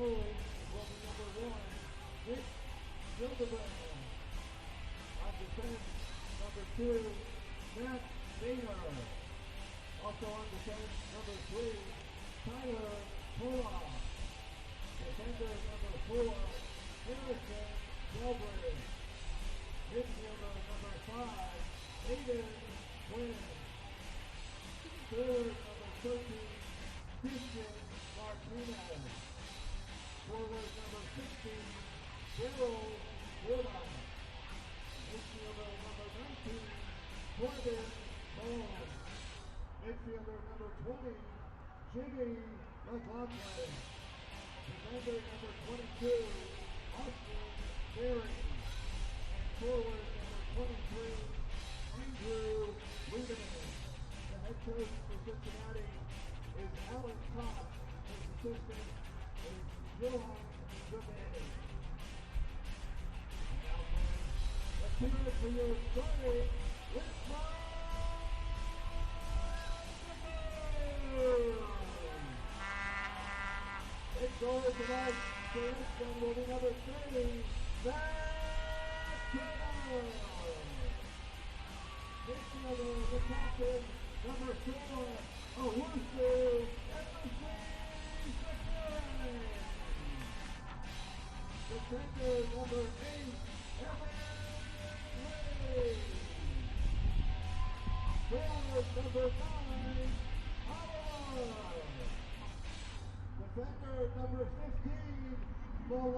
will be number 1, Nick Gildebrand. On defense, number 2, Matt Maynard. Also on defense, number 3, Tyler Pollock. Defender number 4, Harrison Delbridge. Midfielder number 5, Aiden Quinn. Forward number 13, Christian Martinez. Forward number 16, Daryl Woodard. Midfielder number 19, Corbin Bowles. Midfielder number 20, Jimmy McLaughlin. Defender number 22, Austin Berry. And forward number 23, Andrew Lieberman. The head coach for Cincinnati is Alan Cox. His assistant is Johan Giovanni. Now, let's hear it for your starting Richmond. Big goal tonight for Richmond will be number 30, Matt Taylor. Midfielder, the captain, number 4, Owusu Emerson. Defender, number 8, Evan Lee. Forward, number 9, Howard. Defender, number 15, Malone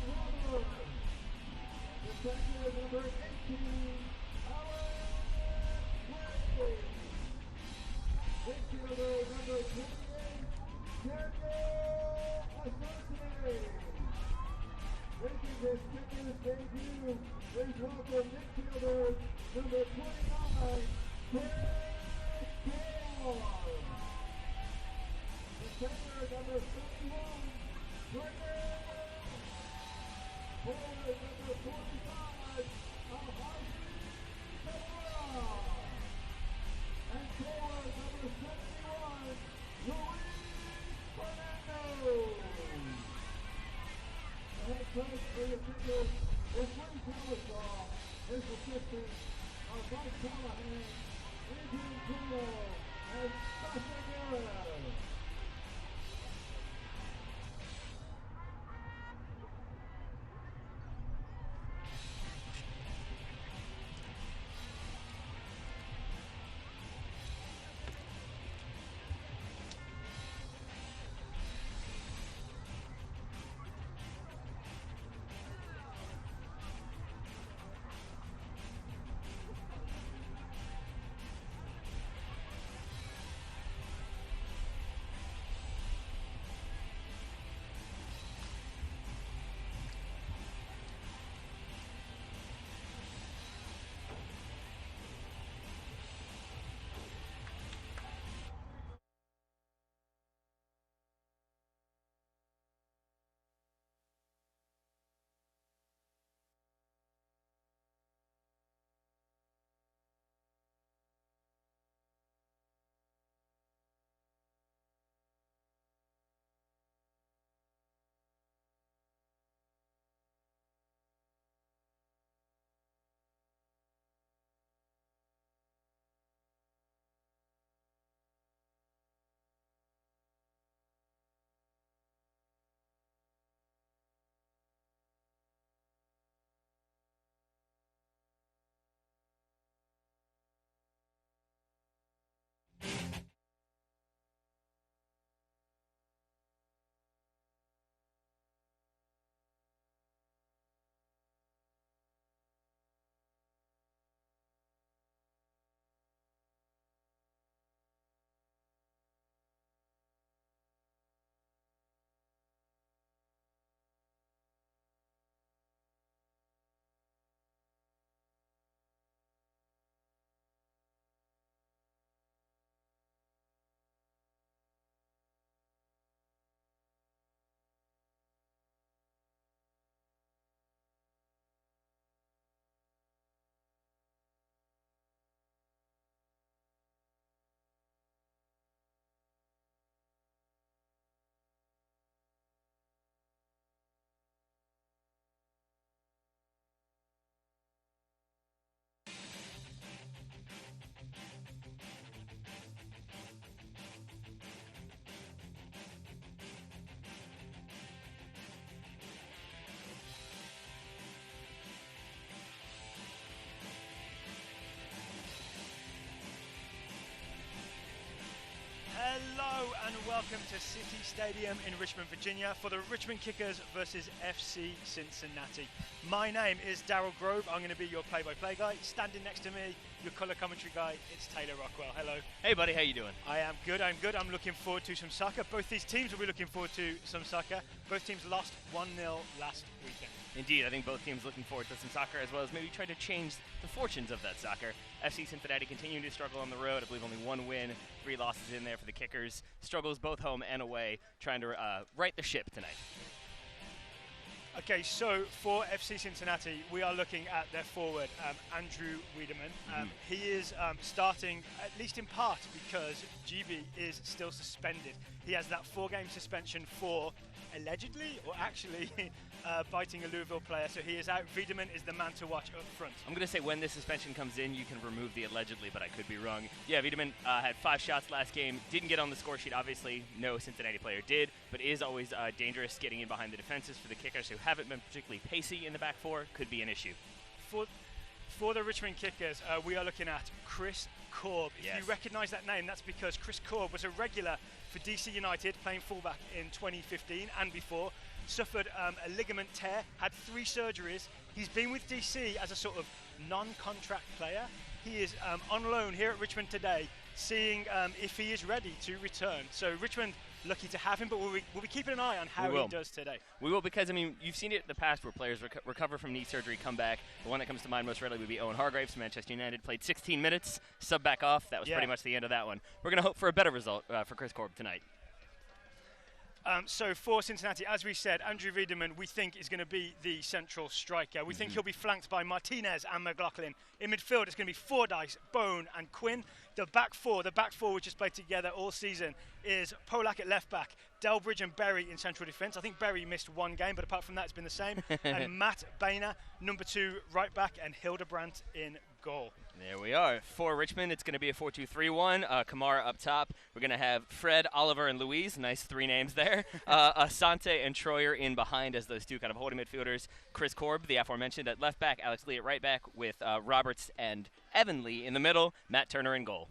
Roberts. Defender, number 18, Alan Lee. Midfielder, number 28, Daniel Asante. Making his kicker's debut, please welcome midfielder, number 29, Chris Taylor. Defender, number 71, Brendan. Forward, number 45, Alhaji Sabara. And forward, number 71, Luis Fernando. The head coach for the Kickers is Lee Teleshaw. His assistants are Mike Callahan, Adrian Kulo, and Sasha Guerra. welcome to City Stadium in Richmond, Virginia for the Richmond Kickers versus FC Cincinnati. My name is Daryl Grove. I'm going to be your play-by-play guy. Standing next to me, your colour commentary guy, it's Taylor Rockwell. Hello. Hey buddy, how you doing? I am good, I'm looking forward to some soccer. Both these teams will be looking forward to some soccer. Both teams lost 1-0 last weekend. Indeed, I think both teams looking forward to some soccer, as well as maybe try to change the fortunes of that soccer. FC Cincinnati continuing to struggle on the road. I believe only 1 win, 3 losses in there for the Kickers. Struggles both home and away, trying to right the ship tonight. Okay, so for FC Cincinnati, we are looking at their forward, Andrew Wiedemann. He is starting, at least in part, because GB is still suspended. He has that 4-game suspension for allegedly, or actually, biting a Louisville player, so he is out. Wiedemann is the man to watch up front. I'm going to say when this suspension comes in, you can remove the allegedly, but I could be wrong. Yeah, Wiedemann had 5 shots last game, didn't get on the score sheet, obviously. No Cincinnati player did, but is always dangerous getting in behind the defenses for the Kickers, who haven't been particularly pacey in the back four. Could be an issue. For the Richmond Kickers, we are looking at Chris Korb. Yes. If you recognise that name, that's because Chris Korb was a regular for DC United, playing fullback in 2015 and before. Suffered a ligament tear, had 3 surgeries. He's been with DC as a sort of non-contract player. He is on loan here at Richmond today, seeing if he is ready to return. So Richmond lucky to have him, but we'll be keeping an eye on how he does today. We will, because, I mean, you've seen it in the past where players recover from knee surgery, come back. The one that comes to mind most readily would be Owen Hargreaves, Manchester United. Played 16 minutes, sub back off. That was pretty much the end of that one. We're going to hope for a better result for Chris Korb tonight. So for Cincinnati, as we said, Andrew Wiedemann, we think, is going to be the central striker. We think he'll be flanked by Martinez and McLaughlin. In midfield, it's going to be Fordyce, Bone and Quinn. The back four which has played together all season, is Polak at left back, Delbridge and Berry in central defence. I think Berry missed 1 game, but apart from that, it's been the same. And Matt Boehner, number 2 right back, and Hildebrandt in goal. There we are. For Richmond, it's going to be a 4-2-3-1. Kamara up top. We're going to have Fred, Oliver, and Louise. Nice 3 names there. Asante and Troyer in behind as those 2 kind of holding midfielders. Chris Korb, the aforementioned, at left back. Alex Lee at right back, with Roberts and Evan Lee in the middle. Matt Turner in goal.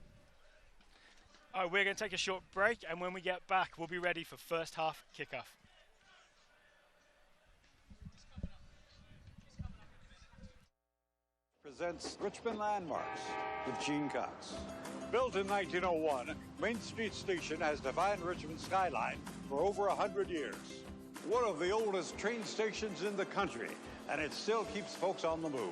All right, we're going to take a short break, and when we get back, we'll be ready for first half kickoff. Presents Richmond Landmarks with Gene Cox. Built in 1901, Main Street Station has defined Richmond's skyline for over 100 years. One of the oldest train stations in the country, and it still keeps folks on the move.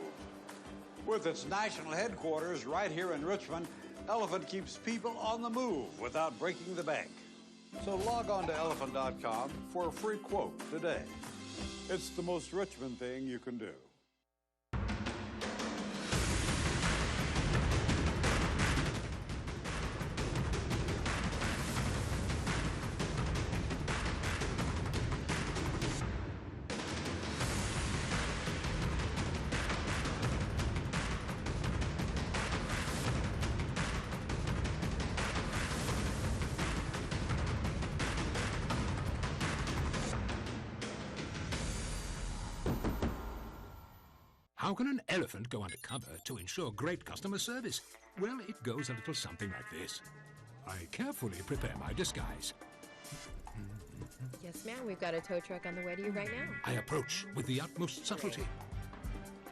With its national headquarters right here in Richmond, Elephant keeps people on the move without breaking the bank. So log on to elephant.com for a free quote today. It's the most Richmond thing you can do. How can an elephant go undercover to ensure great customer service? Well, it goes a little something like this. I carefully prepare my disguise. Yes, ma'am. We've got a tow truck on the way to you right now. I approach with the utmost subtlety.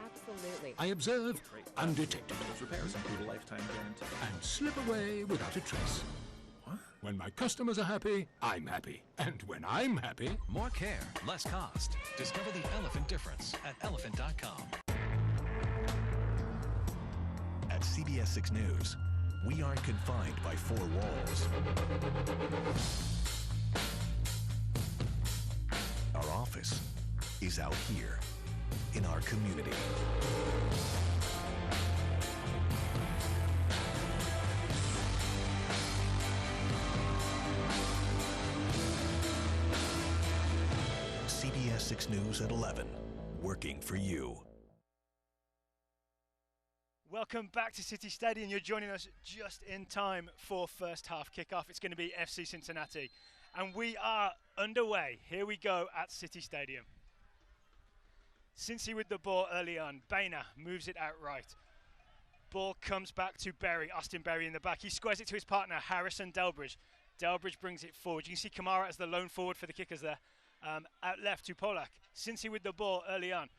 Absolutely. I observe undetected. Repairs include a lifetime guarantee. And slip away without a trace. What? When my customers are happy, I'm happy. And when I'm happy... More care, less cost. Discover the elephant difference at elephant.com. At CBS 6 News, we aren't confined by 4 walls. Our office is out here, in our community. CBS 6 News at 11, working for you. Welcome back to City Stadium. You're joining us just in time for first half kickoff. It's going to be FC Cincinnati. And we are underway. Here we go at City Stadium. Cincy with the ball early on. Boehner moves it out right. Ball comes back to Berry. Austin Berry in the back. He squares it to his partner, Harrison Delbridge. Delbridge brings it forward. You can see Kamara as the lone forward for the kickers there. Out left to Polak. Cincy with the ball early on.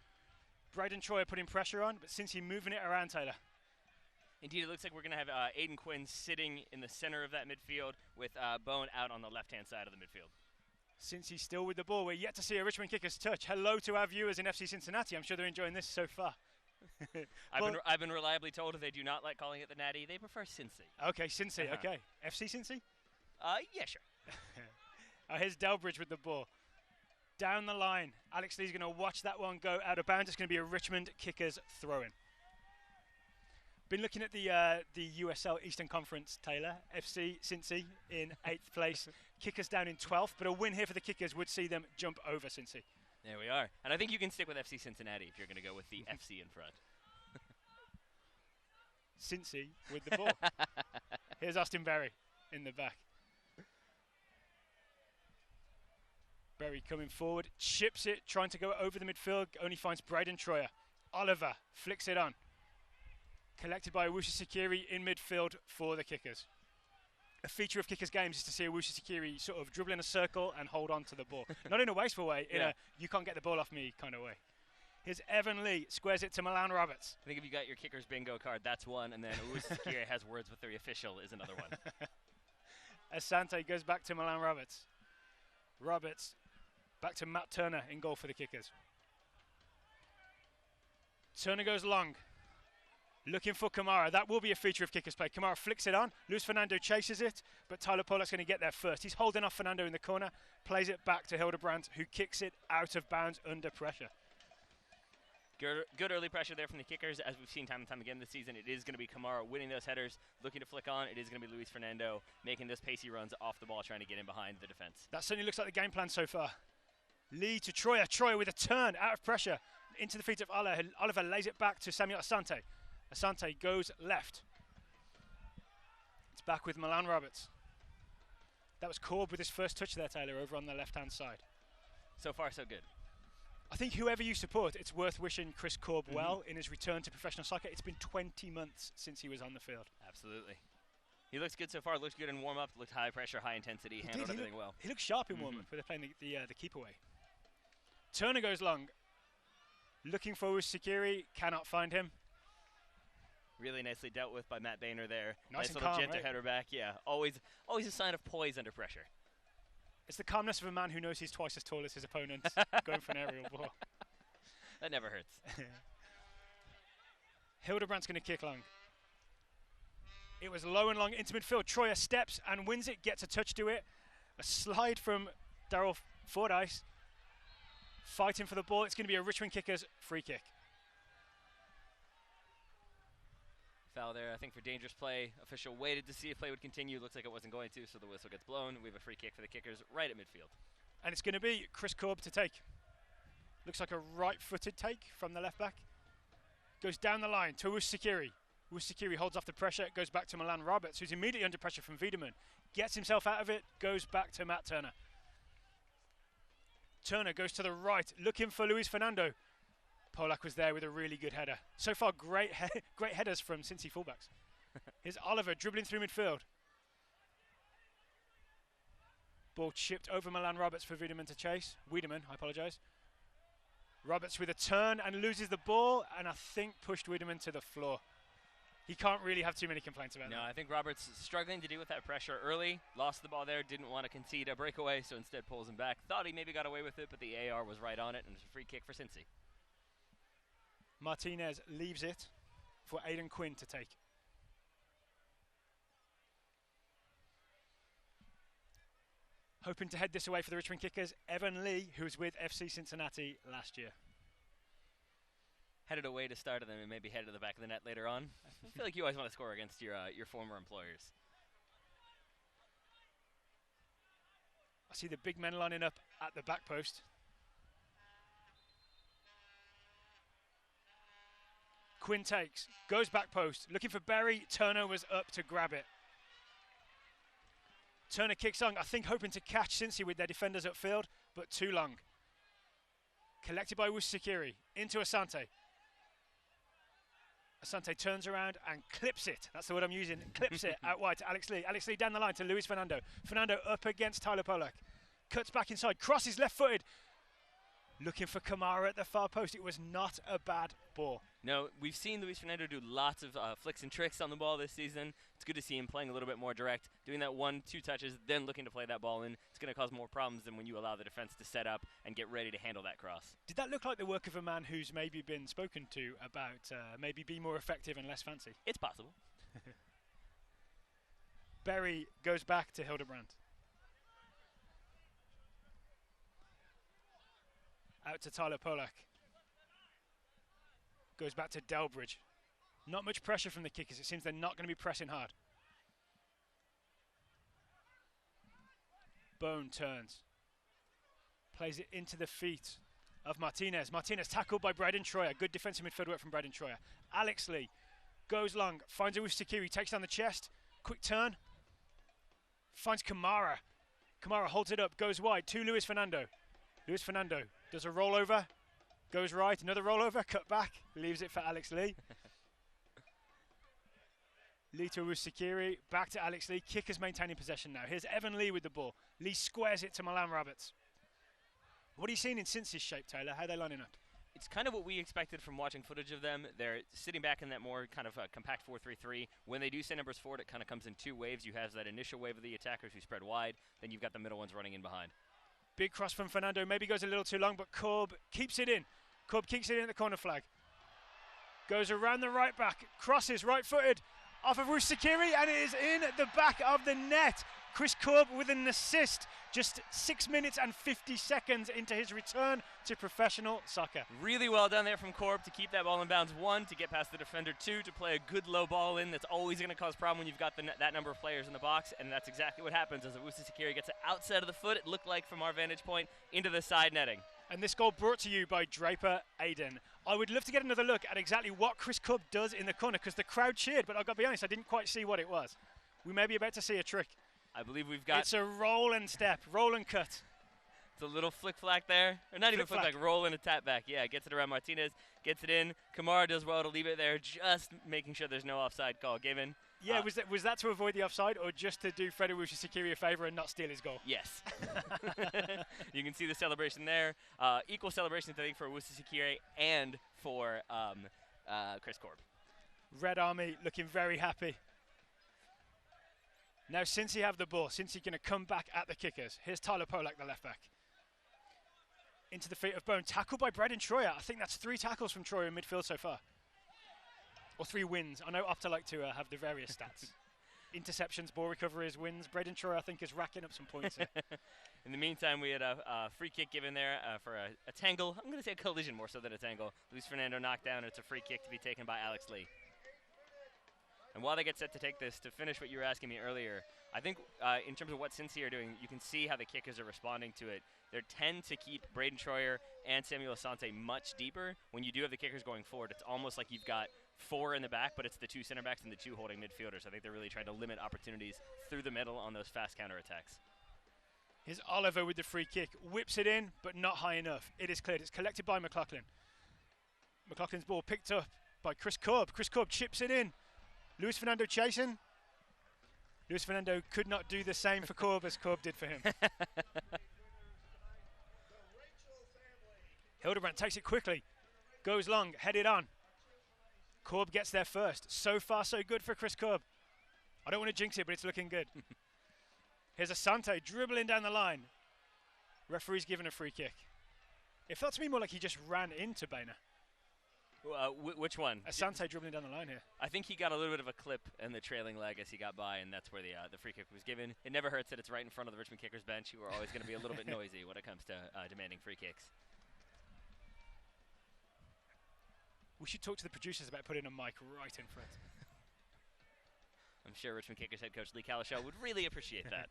Braden Troyer putting pressure on, but Cincy moving it around Taylor. Indeed, it looks like we're going to have Aiden Quinn sitting in the center of that midfield with Bone out on the left-hand side of the midfield. Cincy still with the ball. We're yet to see a Richmond kickers touch. Hello to our viewers in FC Cincinnati. I'm sure they're enjoying this so far. I've been reliably told they do not like calling it the Natty. They prefer Cincy. Okay, Cincy. Okay. FC Cincy? Yeah, sure. Here's Delbridge with the ball. Down the line. Alex Lee's going to watch that one go out of bounds. It's going to be a Richmond kickers throw-in. Been looking at the USL Eastern Conference, Taylor. FC Cincy in 8th place. Kickers down in 12th, but a win here for the kickers would see them jump over Cincy. There we are. And I think you can stick with FC Cincinnati if you're going to go with the FC in front. Cincy with the ball. Here's Austin Berry in the back. Berry coming forward, chips it, trying to go over the midfield, only finds Braden Troyer. Oliver flicks it on. Collected by Owusu Sakiri in midfield for the kickers. A feature of kickers games is to see Owusu Sakiri sort of dribble in a circle and hold on to the ball. Not in a wasteful way, in a you can't get the ball off me kind of way. Here's Evan Lee, squares it to Milan Roberts. I think if you got your kickers bingo card, that's one, and then Owusu Sakiri has words with the official is another one. Asante goes back to Milan Roberts. Roberts back to Matt Turner in goal for the kickers. Turner goes long. Looking for Kamara. That will be a feature of kickers play. Kamara flicks it on. Luis Fernando chases it, but Tyler Pollock's going to get there first. He's holding off Fernando in the corner, plays it back to Hildebrandt, who kicks it out of bounds under pressure. Good early pressure there from the kickers. As we've seen time and time again this season, it is going to be Kamara winning those headers, looking to flick on. It is going to be Luis Fernando making those pacey runs off the ball, trying to get in behind the defense. That certainly looks like the game plan so far. Lee to Troyer. Troyer with a turn out of pressure into the feet of Oliver. Oliver lays it back to Samuel Asante. Asante goes left. It's back with Milan Roberts. That was Korb with his first touch there, Taylor, over on the left-hand side. So far, so good. I think whoever you support, it's worth wishing Chris Korb well in his return to professional soccer. It's been 20 months since he was on the field. Absolutely. He looks good so far. Looks good in warm-up. Looked high pressure, high intensity. Handled everything well. He looks sharp in warm-up, where they're playing the keep away. Turner goes long. Looking for Sakiri, cannot find him. Really nicely dealt with by Matt Boehner there. Nice little calm, gentle right? header back. Yeah, always a sign of poise under pressure. It's the calmness of a man who knows he's twice as tall as his opponent, going for an aerial ball. That never hurts. Hildebrandt's going to kick long. It was low and long into midfield. Troyer steps and wins it, gets a touch to it. A slide from Daryl Fordyce. Fighting for the ball. It's going to be a Richmond kickers free kick. Foul there, I think, for dangerous play. Official waited to see if play would continue. Looks like it wasn't going to, so the whistle gets blown. We have a free kick for the kickers right at midfield. And it's going to be Chris Korb to take. Looks like a right-footed take from the left back. Goes down the line to Sakiri. Sakiri holds off the pressure. Goes back to Milan Roberts, who's immediately under pressure from Wiedemann. Gets himself out of it. Goes back to Matt Turner. Turner goes to the right, looking for Luis Fernando. Polak was there with a really good header. So far, great headers from Cincy fullbacks. Here's Oliver dribbling through midfield. Ball chipped over Milan Roberts for Wiedemann to chase. Wiedemann, I apologise. Roberts with a turn and loses the ball, and I think pushed Wiedemann to the floor. He can't really have too many complaints about that. No, I think Roberts struggling to deal with that pressure early. Lost the ball there, didn't want to concede a breakaway, so instead pulls him back. Thought he maybe got away with it, but the AR was right on it, and it's a free kick for Cincy. Martinez leaves it for Aidan Quinn to take. Hoping to head this away for the Richmond kickers, Evan Lee, who was with FC Cincinnati last year. Headed away to start and then maybe headed to the back of the net later on. I feel like you always want to score against your former employers. I see the big men lining up at the back post. Quinn takes, goes back post, looking for Berry. Turner was up to grab it. Turner kicks on, I think hoping to catch Cincy with their defenders upfield, but too long. Collected by Sakiri, into Asante. Asante turns around and clips it. That's the word I'm using. Clips it out wide to Alex Lee. Alex Lee down the line to Luis Fernando. Fernando up against Tyler Polak. Cuts back inside. Crosses left-footed. Looking for Kamara at the far post. It was not a bad ball. No, we've seen Luis Fernando do lots of flicks and tricks on the ball this season. It's good to see him playing a little bit more direct, doing that 1-2 touches, then looking to play that ball in. It's going to cause more problems than when you allow the defense to set up and get ready to handle that cross. Did that look like the work of a man who's maybe been spoken to about maybe be more effective and less fancy? It's possible. Berry goes back to Hildebrand. Out to Tyler Polak. Goes back to Delbridge. Not much pressure from the kickers. It seems they're not going to be pressing hard. Bone turns. Plays it into the feet of Martinez. Martinez tackled by Braden Troyer. Good defensive midfield work from Braden Troyer. Alex Lee goes long. Finds it with Sakiri. Takes down the chest. Quick turn. Finds Kamara. Kamara holds it up. Goes wide to Luis Fernando. Luis Fernando does a rollover. Goes right, another rollover, cut back, leaves it for Alex Lee. Lee to Sakiri, back to Alex Lee. Kickers maintaining possession now. Here's Evan Lee with the ball. Lee squares it to Milan Rabbits. What are you seeing in Cincy's shape, Taylor? How are they lining up? It's kind of what we expected from watching footage of them. They're sitting back in that more kind of compact 4-3-3. When they do send numbers forward, it kind of comes in two waves. You have that initial wave of the attackers who spread wide, then you've got the middle ones running in behind. Big cross from Fernando, maybe goes a little too long, but Korb keeps it in. Korb keeps it in at the corner flag. Goes around the right back, crosses right-footed off of Sakiri, and it is in the back of the net. Chris Korb with an assist just 6 minutes and 50 seconds into his return to professional soccer. Really well done there from Korb to keep that ball in bounds. 1, to get past the defender. 2, to play a good low ball in. That's always going to cause problem when you've got that number of players in the box, and that's exactly what happens as Sakiri gets it outside of the foot, it looked like from our vantage point, into the side netting. And this goal brought to you by Draper Aiden. I would love to get another look at exactly what Chris Korb does in the corner, because the crowd cheered, but I've got to be honest, I didn't quite see what it was. We may be about to see a trick. I believe we've got... It's a roll and step, roll and cut. It's a little flick-flack there. Or not even flick-flack, roll and a tap back. Yeah, gets it around Martinez, gets it in. Kamara does well to leave it there, just making sure there's no offside call given. Yeah, was that to avoid the offside, or just to do Freddie Sakiri a favour and not steal his goal? Yes. You can see the celebration there. Equal celebrations, I think, for Sakiri and for Chris Korb. Red Army looking very happy. Now, Cincy have the ball, Cincy going to come back at the kickers. Here's Tyler Polak, the left back. Into the feet of Bone. Tackled by Braden Troyer. I think that's 3 tackles from Troyer in midfield so far. Or 3 wins. I know Opta like to have the various stats. Interceptions, ball recoveries, wins. Braden Troyer, I think, is racking up some points here. In the meantime, we had a free kick given there for a tangle. I'm going to say a collision more so than a tangle. Luis Fernando knocked down. It's a free kick to be taken by Alex Lee. And while they get set to take this, to finish what you were asking me earlier, I think in terms of what Cincy are doing, you can see how the kickers are responding to it. They tend to keep Braden Troyer and Samuel Asante much deeper. When you do have the kickers going forward, it's almost like you've got 4 in the back, but it's the 2 center backs and the 2 holding midfielders. I think they're really trying to limit opportunities through the middle on those fast counterattacks. Here's Oliver with the free kick. Whips it in, but not high enough. It is cleared. It's collected by McLaughlin. McLaughlin's ball picked up by Chris Korb. Chris Korb chips it in. Luis Fernando chasing. Luis Fernando could not do the same for Korb as Korb did for him. Hildebrand takes it quickly. Goes long, headed on. Korb gets there first. So far, so good for Chris Korb. I don't want to jinx it, but it's looking good. Here's Asante dribbling down the line. Referee's given a free kick. It felt to me more like he just ran into Boehner. Which one? Asante dribbling down the line here. I think he got a little bit of a clip in the trailing leg as he got by, and that's where the free kick was given. It never hurts that it's right in front of the Richmond kickers bench, who are always going to be a little bit noisy when it comes to demanding free kicks. We should talk to the producers about putting a mic right in front. I'm sure Richmond Kickers head coach Lee Calishaw would really appreciate that.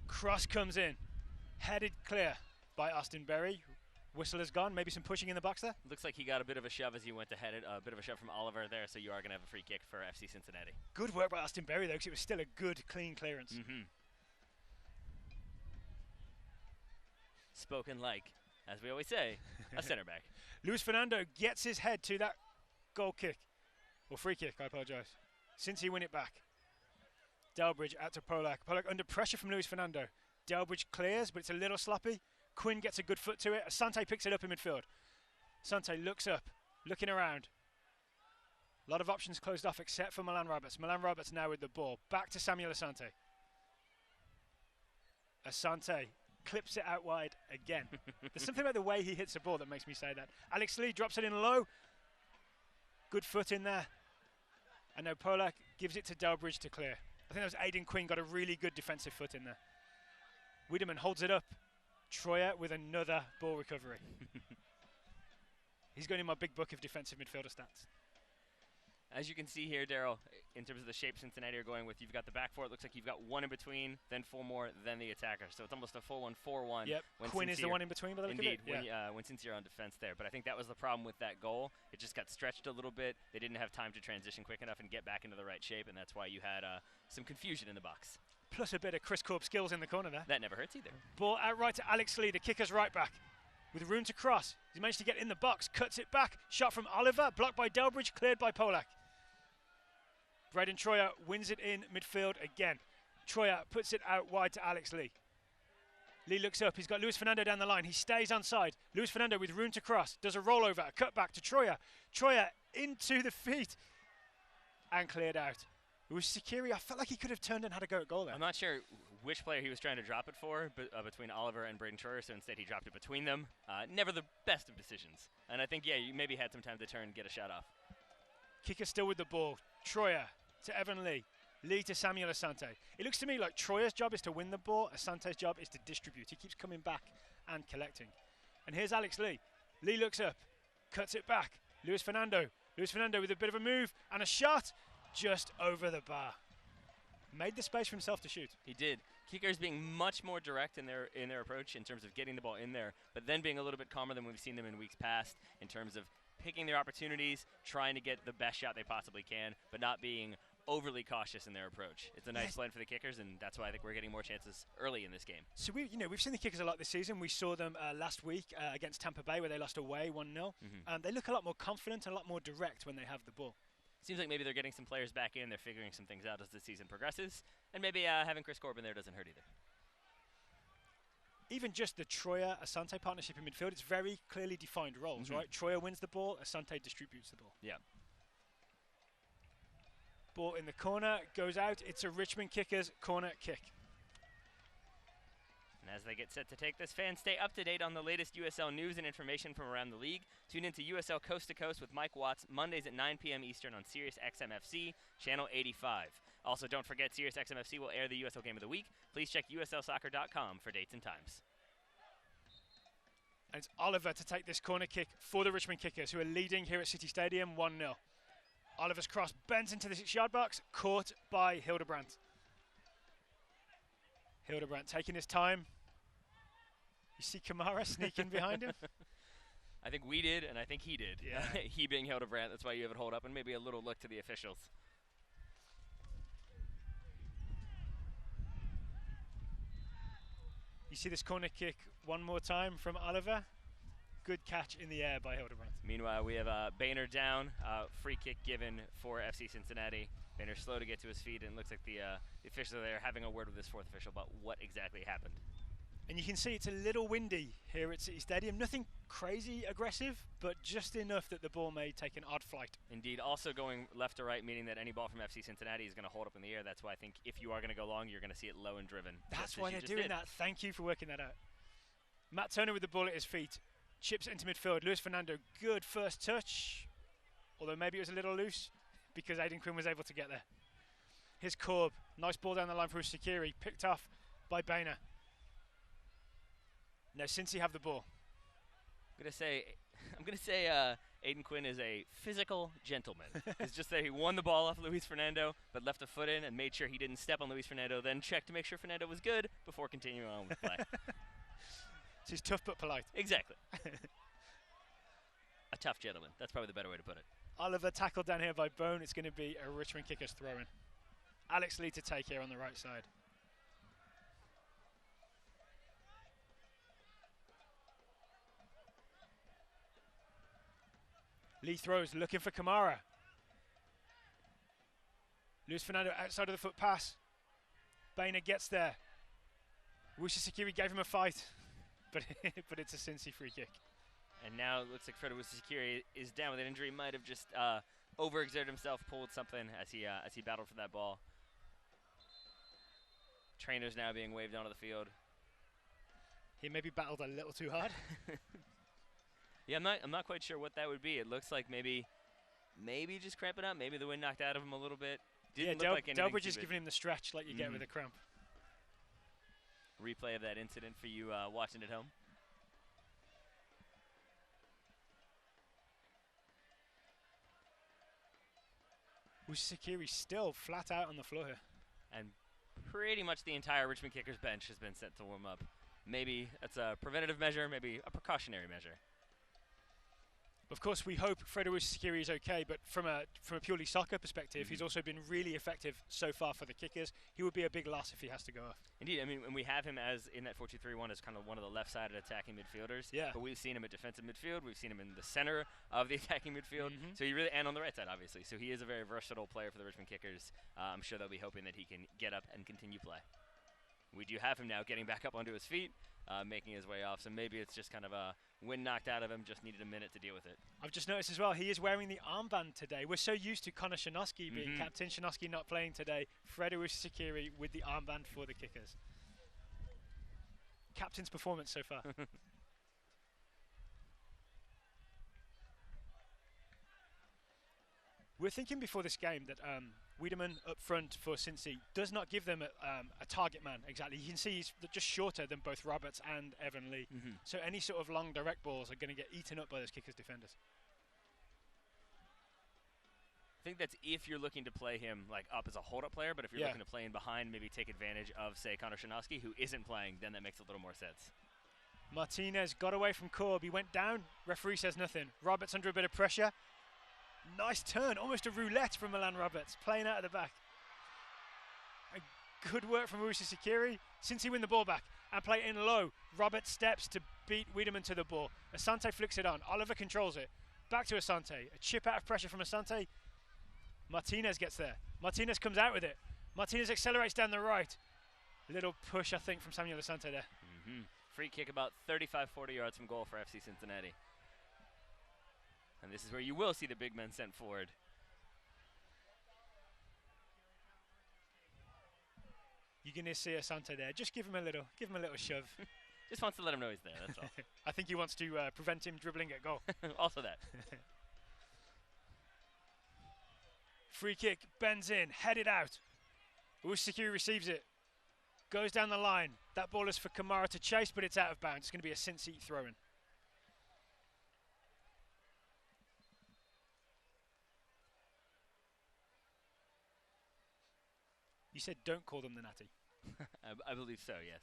Cross comes in. Headed clear by Austin Berry. Whistle is gone. Maybe some pushing in the box there. Looks like he got a bit of a shove as he went to head it. A bit of a shove from Oliver there, so you are going to have a free kick for FC Cincinnati. Good work by Austin Berry, though, because it was still a good, clean clearance. Spoken like as we always say, a center back. Luis Fernando gets his head to that goal kick. Or free kick, I apologise. Since he win it back. Delbridge out to Polak. Polak under pressure from Luis Fernando. Delbridge clears, but it's a little sloppy. Quinn gets a good foot to it. Asante picks it up in midfield. Asante looks up, looking around. A lot of options closed off except for Milan Roberts. Milan Roberts now with the ball. Back to Samuel Asante. Asante clips it out wide again. There's something about the way he hits the ball that makes me say that. Alex Lee drops it in low. Good foot in there. And now Polak gives it to Delbridge to clear. I think that was Aidan Quinn, got a really good defensive foot in there. Wiedemann holds it up. Troyer with another ball recovery. He's going in my big book of defensive midfielder stats. As you can see here, Daryl, in terms of the shape Cincinnati are going with, you've got the back four. It looks like you've got one in between, then four more, then the attacker. So it's almost a full 1-4-1. Yep. Quinn is the one in between, by the look of it. Indeed, when Cincinnati are on defense there. But I think that was the problem with that goal. It just got stretched a little bit. They didn't have time to transition quick enough and get back into the right shape, and that's why you had some confusion in the box. Plus a bit of Chris Korb skills in the corner there. That never hurts either. Ball out right to Alex Lee, the kicker's right back. With room to cross. He's managed to get in the box, cuts it back. Shot from Oliver, blocked by Delbridge, cleared by Polak. Braden Troyer wins it in midfield again. Troyer puts it out wide to Alex Lee. Lee looks up. He's got Luis Fernando down the line. He stays onside. Luis Fernando with room to cross. Does a rollover, a cut back to Troyer. Troyer into the feet. And cleared out. It was Sakiri. I felt like he could have turned and had a go at goal there. I'm not sure which player he was trying to drop it for, but between Oliver and Braden Troyer, so instead he dropped it between them. Never the best of decisions. And I think, yeah, you maybe had some time to turn and get a shot off. Kicker still with the ball. Troyer to Evan Lee. Lee to Samuel Asante. It looks to me like Troyer's job is to win the ball. Asante's job is to distribute. He keeps coming back and collecting. And here's Alex Lee. Lee looks up, cuts it back. Luis Fernando. Luis Fernando with a bit of a move and a shot just over the bar. Made the space for himself to shoot. He did. Kickers being much more direct in their approach in terms of getting the ball in there, but then being a little bit calmer than we've seen them in weeks past in terms of picking their opportunities, trying to get the best shot they possibly can, but not being overly cautious in their approach. It's a nice blend for the kickers, and that's why I think we're getting more chances early in this game. So we've seen the kickers a lot this season. We saw them last week against Tampa Bay, where they lost away 1-0. They look a lot more confident and a lot more direct when they have the ball. Seems like maybe they're getting some players back in. They're figuring some things out as the season progresses, and maybe having Chris Korb in there doesn't hurt either. Even just the Troyer-Asante partnership in midfield, it's very clearly defined roles, right? Troyer wins the ball, Asante distributes the ball. Yeah. Ball in the corner, goes out. It's a Richmond Kickers corner kick. And as they get set to take this, fans stay up to date on the latest USL news and information from around the league. Tune into USL Coast to Coast with Mike Watts, Mondays at 9 p.m. Eastern on Sirius XM-FC, channel 85. Also, don't forget Sirius XM-FC will air the USL Game of the Week. Please check uslsoccer.com for dates and times. And it's Oliver to take this corner kick for the Richmond Kickers, who are leading here at City Stadium 1-0. Oliver's cross bends into the 6-yard box, caught by Hildebrandt. Hildebrandt taking his time. You see Kamara sneaking behind him? I think we did, and I think he did. Yeah. He being Hildebrandt, that's why you have it hold up, and maybe a little look to the officials. You see this corner kick one more time from Oliver. Good catch in the air by Hildebrandt. Meanwhile, we have Boehner down. Free kick given for FC Cincinnati. Boehner slow to get to his feet, and it looks like the officials are there having a word with this fourth official about what exactly happened. And you can see it's a little windy here at City Stadium. Nothing crazy aggressive, but just enough that the ball may take an odd flight. Indeed, also going left to right, meaning that any ball from FC Cincinnati is going to hold up in the air. That's why I think if you are going to go long, you're going to see it low and driven. That's why they're doing that. Thank you for working that out. Matt Turner with the ball at his feet. Chips into midfield. Luis Fernando, good first touch. Although maybe it was a little loose because Aidan Quinn was able to get there. Here's Korb. Nice ball down the line for Sakiri. Picked off by Boehner. Now, since you have the ball. I'm gonna say Aidan Quinn is a physical gentleman. It's just that he won the ball off Luis Fernando, but left a foot in and made sure he didn't step on Luis Fernando, then checked to make sure Fernando was good before continuing on with play. So he's tough but polite. Exactly. A tough gentleman. That's probably the better way to put it. Oliver tackled down here by Bone. It's going to be a Richmond Kickers throw-in. Alex Lee to take here on the right side. Lee throws, looking for Kamara. Luis Fernando outside of the foot pass. Bainer gets there. Wushi Sakiri gave him a fight, but it's a Cincy free kick. And now it looks like Fred Wusikiri is down with an injury. Might have just overexerted himself, pulled something as he battled for that ball. Trainers now being waved onto the field. He maybe battled a little too hard. Yeah, I'm not quite sure what that would be. It looks like maybe just cramping up. Maybe the wind knocked out of him a little bit. Didn't look like anything. Delbridge is giving him the stretch like you get with a cramp. Replay of that incident for you watching at home. Sakiri still flat out on the floor here. And pretty much the entire Richmond Kickers bench has been set to warm up. Maybe that's a preventative measure, maybe a precautionary measure. Of course, we hope Fredo Sakiri is okay, but from a purely soccer perspective, he's also been really effective so far for the Kickers. He would be a big loss if he has to go off. Indeed, I mean, and we have him as in that 4-2-3-1 as kind of one of the left-sided attacking midfielders. Yeah. But we've seen him at defensive midfield. We've seen him in the center of the attacking midfield. So he really, and on the right side, obviously. So he is a very versatile player for the Richmond Kickers. I'm sure they'll be hoping that he can get up and continue play. We do have him now getting back up onto his feet, making his way off. So maybe it's just kind of a wind knocked out of him, just needed a minute to deal with it. I've just noticed as well, he is wearing the armband today. We're so used to Connor Shinosky being captain. Shinosky not playing today. Fredo Sakiri with the armband for the Kickers. Captain's performance so far. We're thinking before this game that Wiedemann up front for Cincy does not give them a target man exactly. You can see he's just shorter than both Roberts and Evan Lee. So any sort of long direct balls are going to get eaten up by those Kickers defenders. I think that's if you're looking to play him like up as a hold-up player, but if you're looking to play in behind, maybe take advantage of, say, Connor Shinosky, who isn't playing, then that makes a little more sense. Martinez got away from Korb. He went down. Referee says nothing. Roberts under a bit of pressure. Nice turn, almost a roulette from Milan Roberts, playing out of the back. A good work from Wushi Sakiri. Since he win the ball back and play in low, Roberts steps to beat Wiedemann to the ball. Asante flicks it on. Oliver controls it. Back to Asante. A chip out of pressure from Asante. Martinez gets there. Martinez comes out with it. Martinez accelerates down the right. A little push, I think, from Samuel Asante there. Free kick about 35-40 yards from goal for FC Cincinnati. And this is where you will see the big men sent forward. You're going to see Asante there. Just give him a little shove. Just wants to let him know he's there, that's all. I think he wants to prevent him dribbling at goal. Also that. Free kick, bends in, headed out. Sakiri receives it. Goes down the line. That ball is for Kamara to chase, but it's out of bounds. It's going to be a Cincy throw-in. You said don't call them the Natty. I believe so, yes.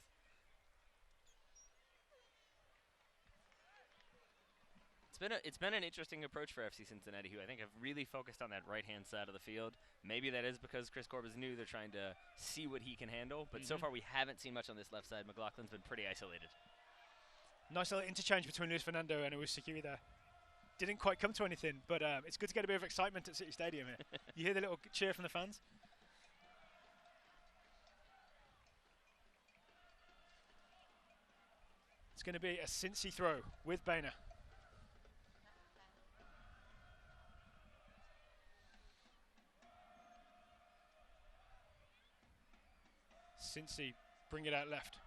It's been an interesting approach for FC Cincinnati, who I think have really focused on that right-hand side of the field. Maybe that is because Chris Korb is new. They're trying to see what he can handle. But so far we haven't seen much on this left side. McLaughlin's been pretty isolated. Nice little interchange between Luis Fernando and Sakiri there. Didn't quite come to anything, but it's good to get a bit of excitement at City Stadium here. You hear the little cheer from the fans? It's going to be a Cincy throw with Bainer. Cincy bring it out left.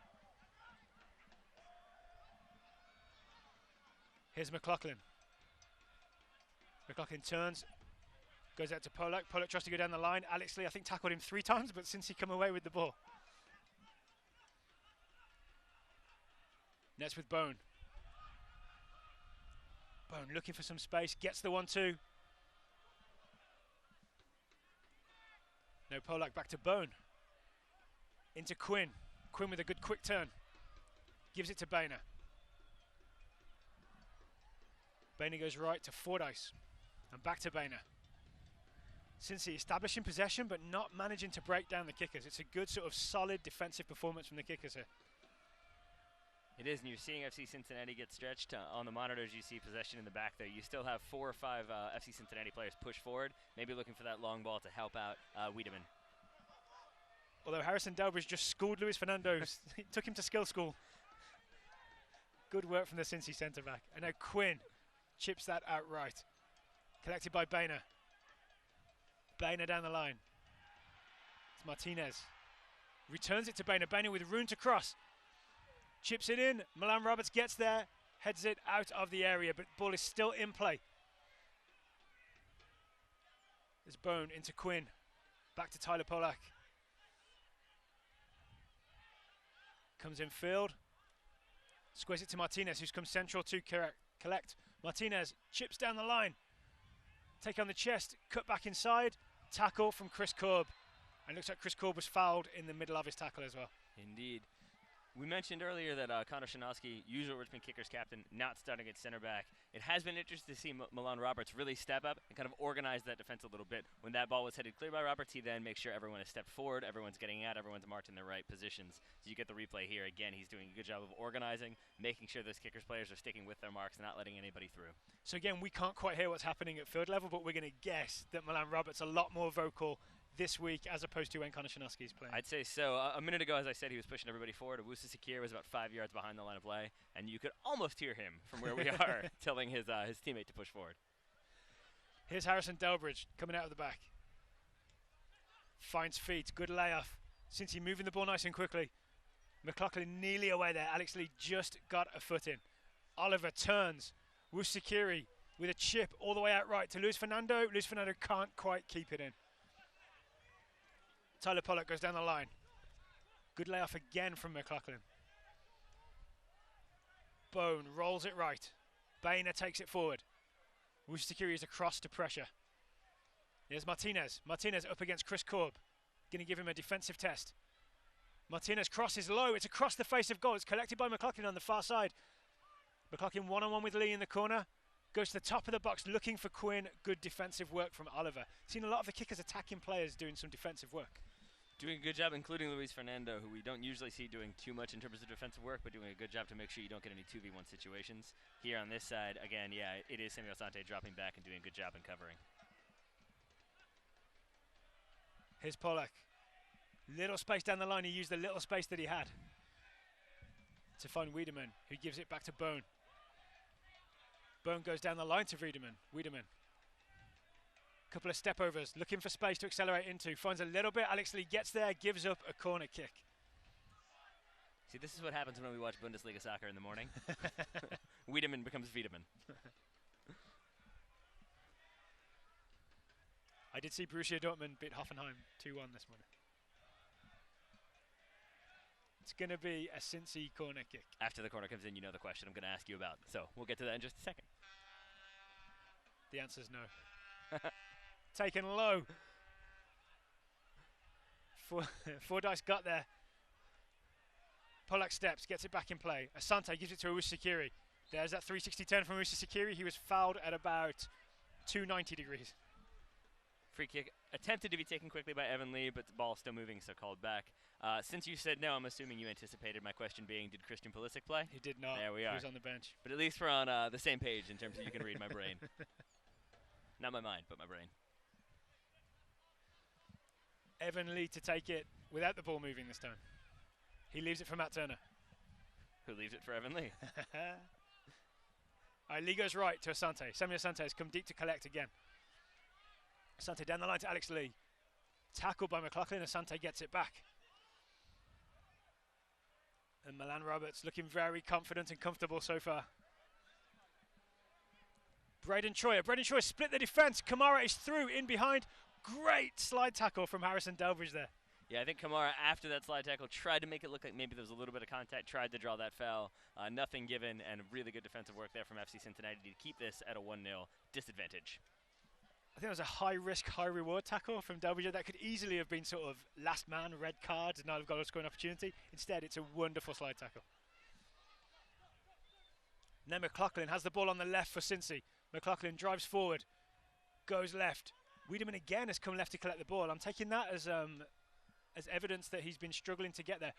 Here's McLaughlin. McLaughlin turns, goes out to Polak. Polak tries to go down the line. Alex Lee, I think, tackled him 3 times, but Cincy come away with the ball. Next with Bone. Bone looking for some space, gets the 1-2. No, Polak back to Bone. Into Quinn. Quinn with a good quick turn. Gives it to Bainer. Bainer goes right to Fordyce. And back to Bainer. Cincy establishing possession but not managing to break down the Kickers. It's a good sort of solid defensive performance from the Kickers here. It is, and you're seeing FC Cincinnati get stretched. On the monitors, you see possession in the back there. You still have 4 or 5 FC Cincinnati players push forward, maybe looking for that long ball to help out Wiedemann. Although Harrison Delbridge just schooled Luis Fernando, took him to skill school. Good work from the Cincy centre-back. And now Quinn chips that out right. Collected by Boehner. Boehner down the line. It's Martinez. Returns it to Boehner. Boehner with room to cross. Chips it in. Milan Roberts gets there. Heads it out of the area, but ball is still in play. There's Bone into Quinn. Back to Tyler Polak. Comes in field. Squares it to Martinez, who's come central to collect. Martinez chips down the line. Take on the chest, cut back inside. Tackle from Chris Korb. And looks like Chris Korb was fouled in the middle of his tackle as well. Indeed. We mentioned earlier that Connor Szymanowski, usual Richmond Kickers captain, not starting at center back. It has been interesting to see Milan Roberts really step up and kind of organize that defense a little bit. When that ball was headed clear by Roberts, he then makes sure everyone has stepped forward, everyone's getting out, everyone's marked in the right positions. So you get the replay here. Again, he's doing a good job of organizing, making sure those Kickers players are sticking with their marks, not letting anybody through. So again, we can't quite hear what's happening at field level, but we're going to guess that Milan Roberts a lot more vocal this week as opposed to when Connor Szymanowski is playing. I'd say so. A minute ago, as I said, he was pushing everybody forward. Owusu Sakir was about 5 yards behind the line of play, and you could almost hear him from where we are telling his teammate to push forward. Here's Harrison Delbridge coming out of the back. Finds feet, good layoff. Cincy moving the ball nice and quickly. McLaughlin nearly away there. Alex Lee just got a foot in. Oliver turns. Wusikiri with a chip all the way out right to Luis Fernando. Luis Fernando can't quite keep it in. Tyler Pollock goes down the line. Good layoff again from McLaughlin. Bone rolls it right. Boehner takes it forward. Wusikiri is across to pressure. Here's Martinez. Martinez up against Chris Korb. Going to give him a defensive test. Martinez crosses low. It's across the face of goal. It's collected by McLaughlin on the far side. McLaughlin one-on-one with Lee in the corner. Goes to the top of the box looking for Quinn. Good defensive work from Oliver. Seen a lot of the Kickers attacking players doing some defensive work. Doing a good job, including Luis Fernando, who we don't usually see doing too much in terms of defensive work, but doing a good job to make sure you don't get any 2v1 situations. Here on this side, again, yeah, it is Samuel Sante dropping back and doing a good job in covering. Here's Polak. Little space down the line. He used the little space that he had to find Wiedemann, who gives it back to Bone. Bone goes down the line to Wiedemann. Couple of step overs, looking for space to accelerate into. Finds a little bit. Alex Lee gets there, gives up a corner kick. See, this is what happens when we watch Bundesliga soccer in the morning. Wiedemann becomes Wiedemann. I did see Borussia Dortmund beat Hoffenheim 2-1 this morning. It's going to be a Cincy corner kick. After the corner comes in, you know the question I'm going to ask you about. So we'll get to that in just a second. The answer's no. Taken low. Fordyce got there. Polak steps, gets it back in play. Asante gives it to Owusu-Sakiri. There's that 360 turn from Owusu-Sakiri. He was fouled at about 290 degrees. Free kick attempted to be taken quickly by Evan Lee, but the ball still moving, so called back. Since you said no, I'm assuming you anticipated my question being, did Christian Pulisic play? He did not. There we are. He was on the bench. But at least we're on the same page in terms of you can read my brain. Not my mind, but my brain. Evan Lee to take it without the ball moving this time. He leaves it for Matt Turner. Who leaves it for Evan Lee? All right, Lee goes right to Asante. Samuel Asante has come deep to collect again. Asante down the line to Alex Lee. Tackled by McLaughlin. Asante gets it back. And Milan Roberts looking very confident and comfortable so far. Braden Troyer split the defence. Kamara is through in behind. Great slide tackle from Harrison Delbridge there. Yeah, I think Kamara, after that slide tackle, tried to make it look like maybe there was a little bit of contact, tried to draw that foul. Nothing given, and really good defensive work there from FC Cincinnati to keep this at a 1-0 disadvantage. I think it was a high-risk, high-reward tackle from Delbridge. That could easily have been sort of last man, red card, and now they've got a scoring opportunity. Instead, it's a wonderful slide tackle. Now McLaughlin has the ball on the left for Cincy. McLaughlin drives forward, goes left. Wiedemann again has come left to collect the ball. I'm taking that as evidence that he's been struggling to get there.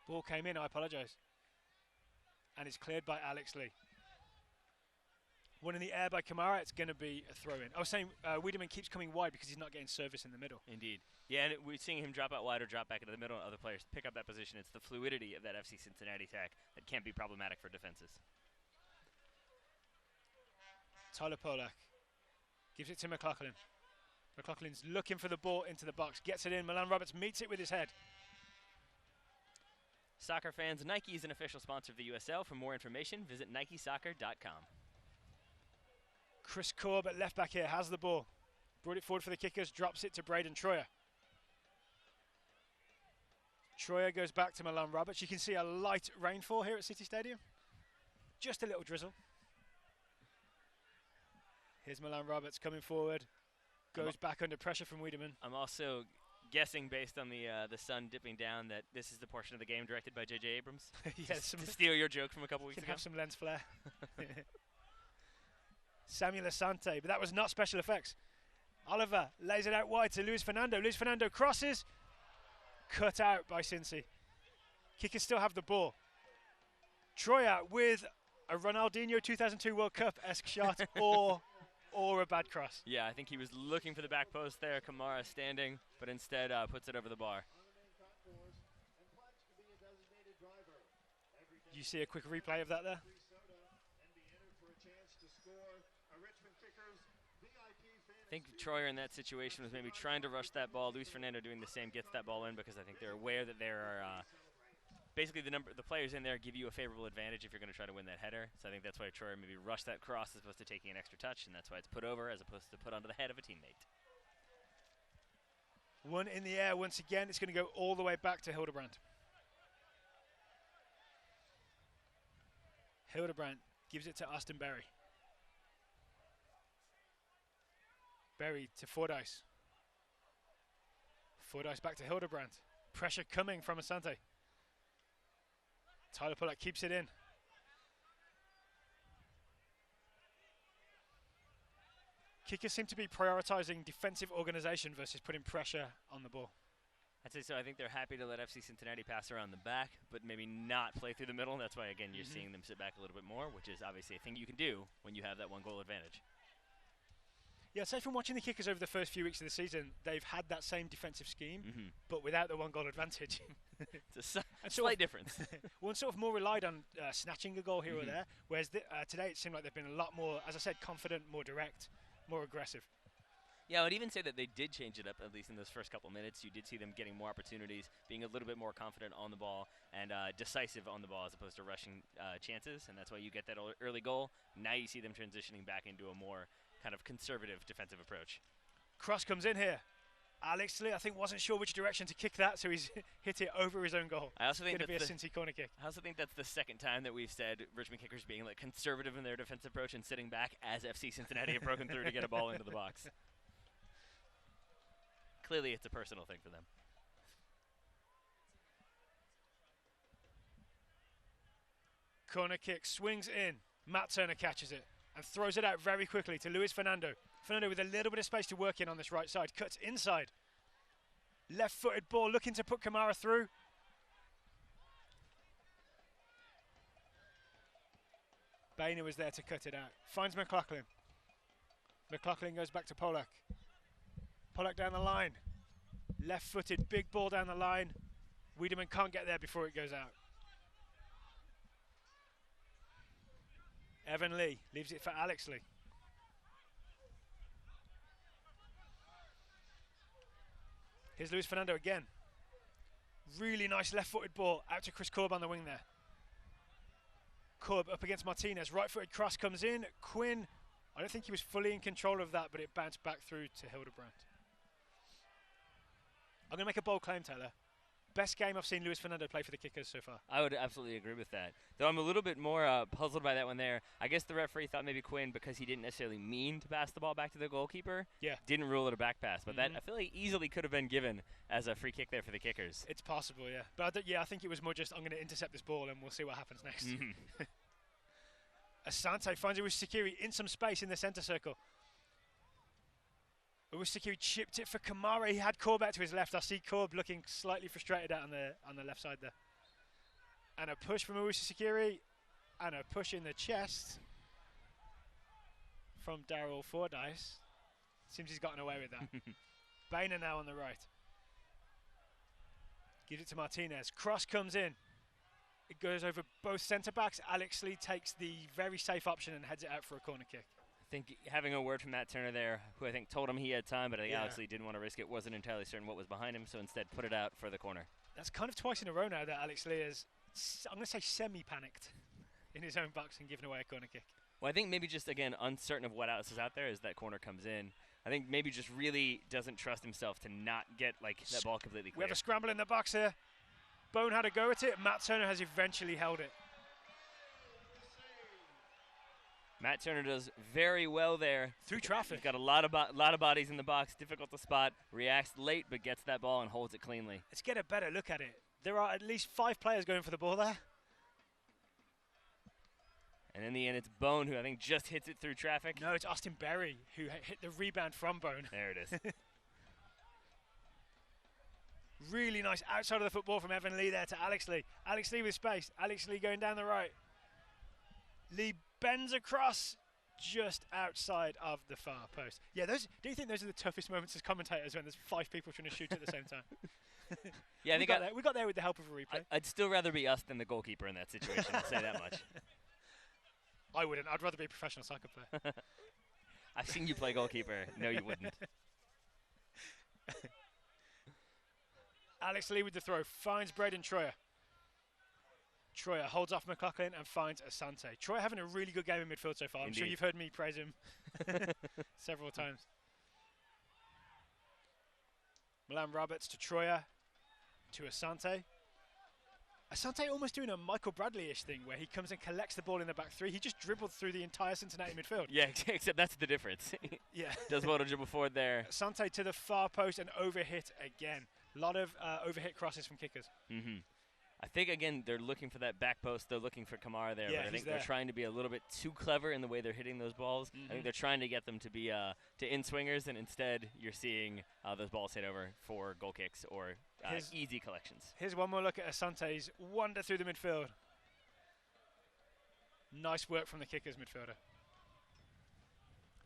Ball came in, I apologise. and it's cleared by Alex Lee. One in the air by Kamara, it's going to be a throw-in. I was saying Wiedemann keeps coming wide because he's not getting service in the middle. Indeed. Yeah, and we're seeing him drop out wide or drop back into the middle, and other players pick up that position. It's the fluidity of that FC Cincinnati attack that can be problematic for defenses. Tyler Polak gives it to McLaughlin. McLaughlin's looking for the ball into the box, gets it in. Milan Roberts meets it with his head. Soccer fans, Nike is an official sponsor of the USL. For more information, visit nikesoccer.com. Chris Korb at left back here has the ball. Brought it forward for the kickers, drops it to Braden Troyer. Troyer goes back to Milan Roberts. You can see a light rainfall here at City Stadium. Just a little drizzle. Here's Milan Roberts coming forward. Goes back under pressure from Wiedemann. I'm also guessing, based on the sun dipping down, that this is the portion of the game directed by J.J. Abrams. Yes, to steal your joke from a couple weeks ago. Have some lens flare. Samuel Asante, but that was not special effects. Oliver lays it out wide to Luis Fernando. Luis Fernando crosses. Cut out by Cincy. Kickers still have the ball. Troyer with a Ronaldinho 2002 World Cup-esque shot or a bad cross. Yeah, I think he was looking for the back post there. Kamara standing, but instead puts it over the bar. You see a quick replay of that there? I think Troyer in that situation was maybe trying to rush that ball. Luis Fernando doing the same, gets that ball in because I think they're aware that there are basically the players in there give you a favorable advantage if you're going to try to win that header. So I think that's why Troyer maybe rushed that cross as opposed to taking an extra touch, and that's why it's put over as opposed to put onto the head of a teammate. One in the air once again. It's going to go all the way back to Hildebrand. Hildebrand gives it to Austin Berry. Berry to Fordyce. Fordyce back to Hildebrand. Pressure coming from Asante. Tyler Polak keeps it in. Kickers seem to be prioritizing defensive organization versus putting pressure on the ball. I'd say so. I think they're happy to let FC Cincinnati pass around the back, but maybe not play through the middle. That's why, again, you're seeing them sit back a little bit more, which is obviously a thing you can do when you have that one goal advantage. Yeah, I'd say from watching the kickers over the first few weeks of the season, they've had that same defensive scheme, but without the one goal advantage. It's a slight difference. One sort of more relied on snatching a goal here or there, whereas today it seemed like they've been a lot more, as I said, confident, more direct, more aggressive. Yeah, I would even say that they did change it up, at least in those first couple minutes. You did see them getting more opportunities, being a little bit more confident on the ball, and decisive on the ball as opposed to rushing chances, and that's why you get that early goal. Now you see them transitioning back into a more kind of conservative defensive approach. Cross comes in here. Alex Lee, I think, wasn't sure which direction to kick that, so he's hit it over his own goal. I also think it's going to be a Cincy corner kick. I also think that's the second time that we've said Richmond kickers being like conservative in their defensive approach and sitting back as FC Cincinnati have broken through to get a ball into the box. Clearly, it's a personal thing for them. Corner kick swings in. Matt Turner catches it and throws it out very quickly to Luis Fernando. Fernando with a little bit of space to work in on this right side. Cuts inside. Left-footed ball looking to put Kamara through. Boehner was there to cut it out. Finds McLaughlin. McLaughlin goes back to Polak. Polak down the line. Left-footed, big ball down the line. Wiedemann can't get there before it goes out. Evan Lee leaves it for Alex Lee. Here's Luis Fernando again. Really nice left-footed ball out to Chris Korb on the wing there. Korb up against Martinez. Right-footed cross comes in. Quinn, I don't think he was fully in control of that, but it bounced back through to Hildebrand. I'm going to make a bold claim, Taylor. Best game I've seen Luis Fernando play for the kickers so far. I would absolutely agree with that. Though I'm a little bit more puzzled by that one there. I guess the referee thought maybe Quinn, because he didn't necessarily mean to pass the ball back to the goalkeeper, didn't rule it a back pass. But that I feel like easily could have been given as a free kick there for the kickers. It's possible, yeah. But I think it was more just, I'm going to intercept this ball and we'll see what happens next. Asante finds it with Sakiri in some space in the centre circle. Sakiri chipped it for Kamara. He had Korb out to his left. I see Korb looking slightly frustrated out on the left side there. And a push from Sakiri. and a push in the chest from Daryl Fordyce. Seems he's gotten away with that. Boehner now on the right. Gives it to Martinez. Cross comes in. It goes over both centre-backs. Alex Lee takes the very safe option and heads it out for a corner kick. I think having a word from Matt Turner there, who I think told him he had time, but I think Yeah. Alex Lee didn't want to risk it, wasn't entirely certain what was behind him, so instead put it out for the corner. That's kind of twice in a row now that Alex Lee is, I'm going to say, semi-panicked in his own box and giving away a corner kick. Well, I think maybe just, again, uncertain of what else is out there as that corner comes in. I think maybe just really doesn't trust himself to not get that ball completely clear. We have a scramble in the box here. Bone had a go at it. Matt Turner has eventually held it. Matt Turner does very well there. Through traffic. He's got a lot of bodies in the box, difficult to spot, reacts late but gets that ball and holds it cleanly. Let's get a better look at it. There are at least 5 players going for the ball there. And in the end, it's Bone who I think just hits it through traffic. No, it's Austin Berry who hit the rebound from Bone. There it is. Really nice outside of the football from Evan Lee there to Alex Lee. Alex Lee with space. Alex Lee going down the right. Lee bends across just outside of the far post. Yeah, do you think those are the toughest moments as commentators when there's 5 people trying to shoot at the same time? Yeah, I think we got there with the help of a replay. I'd still rather be us than the goalkeeper in that situation, I'll say that much. I wouldn't. I'd rather be a professional soccer player. I've seen you play goalkeeper. No, you wouldn't. Alex Lee with the throw. Finds Braden Troyer. Troyer holds off McLaughlin and finds Asante. Troyer having a really good game in midfield so far. I'm sure you've heard me praise him several times. Milan Roberts to Troyer. To Asante. Asante almost doing a Michael Bradley-ish thing where he comes and collects the ball in the back 3. He just dribbled through the entire Cincinnati midfield. Yeah, except that's the difference. Yeah. Does well to dribble forward there. Asante to the far post and overhit again. A lot of overhit crosses from kickers. Mm-hmm. I think, again, they're looking for that back post. They're looking for Kamara there. Yeah, but I think they're trying to be a little bit too clever in the way they're hitting those balls. I think they're trying to get them to be to in-swingers, and instead you're seeing those balls hit over for goal kicks or easy collections. Here's one more look at Asante's wander through the midfield. Nice work from the kickers midfielder.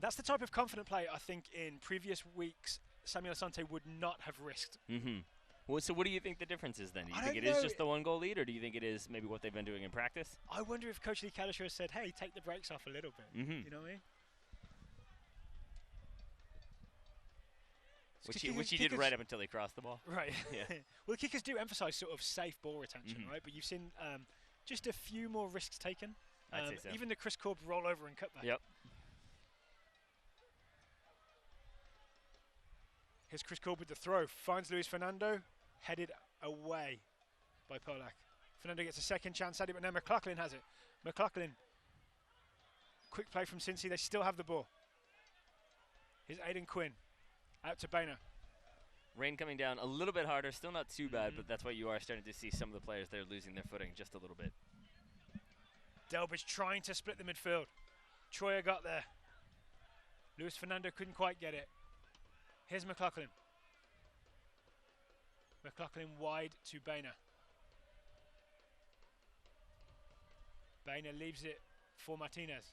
That's the type of confident play I think in previous weeks Samuel Asante would not have risked. Mm-hmm. Well, so what do you think the difference is then? Do you think it is just the 1 goal lead, or do you think it is maybe what they've been doing in practice? I wonder if Coach Lee Kalisher has said, hey, take the brakes off a little bit. You know what I mean? Which he did right up until he crossed the ball. Right. Yeah. Well, the kickers do emphasise sort of safe ball retention, right? But you've seen just a few more risks taken. I'd say so. Even the Chris Korb rollover and cutback. Yep. Here's Chris Korb with the throw. Finds Luis Fernando. Headed away by Polak. Fernando gets a second chance at it, but now McLaughlin has it. McLaughlin. Quick play from Cincy. They still have the ball. Here's Aidan Quinn. Out to Boehner. Rain coming down a little bit harder. Still not too bad, but that's why you are starting to see some of the players there losing their footing just a little bit. Delbridge trying to split the midfield. Troyer got there. Luis Fernando couldn't quite get it. Here's McLaughlin. McLaughlin wide to Boehner. Boehner leaves it for Martinez.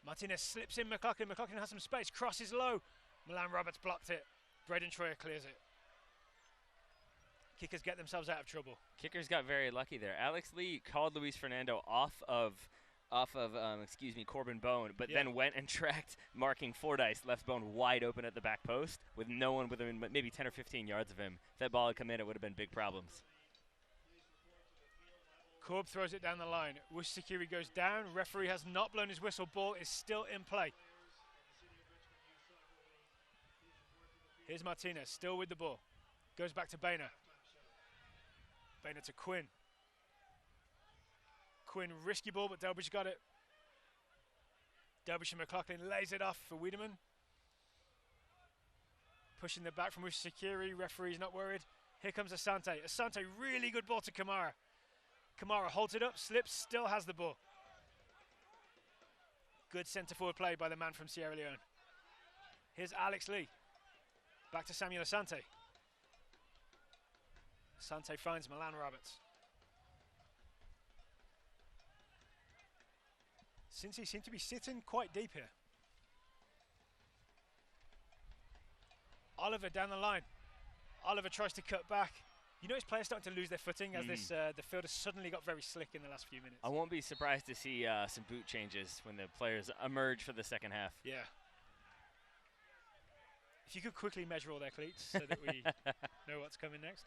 Martinez slips in McLaughlin. McLaughlin has some space. Crosses low. Milan Roberts blocked it. Braden Troyer clears it. Kickers get themselves out of trouble. Kickers got very lucky there. Alex Lee called Luis Fernando off of Corbin Bone, but then went and tracked marking Fordyce, left Bone wide open at the back post with no one within maybe 10 or 15 yards of him. If that ball had come in, it would have been big problems. Korb throws it down the line. Wushikiri goes down. Referee has not blown his whistle. Ball is still in play. Here's Martinez, still with the ball. Goes back to Boehner. Boehner to Quinn. Quinn, risky ball, but Delbridge got it. Delbridge and McLaughlin lays it off for Wiedemann. Pushing the back from Wushikiri. Referee's not worried. Here comes Asante. Asante, really good ball to Kamara. Kamara holds it up, slips, still has the ball. Good centre-forward play by the man from Sierra Leone. Here's Alex Lee. Back to Samuel Asante. Asante finds Milan Roberts. Cincy seem to be sitting quite deep here. Oliver down the line. Oliver tries to cut back. You know his players starting to lose their footing as the field has suddenly got very slick in the last few minutes. I won't be surprised to see some boot changes when the players emerge for the second half. Yeah. If you could quickly measure all their cleats so that we know what's coming next.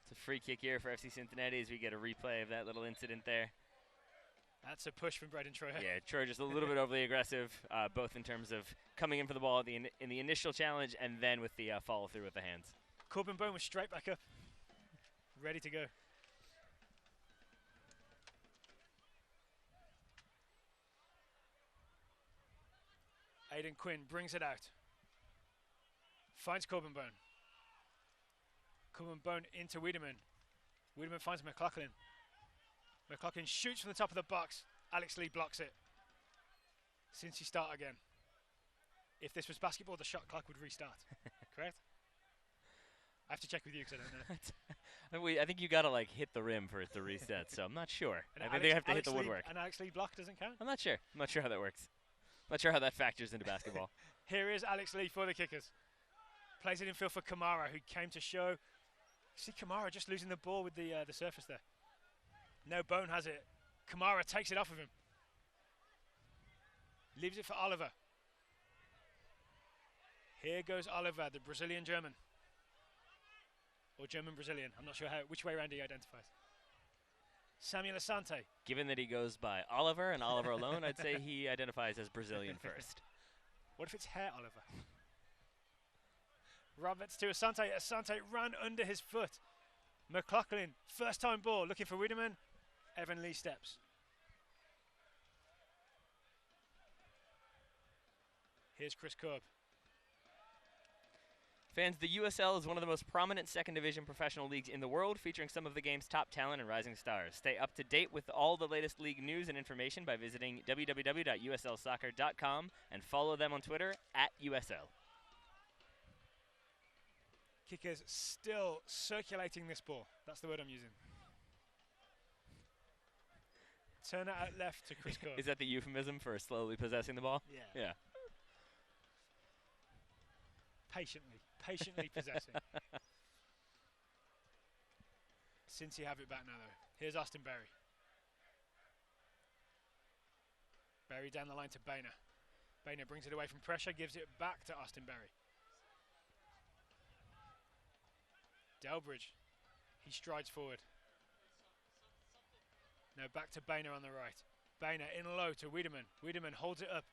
It's a free kick here for FC Cincinnati as we get a replay of that little incident there. That's a push from Braden Troyer. Yeah, Troyer just a little bit overly aggressive, both in terms of coming in for the ball in the initial challenge and then with the follow through with the hands. Corbin Bone was straight back up, ready to go. Aidan Quinn brings it out. Finds Corbin Bone. Corbin Bone into Wiedemann. Wiedemann finds McLaughlin. McLaughlin shoots from the top of the box. Alex Lee blocks it. Since you start again. If this was basketball, the shot clock would restart. Correct? I have to check with you because I don't know. I think you got to like hit the rim for it to reset, so I'm not sure. And I think they have to hit the woodwork. And Alex Lee block doesn't count? I'm not sure. I'm not sure how that works. I'm not sure how that factors into basketball. Here is Alex Lee for the kickers. Plays it in field for Kamara, who came to show. See Kamara just losing the ball with the surface there. No, Bone has it. Kamara takes it off of him. Leaves it for Oliver. Here goes Oliver, the Brazilian-German. Or German-Brazilian. I'm not sure which way around he identifies. Samuel Asante. Given that he goes by Oliver and Oliver alone, I'd say he identifies as Brazilian first. What if it's Hair Oliver? Roberts to Asante. Asante ran under his foot. McLaughlin, first time ball, looking for Wiedemann. Evan Lee steps. Here's Chris Korb. Fans, the USL is one of the most prominent second division professional leagues in the world, featuring some of the game's top talent and rising stars. Stay up to date with all the latest league news and information by visiting www.uslsoccer.com and follow them on Twitter @USL. Kickers still circulating this ball. That's the word I'm using. Turn it out left to Chris Korb. Is that the euphemism for slowly possessing the ball? Yeah. Yeah. Patiently possessing. Since you have it back now, though. Here's Austin Berry. Berry down the line to Boehner. Boehner brings it away from pressure, gives it back to Austin Berry. Delbridge. He strides forward. No, back to Boehner on the right. Boehner in low to Wiedemann. Wiedemann holds it up.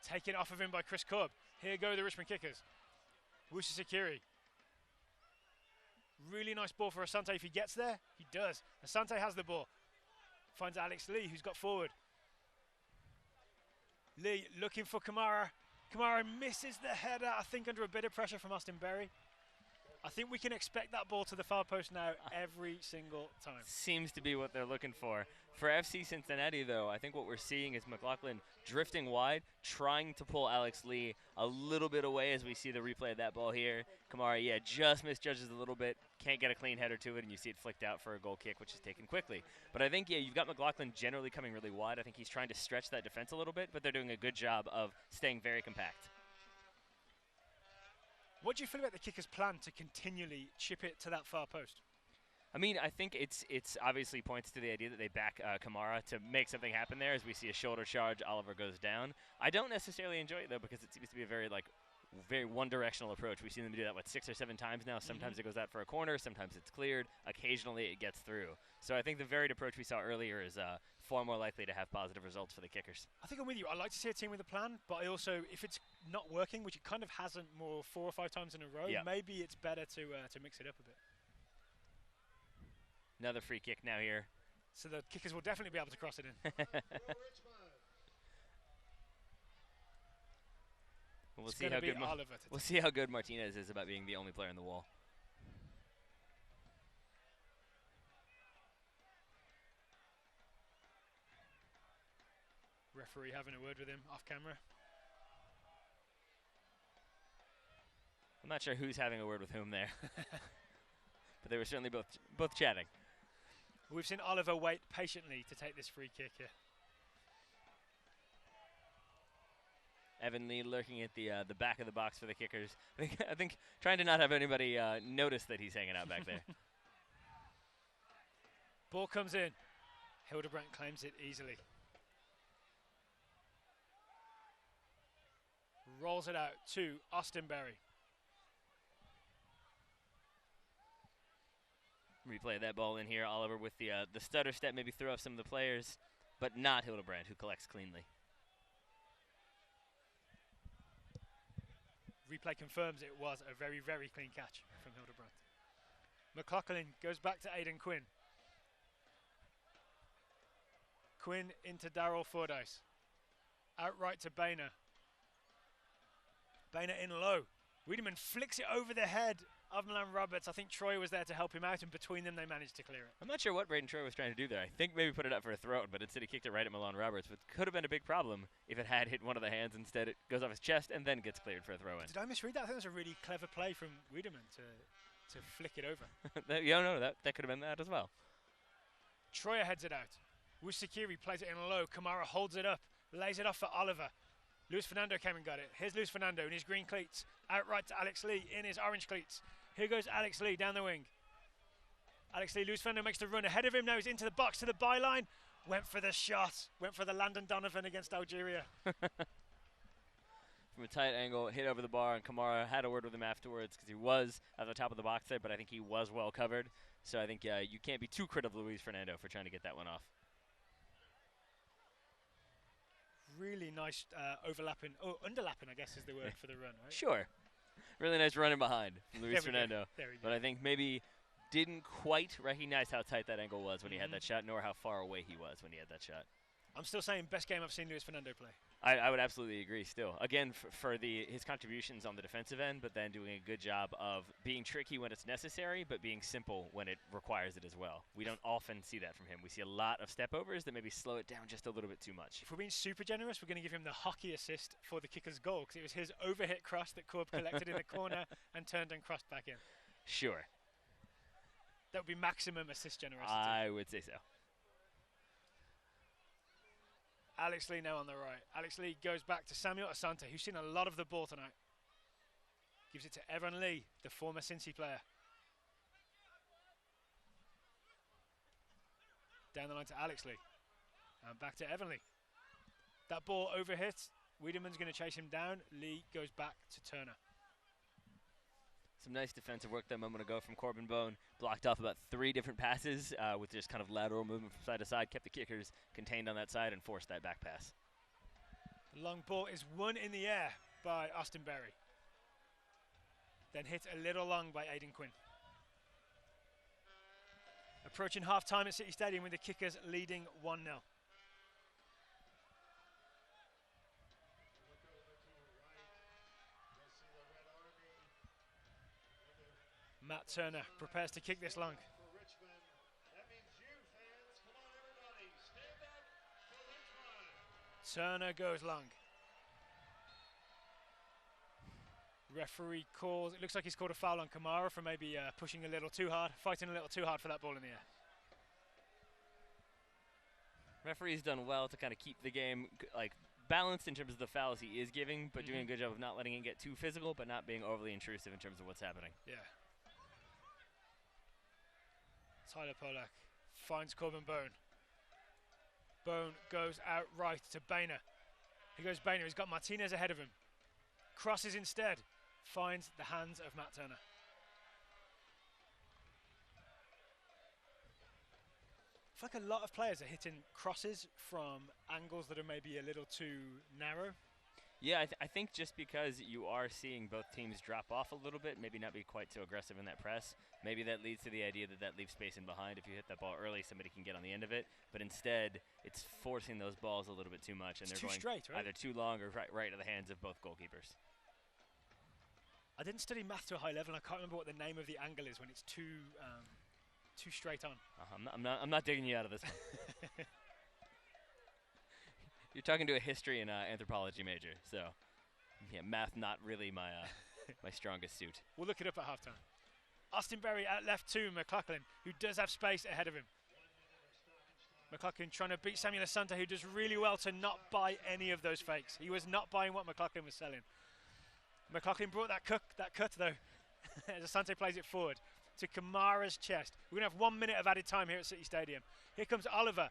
Taken off of him by Chris Korb. Here go the Richmond kickers. Wusa Sakiri. Really nice ball for Asante if he gets there. He does. Asante has the ball. Finds Alex Lee, who's got forward. Lee looking for Kamara. Kamara misses the header, I think under a bit of pressure from Austin Berry. I think we can expect that ball to the far post now every single time. Seems to be what they're looking for. For FC Cincinnati, though, I think what we're seeing is McLaughlin drifting wide, trying to pull Alex Lee a little bit away as we see the replay of that ball here. Kamara, yeah, just misjudges a little bit, can't get a clean header to it, and you see it flicked out for a goal kick, which is taken quickly. But I think, yeah, you've got McLaughlin generally coming really wide. I think he's trying to stretch that defense a little bit, but they're doing a good job of staying very compact. What do you feel about the kicker's plan to continually chip it to that far post? I mean, I think it's obviously points to the idea that they back Kamara to make something happen there. As we see a shoulder charge, Oliver goes down. I don't necessarily enjoy it, though, because it seems to be a very one-directional approach. We've seen them do that, 6 or 7 times now. Sometimes it goes out for a corner, sometimes it's cleared. Occasionally it gets through. So I think the varied approach we saw earlier is far more likely to have positive results for the kickers. I think I'm with you. I like to see a team with a plan, but I also, if it's not working, which it kind of hasn't 4 or 5 times in a row, maybe it's better to mix it up a bit. Another free kick now here. So the kickers will definitely be able to cross it in. We'll see how good Martinez is about being the only player in the wall. Referee having a word with him off camera. I'm not sure who's having a word with whom there. But they were certainly both chatting. We've seen Oliver wait patiently to take this free kick here. Evan Lee lurking at the back of the box for the kickers. I think trying to not have anybody notice that he's hanging out back there. Ball comes in. Hildebrandt claims it easily. Rolls it out to Austinberry. Replay that ball in here. Oliver with the stutter step, maybe throw off some of the players, but not Hildebrandt, who collects cleanly. Replay confirms it was a very, very clean catch from Hildebrandt. McLaughlin goes back to Aidan Quinn. Quinn into Darrell Fordyce. Outright to Boehner. Boehner in low. Wiedemann flicks it over the head of Milan Roberts. I think Troy was there to help him out, and between them they managed to clear it. I'm not sure what Braden Troy was trying to do there. I think maybe put it up for a throw, but instead he kicked it right at Milan Roberts, which could have been a big problem if it had hit one of the hands. Instead it goes off his chest and then gets cleared for a throw-in. Did I misread that? I think it was a really clever play from Wiedemann to flick it over. that could have been that as well. Troyer heads it out. Wusikiri plays it in low. Kamara holds it up, lays it off for Oliver. Luis Fernando came and got it. Here's Luis Fernando in his green cleats. Outright to Alex Lee in his orange cleats. Here goes Alex Lee down the wing. Alex Lee, Luis Fernando makes the run ahead of him. Now he's into the box to the byline. Went for the shot. Went for the Landon Donovan against Algeria. From a tight angle, hit over the bar, and Kamara had a word with him afterwards because he was at the top of the box there, but I think he was well covered. So I think you can't be too critical of Luis Fernando for trying to get that one off. Really nice overlapping, underlapping, I guess is the word for the run, right? Sure. Really nice running behind from Luis Fernando. There we go. But I think maybe didn't quite recognize how tight that angle was when he had that shot, nor how far away he was when he had that shot. I'm still saying best game I've seen Luis Fernando play. I would absolutely agree still. Again, for his contributions on the defensive end, but then doing a good job of being tricky when it's necessary, but being simple when it requires it as well. We don't often see that from him. We see a lot of step-overs that maybe slow it down just a little bit too much. If we're being super generous, we're going to give him the hockey assist for the kicker's goal, because it was his overhit cross that Korb collected in the corner and turned and crossed back in. Sure. That would be maximum assist generosity. I would say so. Alex Lee now on the right. Alex Lee goes back to Samuel Asante, who's seen a lot of the ball tonight. Gives it to Evan Lee, the former Cincy player. Down the line to Alex Lee. And back to Evan Lee. That ball overhit. Wiedemann's going to chase him down. Lee goes back to Turner. Some nice defensive work that moment ago from Corbin Bone. Blocked off about 3 different passes with just kind of lateral movement from side to side. Kept the kickers contained on that side and forced that back pass. The long ball is won in the air by Austin Berry. Then hit a little long by Aidan Quinn. Approaching half-time at City Stadium with the kickers leading 1-0. Matt Turner prepares to kick this long. Turner goes long. Referee calls, it looks like he's called a foul on Kamara for maybe pushing a little too hard, fighting a little too hard for that ball in the air. Referee's done well to kind of keep the game balanced in terms of the fouls he is giving, but doing a good job of not letting it get too physical, but not being overly intrusive in terms of what's happening. Yeah. Tyler Polak finds Corbin Bone. Bone goes out right to Boehner. He goes Boehner, he's got Martinez ahead of him. Crosses instead, finds the hands of Matt Turner. I feel like a lot of players are hitting crosses from angles that are maybe a little too narrow. Yeah, I think just because you are seeing both teams drop off a little bit, maybe not be quite so aggressive in that press, maybe that leads to the idea that leaves space in behind. If you hit that ball early, somebody can get on the end of it. But instead, it's forcing those balls a little bit too much, and It's they're too going straight, right? either too long or right to the hands of both goalkeepers. I didn't study math to a high level, and I can't remember what the name of the angle is when it's too straight on. I'm not digging you out of this one. You're talking to a history and anthropology major, so yeah, math not really my my strongest suit. We'll look it up at halftime. Austin Berry out left to McLaughlin, who does have space ahead of him. McLaughlin trying to beat Samuel Asante, who does really well to not buy any of those fakes. He was not buying what McLaughlin was selling. McLaughlin brought that cut though, as Asante plays it forward to Kamara's chest. We're going to have 1 minute of added time here at City Stadium. Here comes Oliver.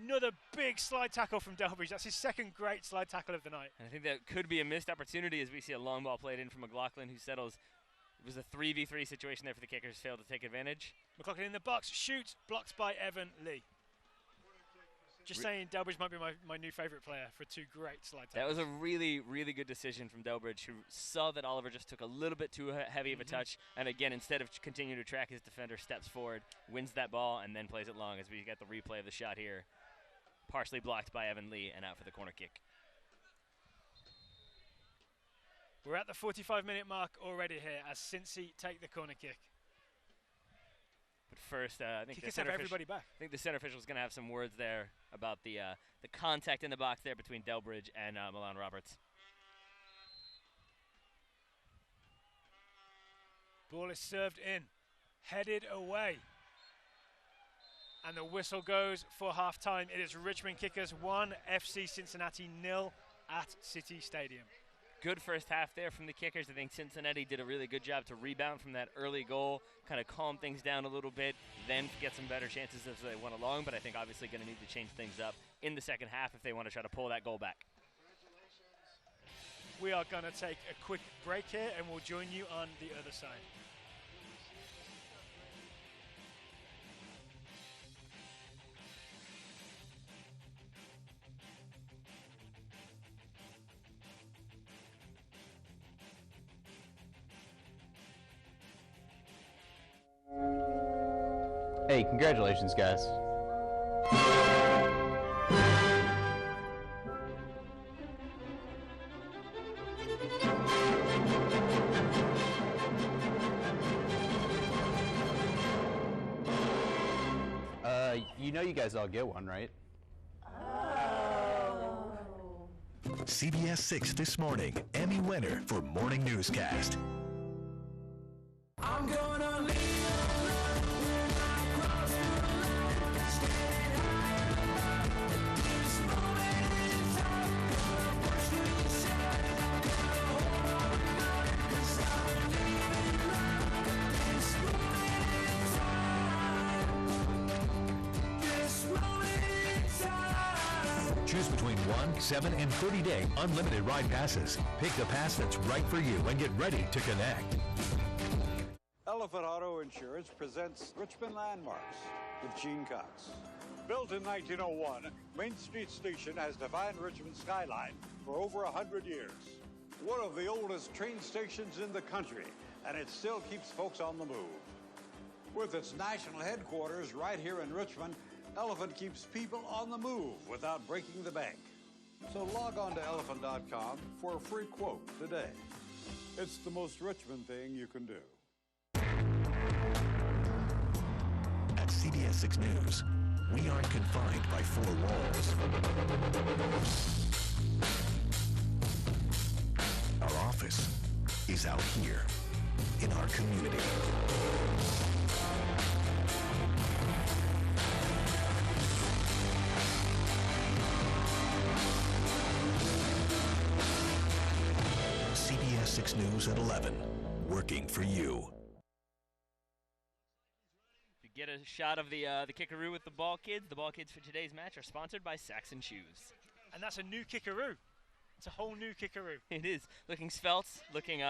Another big slide tackle from Delbridge. That's his second great slide tackle of the night. And I think that could be a missed opportunity as we see a long ball played in from McLaughlin, who settles. It was a 3v3 situation there for the kickers, failed to take advantage. McLaughlin in the box, shoots, blocked by Evan Lee. Just saying, Delbridge might be my new favourite player for 2 great slide tackles. That was a really, really good decision from Delbridge, who saw that Oliver just took a little bit too heavy of a touch. And again, instead of continuing to track his defender, steps forward, wins that ball, and then plays it long as we get the replay of the shot here. Partially blocked by Evan Lee and out for the corner kick. We're at the 45-minute mark already here as Cincy take the corner kick. But first, I think Kickers have everybody back. I think the center official is going to have some words there about the contact in the box there between Delbridge and Milan Roberts. Ball is served in, headed away. And the whistle goes for half-time. It is Richmond Kickers 1, FC Cincinnati 0 at City Stadium. Good first half there from the kickers. I think Cincinnati did a really good job to rebound from that early goal, kind of calm things down a little bit, then get some better chances as they went along. But I think obviously going to need to change things up in the second half if they want to try to pull that goal back. We are going to take a quick break here and we'll join you on the other side. Hey, congratulations, guys. You know you guys all get one, right? CBS 6 this morning, Emmy winner for Morning Newscast. I'm gonna leave. Choose between 1, 7, and 30-day unlimited ride passes. Pick the pass that's right for you and get ready to connect. Elephant Auto Insurance presents Richmond Landmarks with Gene Cox. Built in 1901, Main Street Station has defined Richmond's skyline for over 100 years. One of the oldest train stations in the country, and it still keeps folks on the move. With its national headquarters right here in Richmond, Elephant keeps people on the move without breaking the bank. So log on to elephant.com for a free quote today. It's the most Richmond thing you can do. At CBS 6 News, we aren't confined by 4 walls. Our office is out here in our community. CBS 6 News at 11, working for you. To get a shot of the kickaroo with the ball kids. The ball kids for today's match are sponsored by Saxon Shoes. And that's a new kickaroo. It's a whole new kickaroo. It is. Looking svelte, looking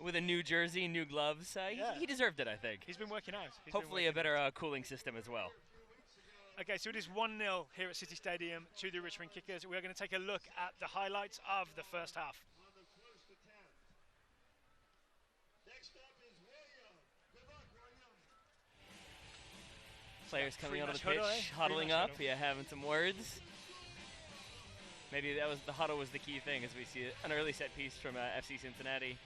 with a new jersey, new gloves. He deserved it, I think. He's been working out. Hopefully a better cooling system as well. Okay, so it is 1-0 here at City Stadium to the Richmond Kickers. We're going to take a look at the highlights of the first half. Players coming onto the Huddle, pitch, eh? huddling up, Huddle. having some words. Maybe that was the huddle was the key thing as we see an early set piece from FC Cincinnati.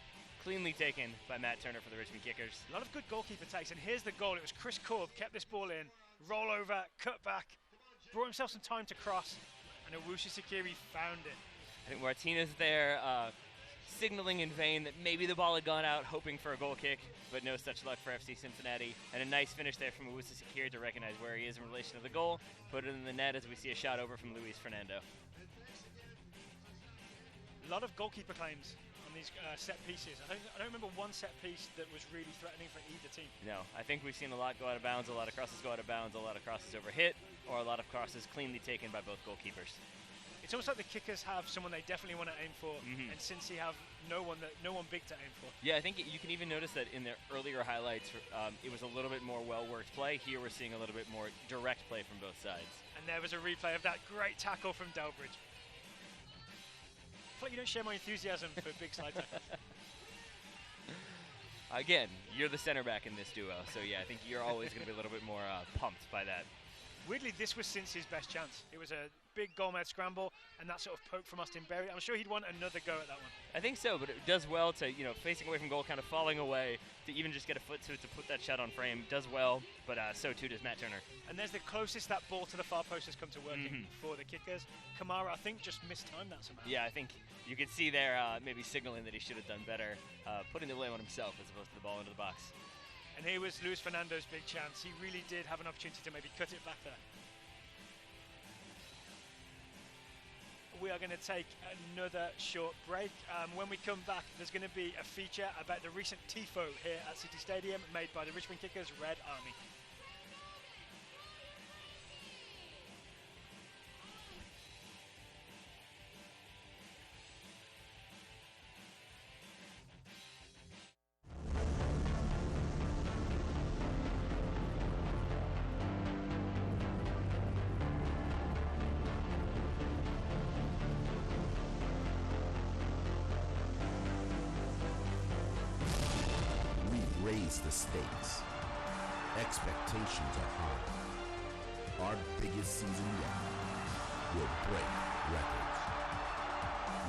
Cleanly taken by Matt Turner for the Richmond Kickers. A lot of good goalkeeper takes, and here's the goal. It was Chris Korb, kept this ball in, roll over, cut back, brought himself some time to cross, and Owusu Sakiri found it. I think Martinez there signaling in vain that maybe the ball had gone out, hoping for a goal kick, but no such luck for FC Cincinnati. And a nice finish there from Owusu Sekir to recognize where he is in relation to the goal. Put it in the net as we see a shot over from Luis Fernando. A lot of goalkeeper claims on these set pieces. I don't remember one set piece that was really threatening for either team. No, I think we've seen a lot go out of bounds, a lot of crosses go out of bounds, a lot of crosses over hit, or a lot of crosses cleanly taken by both goalkeepers. It's almost like the kickers have someone they definitely want to aim for, and Cincy have no one big to aim for. Yeah, I think you can even notice that in their earlier highlights, it was a little bit more well-worked play. Here we're seeing a little bit more direct play from both sides. And there was a replay of that great tackle from Delbridge. I feel like you don't share my enthusiasm for big side tackles. Again, you're the center back in this duo, so yeah, I think you're always going to be a little bit more pumped by that. Weirdly, this was Cincy's best chance. It was a big goal-mouth scramble, and that sort of poke from Austin Berry. I'm sure he'd want another go at that one. I think so, but it does well to, facing away from goal, kind of falling away, to even just get a foot to put that shot on frame. Does well, but so too does Matt Turner. And there's the closest that ball to the far post has come to working for the kickers. Kamara, I think, just mistimed that somehow. Yeah, I think you could see there maybe signaling that he should have done better, putting the blame on himself as opposed to the ball into the box. And here was Luis Fernando's big chance. He really did have an opportunity to maybe cut it back there. We are going to take another short break. When we come back, there's going to be a feature about the recent Tifo here at City Stadium made by the Richmond Kickers Red Army. Raise the stakes. Expectations are high. Our biggest season yet will break records.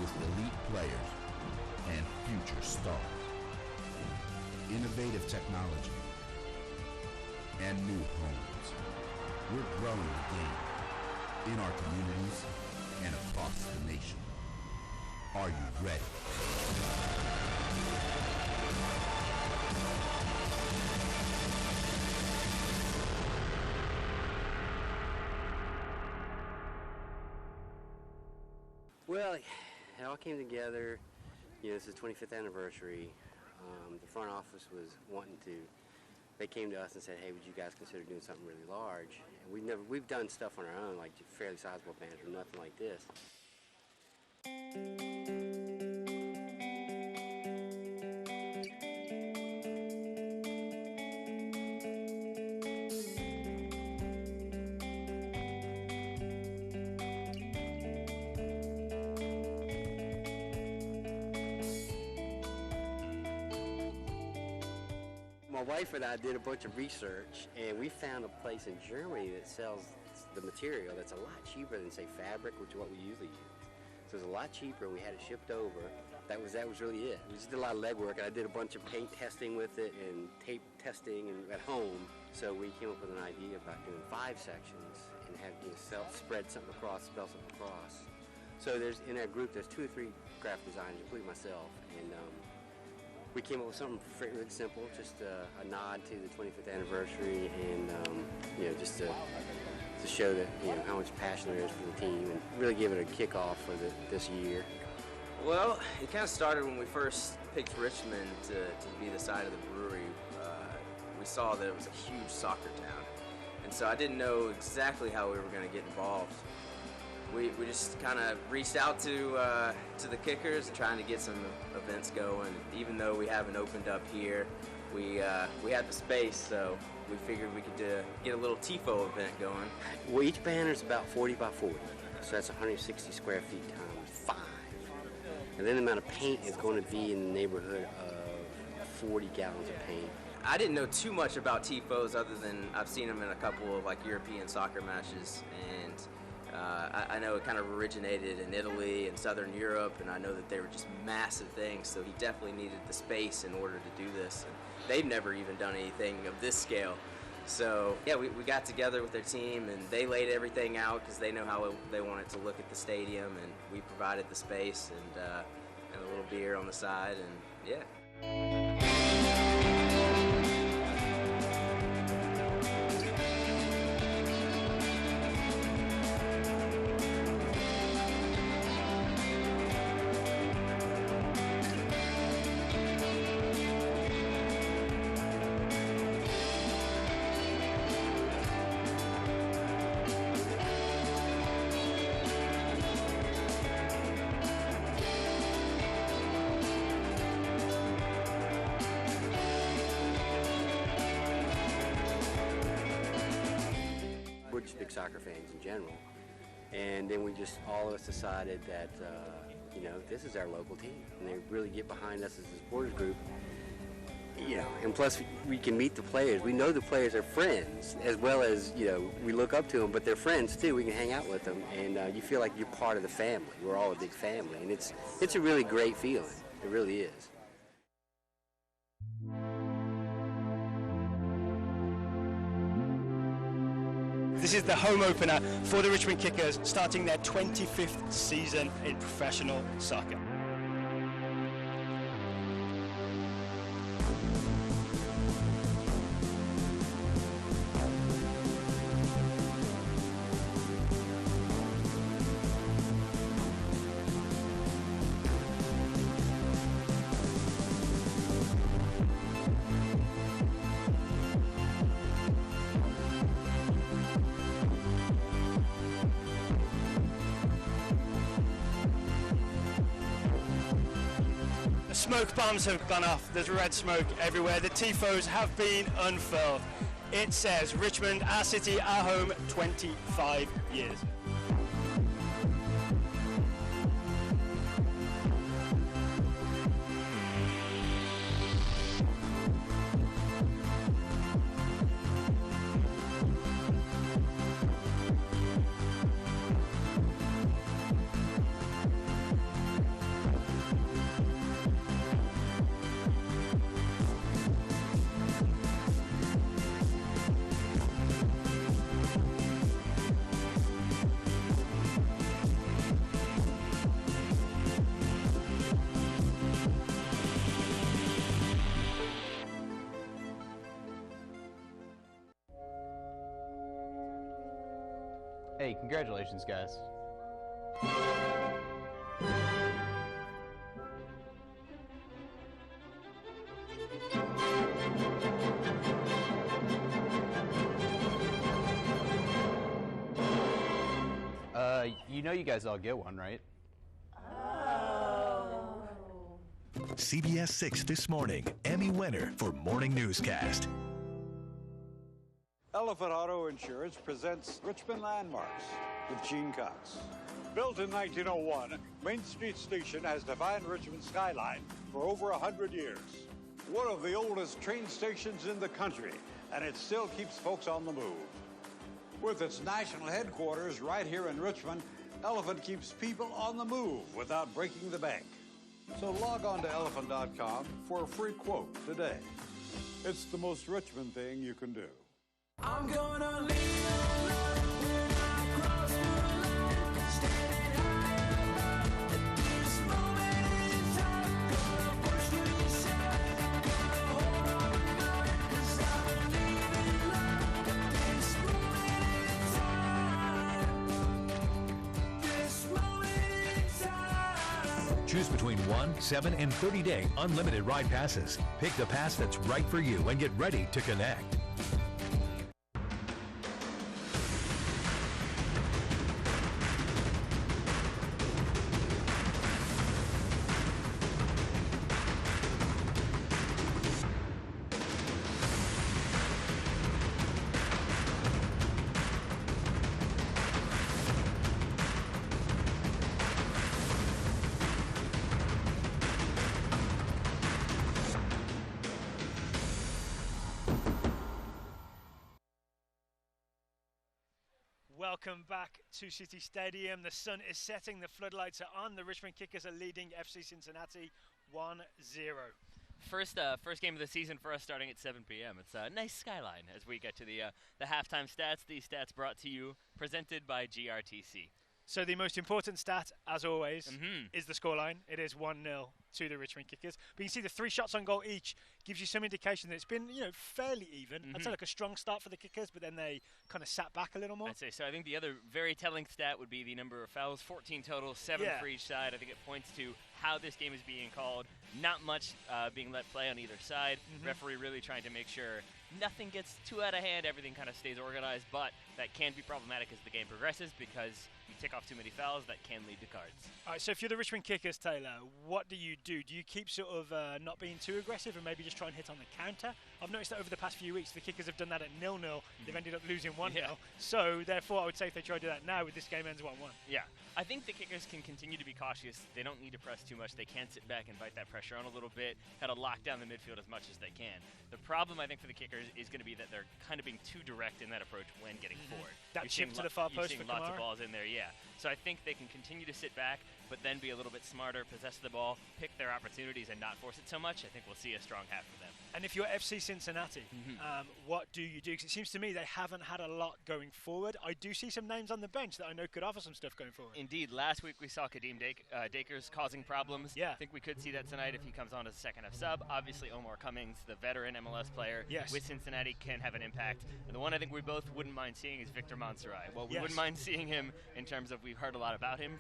With elite players and future stars. Innovative technology and new homes. We're growing the game in our communities and across the nation. Are you ready? Well, it all came together. This is the 25th anniversary. The front office was wanting to. They came to us and said, "Hey, would you guys consider doing something really large?" And we've done stuff on our own, like fairly sizable bands, but nothing like this. My wife and I did a bunch of research, and we found a place in Germany that sells the material that's a lot cheaper than, say, fabric, which is what we usually use. So it was a lot cheaper. We had it shipped over. That was really it. We just did a lot of legwork, and I did a bunch of paint testing with it and tape testing at home. So we came up with an idea about doing 5 sections and have spread something across, spell something across. So in that group, there's 2 or 3 graphic designers, including myself, and we came up with something really simple, just a nod to the 25th anniversary, and just to show that how much passion there is for the team, and really give it a kickoff for this year. Well, it kind of started when we first picked Richmond to be the side of the brewery. We saw that it was a huge soccer town, and so I didn't know exactly how we were going to get involved. We just kind of reached out to the Kickers, trying to get some events going. Even though we haven't opened up here, we had the space, so we figured we could get a little Tifo event going. Well, each banner is about 40 by 40, so that's 160 square feet times 5. And then the amount of paint is going to be in the neighborhood of 40 gallons of paint. I didn't know too much about Tifos other than I've seen them in a couple of European soccer matches, and I know it kind of originated in Italy and Southern Europe, and I know that they were just massive things, so he definitely needed the space in order to do this. And they've never even done anything of this scale. So, yeah, we got together with their team, and they laid everything out because they know how they wanted to look at the stadium, and we provided the space, and and a little beer on the side, and yeah. We're just big soccer fans in general, and then all of us decided that this is our local team, and they really get behind us as a supporters group. And plus we can meet the players. We know the players are friends, as well as we look up to them, but they're friends too. We can hang out with them, and you feel like you're part of the family. We're all a big family, and it's a really great feeling. It really is. This is the home opener for the Richmond Kickers, starting their 25th season in professional soccer. Smoke bombs have gone off. There's red smoke everywhere. The Tifos have been unfurled. It says Richmond, our city, our home, 25 years. Hey, congratulations, guys. You guys all get one, right? CBS 6 This Morning, Emmy winner for Morning Newscast. Elephant Auto Insurance presents Richmond Landmarks with Gene Cox. Built in 1901, Main Street Station has defined Richmond's skyline for over 100 years. One of the oldest train stations in the country, and it still keeps folks on the move. With its national headquarters right here in Richmond, Elephant keeps people on the move without breaking the bank. So log on to elephant.com for a free quote today. It's the most Richmond thing you can do. I'm gonna leave when I cross the line, standing high above this moment in time. Gonna push to the side, gonna hold on tonight, 'cause I believe in love. This moment in time, this moment in time. Choose between 1, 7, and 30-day unlimited ride passes. Pick the pass that's right for you and get ready to connect. Welcome back to City Stadium. The sun is setting, the floodlights are on. The Richmond Kickers are leading FC Cincinnati 1-0. First game of the season for us, starting at 7 p.m. It's a nice skyline as we get to the halftime stats. These stats brought to you, presented by GRTC. So the most important stat, as always, is the scoreline. It is 1-0 to the Richmond Kickers. But you can see the 3 shots on goal each gives you some indication that it's been, fairly even. I'd say like a strong start for the Kickers, but then they kind of sat back a little more. I'd say so. I think the other very telling stat would be the number of fouls, 14 total, 7 for each side. I think it points to how this game is being called. Not much being let play on either side. Referee really trying to make sure nothing gets too out of hand. Everything kind of stays organized, but that can be problematic as the game progresses because you tick off too many fouls that can lead to cards. All right, so if you're the Richmond Kickers, Taylor, what do you do? Do you keep sort of not being too aggressive and maybe just try and hit on the counter? I've noticed that over the past few weeks, the Kickers have done that at 0-0. They've ended up losing 1-0. So, therefore, I would say if they try to do that now, with this game ends 1-1. Yeah. I think the Kickers can continue to be cautious. They don't need to press too much. They can sit back and bite that pressure on a little bit, kind of lock down the midfield as much as they can. The problem, I think, for the Kickers is going to be that they're kind of being too direct in that approach when getting forward. That chip to the far post for lots Kamara? of balls in there, So I think they can continue to sit back, but then be a little bit smarter, possess the ball, pick their opportunities, and not force it so much. I think we'll see a strong half for them. And if you're FC Cincinnati, what do you do? Because it seems to me they haven't had a lot going forward. I do see some names on the bench that I know could offer some stuff going forward. Indeed. Last week we saw Kadeem Dakers causing problems. Yeah. I think we could see that tonight if he comes on as a second-half sub. Obviously, Omar Cummings, the veteran MLS player with Cincinnati, can have an impact. And the one I think we both wouldn't mind seeing is Victor Monserrat. Well, we wouldn't mind seeing him in terms of we've heard a lot about him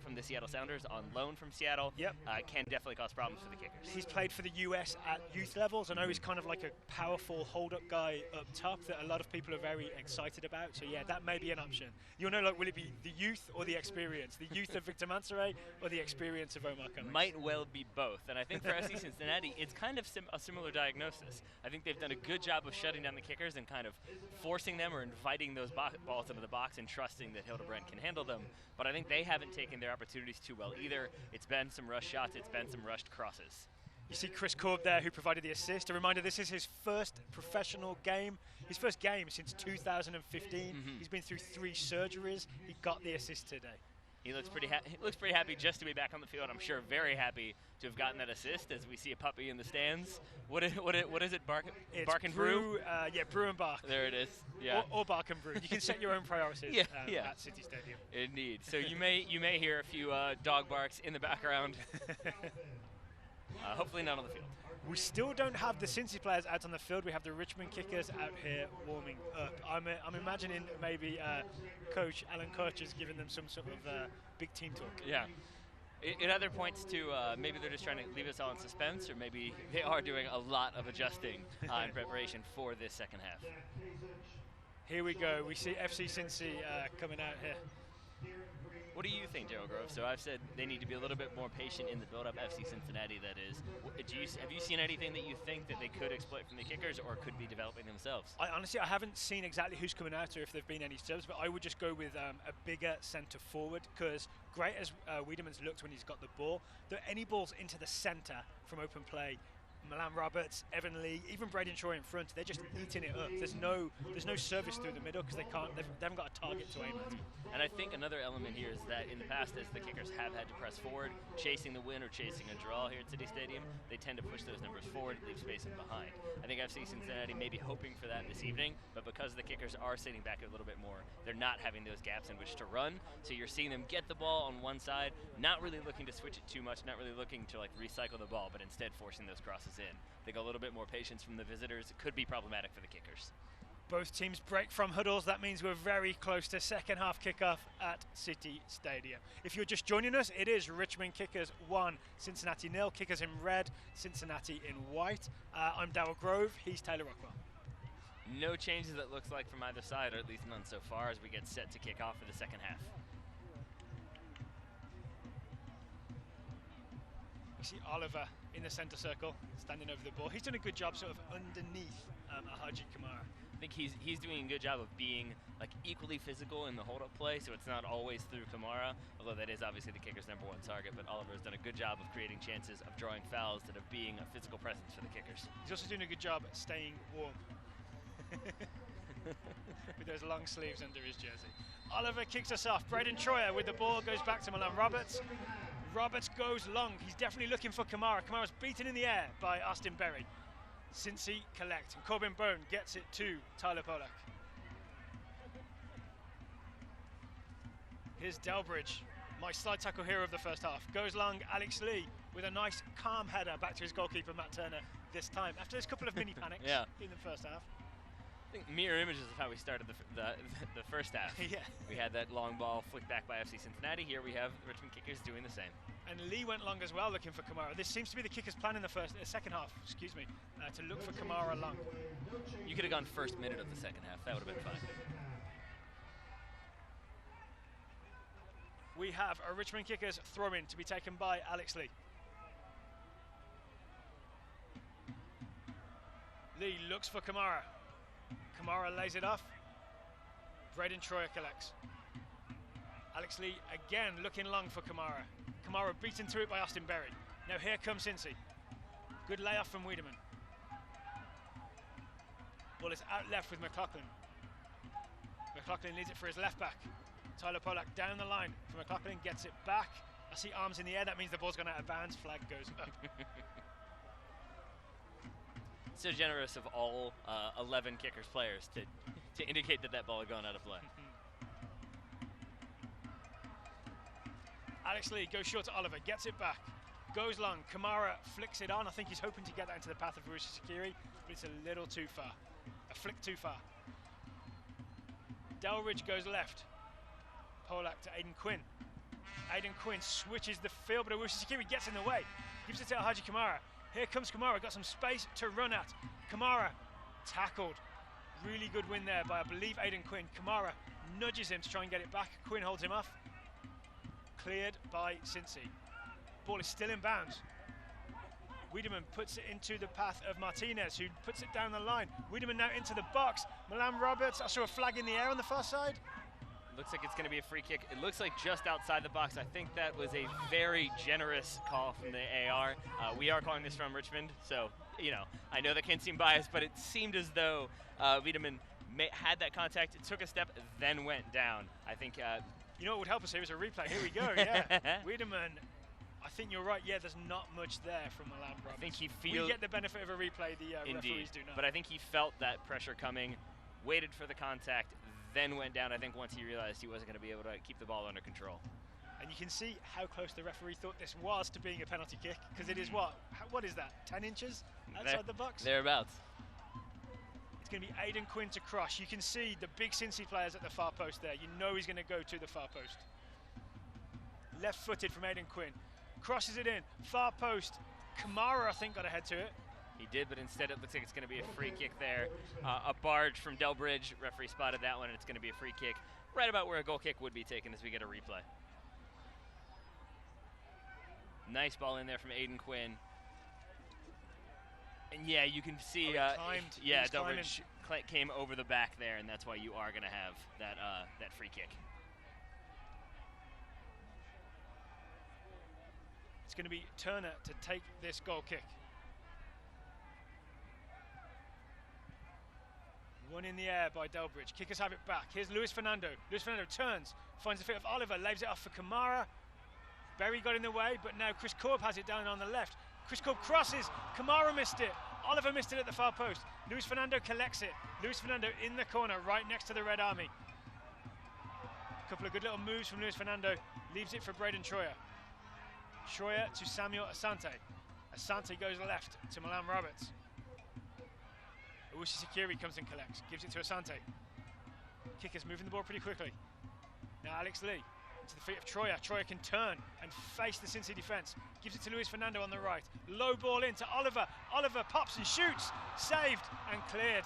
from the Seattle Sounders on loan from Seattle. Can definitely cause problems for the Kickers. He's played for the US at youth levels. I know he's kind of like a powerful hold-up guy up top that a lot of people are very excited about. So, that may be an option. You'll know, will it be the youth or the experience? The youth of Victor Monserrat or the experience of Omar Cummings? Might well be both. And I think for FC Cincinnati, it's kind of a similar diagnosis. I think they've done a good job of shutting down the Kickers and kind of forcing them or inviting those balls into the box and trusting that Hildebrandt can handle them. But I think they haven't taken their opportunities too well either. It's been some rushed shots. It's been some rushed crosses. You see Chris Korb there, who provided the assist. A reminder, this is his first professional game, his first game since 2015. He's been through 3 surgeries. He got the assist today. He looks pretty happy just to be back on the field. I'm sure very happy to have gotten that assist as we see a puppy in the stands. What is it? Bark and Brew? Brew and Bark. There it is. Yeah. Or Bark and Brew. You can set your own priorities at City Stadium. Indeed. So you may hear a few dog barks in the background. Hopefully not on the field. We still don't have the Cincy players out on the field. We have the Richmond Kickers out here warming up. I'm imagining maybe Coach Alan Koch is giving them some sort of big team talk. Yeah. It either points to maybe they're just trying to leave us all in suspense, or maybe they are doing a lot of adjusting in preparation for this second half. Here we go. We see FC Cincy coming out here. What do you think, Joe Grove? So I've said they need to be a little bit more patient in the build-up. FC Cincinnati, that is. Have you seen anything that you think that they could exploit from the Kickers or could be developing themselves? I haven't seen exactly who's coming out or if there have been any subs, but I would just go with a bigger centre forward, because great as Wiedemann's looked when he's got the ball, any balls into the centre from open play, Milan Roberts, Evan Lee, even Braden Troy in front, they're just eating it up. There's no service through the middle because they haven't got a target to aim at. And I think another element here is that in the past, as the Kickers have had to press forward, chasing the win or chasing a draw here at City Stadium, they tend to push those numbers forward, leave space in behind. I think FC Cincinnati may be hoping for that this evening, but because the Kickers are sitting back a little bit more, they're not having those gaps in which to run. So you're seeing them get the ball on one side, not really looking to switch it too much, not really looking to recycle the ball, but instead forcing those crosses in. I think a little bit more patience from the visitors. It could be problematic for the Kickers. Both teams break from huddles. That means we're very close to second half kickoff at City Stadium. If you're just joining us, it is Richmond Kickers 1, Cincinnati 0. Kickers in red, Cincinnati in white. I'm Darryl Grove. He's Taylor Rockwell. No changes, it looks like, from either side, or at least none so far, as we get set to kick off for the second half. We see Oliver in the centre circle, standing over the ball. He's done a good job sort of underneath Haji Kamara. I think he's doing a good job of being equally physical in the hold-up play, so it's not always through Kamara, although that is obviously the Kickers' #1 target. But Oliver's done a good job of creating chances, of drawing fouls, and of being a physical presence for the Kickers. He's also doing a good job at staying warm with those long sleeves under his jersey. Oliver kicks us off. Braden Troyer with the ball goes back to Milan Roberts. Roberts goes long. He's definitely looking for Kamara. Kamara's beaten in the air by Austin Berry. Cincy collect, and Corbin Bone gets it to Tyler Pollock. Here's Delbridge, my slide tackle hero of the first half. Goes long, Alex Lee with a nice calm header back to his goalkeeper, Matt Turner, this time, after this couple of mini panics in the first half. I think mirror images of how we started the first half. Yeah. We had that long ball flicked back by FC Cincinnati. Here we have the Richmond Kickers doing the same. And Lee went long as well, looking for Kamara. This seems to be the Kickers' plan in the second half, to look for Kamara long. You could have gone first minute of the second half. That would have been fine. We have a Richmond Kickers throw-in to be taken by Alex Lee. Lee looks for Kamara. Kamara lays it off. Braden Troyer collects. Alex Lee again looking long for Kamara. Kamara beaten to it by Austin Berry. Now here comes Cincy. Good layoff from Wiedemann. Ball is out left with McLaughlin. McLaughlin leads it for his left back. Tyler Polak down the line for McLaughlin, gets it back. I see arms in the air, that means the ball's gone out of bounds. Flag goes up. So generous of all 11 Kickers players to indicate that ball had gone out of play. Alex Lee goes short to Oliver, gets it back, goes long. Kamara flicks it on. I think he's hoping to get that into the path of Rushi Sakiri, but it's a little too far. A flick too far. Delridge goes left. Polak to Aidan Quinn. Aidan Quinn switches the field, but Rushi Sakiri gets in the way. Gives it to Alhaji Kamara. Here comes Kamara, got some space to run at. Kamara tackled. Really good win there by, I believe, Aidan Quinn. Kamara nudges him to try and get it back. Quinn holds him off. Cleared by Cincy. Ball is still in bounds. Wiedemann puts it into the path of Martinez, who puts it down the line. Wiedemann now into the box. Milan Roberts, I saw a flag in the air on the far side. Looks like it's going to be a free kick. It looks like just outside the box. I think that was a very generous call from the AR. We are calling this from Richmond, so, I know that can seem biased, but it seemed as though Wiedemann had that contact, took a step, then went down. I think... you know what would help us here is a replay. Here we go, yeah. Wiedemann, I think you're right. Yeah, there's not much there from Milan Roberts. I think he feels... We get the benefit of a replay, the referees do not. But I think he felt that pressure coming, waited for the contact, then went down. I think once he realized he wasn't going to be able to keep the ball under control. And you can see how close the referee thought this was to being a penalty kick, because it is what is that, 10 inches outside the box? Thereabouts. It's going to be Aidan Quinn to cross. You can see the big Cincy players at the far post there. You know he's going to go to the far post. Left-footed from Aidan Quinn. Crosses it in. Far post. Kamara, I think, got a head to it. He did, but instead it looks like it's going to be a free kick there. A barge from Delbridge. Referee spotted that one, and it's going to be a free kick right about where a goal kick would be taken as we get a replay. Nice ball in there from Aidan Quinn. And yeah, you can see, Delbridge came over the back there, and that's why you are going to have that free kick. It's going to be Turner to take this goal kick. One in the air by Delbridge. Kickers have it back. Here's Luis Fernando. Luis Fernando turns, finds the feet of Oliver, lays it off for Kamara. Berry got in the way, but now Chris Korb has it down on the left. Chris Korb crosses. Kamara missed it. Oliver missed it at the far post. Luis Fernando collects it. Luis Fernando in the corner, right next to the Red Army. A couple of good little moves from Luis Fernando. Leaves it for Braden Troyer. Troyer to Samuel Asante. Asante goes left to Milan Roberts. Owusu Sakiri comes and collects. Gives it to Asante. Kickers moving the ball pretty quickly. Now Alex Lee. To the feet of Troyer. Troyer can turn and face the Cincy defence. Gives it to Luis Fernando on the right. Low ball into Oliver. Oliver pops and shoots. Saved and cleared.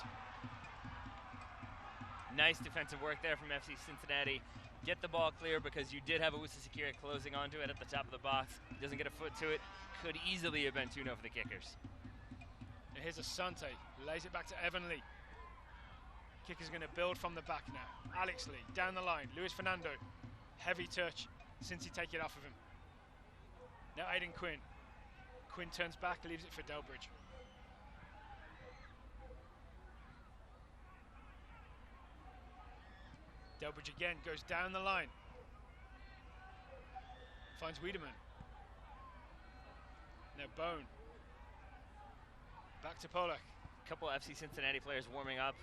Nice defensive work there from FC Cincinnati. Get the ball clear because you did have Owusu Sakiri closing onto it at the top of the box. Doesn't get a foot to it. Could easily have been 2-0 for the Kickers. And here's Asante. Lays it back to Evan Lee. Kicker's going to build from the back now. Alex Lee down the line. Luis Fernando. Heavy touch, Cincy take it off of him. Now Aidan Quinn. Quinn turns back, leaves it for Delbridge. Delbridge again goes down the line. Finds Wiedemann. Now Bone. Back to Polak. A couple of FC Cincinnati players warming up.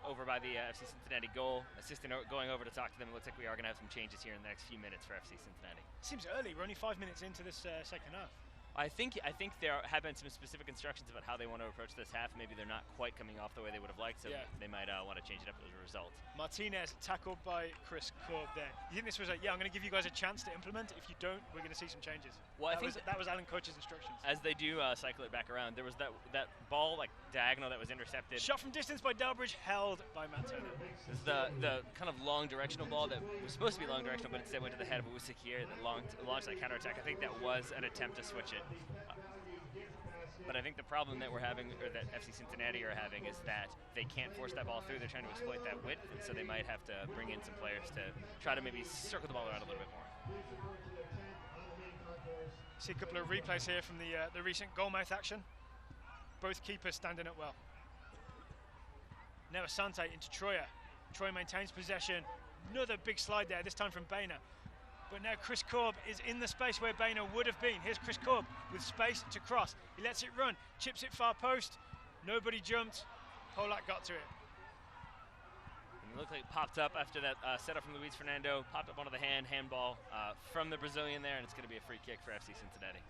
over by the FC Cincinnati goal. Assistant going over to talk to them. It looks like we are going to have some changes here in the next few minutes for FC Cincinnati. Seems early. We're only 5 minutes into this second half. I think there have been some specific instructions about how they want to approach this half. Maybe they're not quite coming off the way they would have liked, so they might want to change it up as a result. Martinez tackled by Chris Korb there. You think this was I'm going to give you guys a chance to implement. If you don't, we're going to see some changes. Well, that was Alan Coach's instructions. As they do cycle it back around, there was that ball like diagonal that was intercepted. Shot from distance by Delbridge, held by Matt Turner. This is the kind of long directional ball that was supposed to be long directional, but instead went to the head of Usyk that launched that counterattack. I think that was an attempt to switch it. But I think the problem that we're having, or that FC Cincinnati are having, is that they can't force that ball through. They're trying to exploit that width, and so they might have to bring in some players to try to maybe circle the ball around a little bit more. See a couple of replays here from the recent goalmouth action. Both keepers standing up well. Now Asante into Troyer. Troyer maintains possession. Another big slide there, this time from Boehner. But now Chris Korb is in the space where Boehner would have been. Here's Chris Korb with space to cross. He lets it run, chips it far post. Nobody jumped. Polak got to it. And it looked like it popped up after that setup from Luis Fernando. Popped up onto the handball from the Brazilian there, and it's going to be a free kick for FC Cincinnati.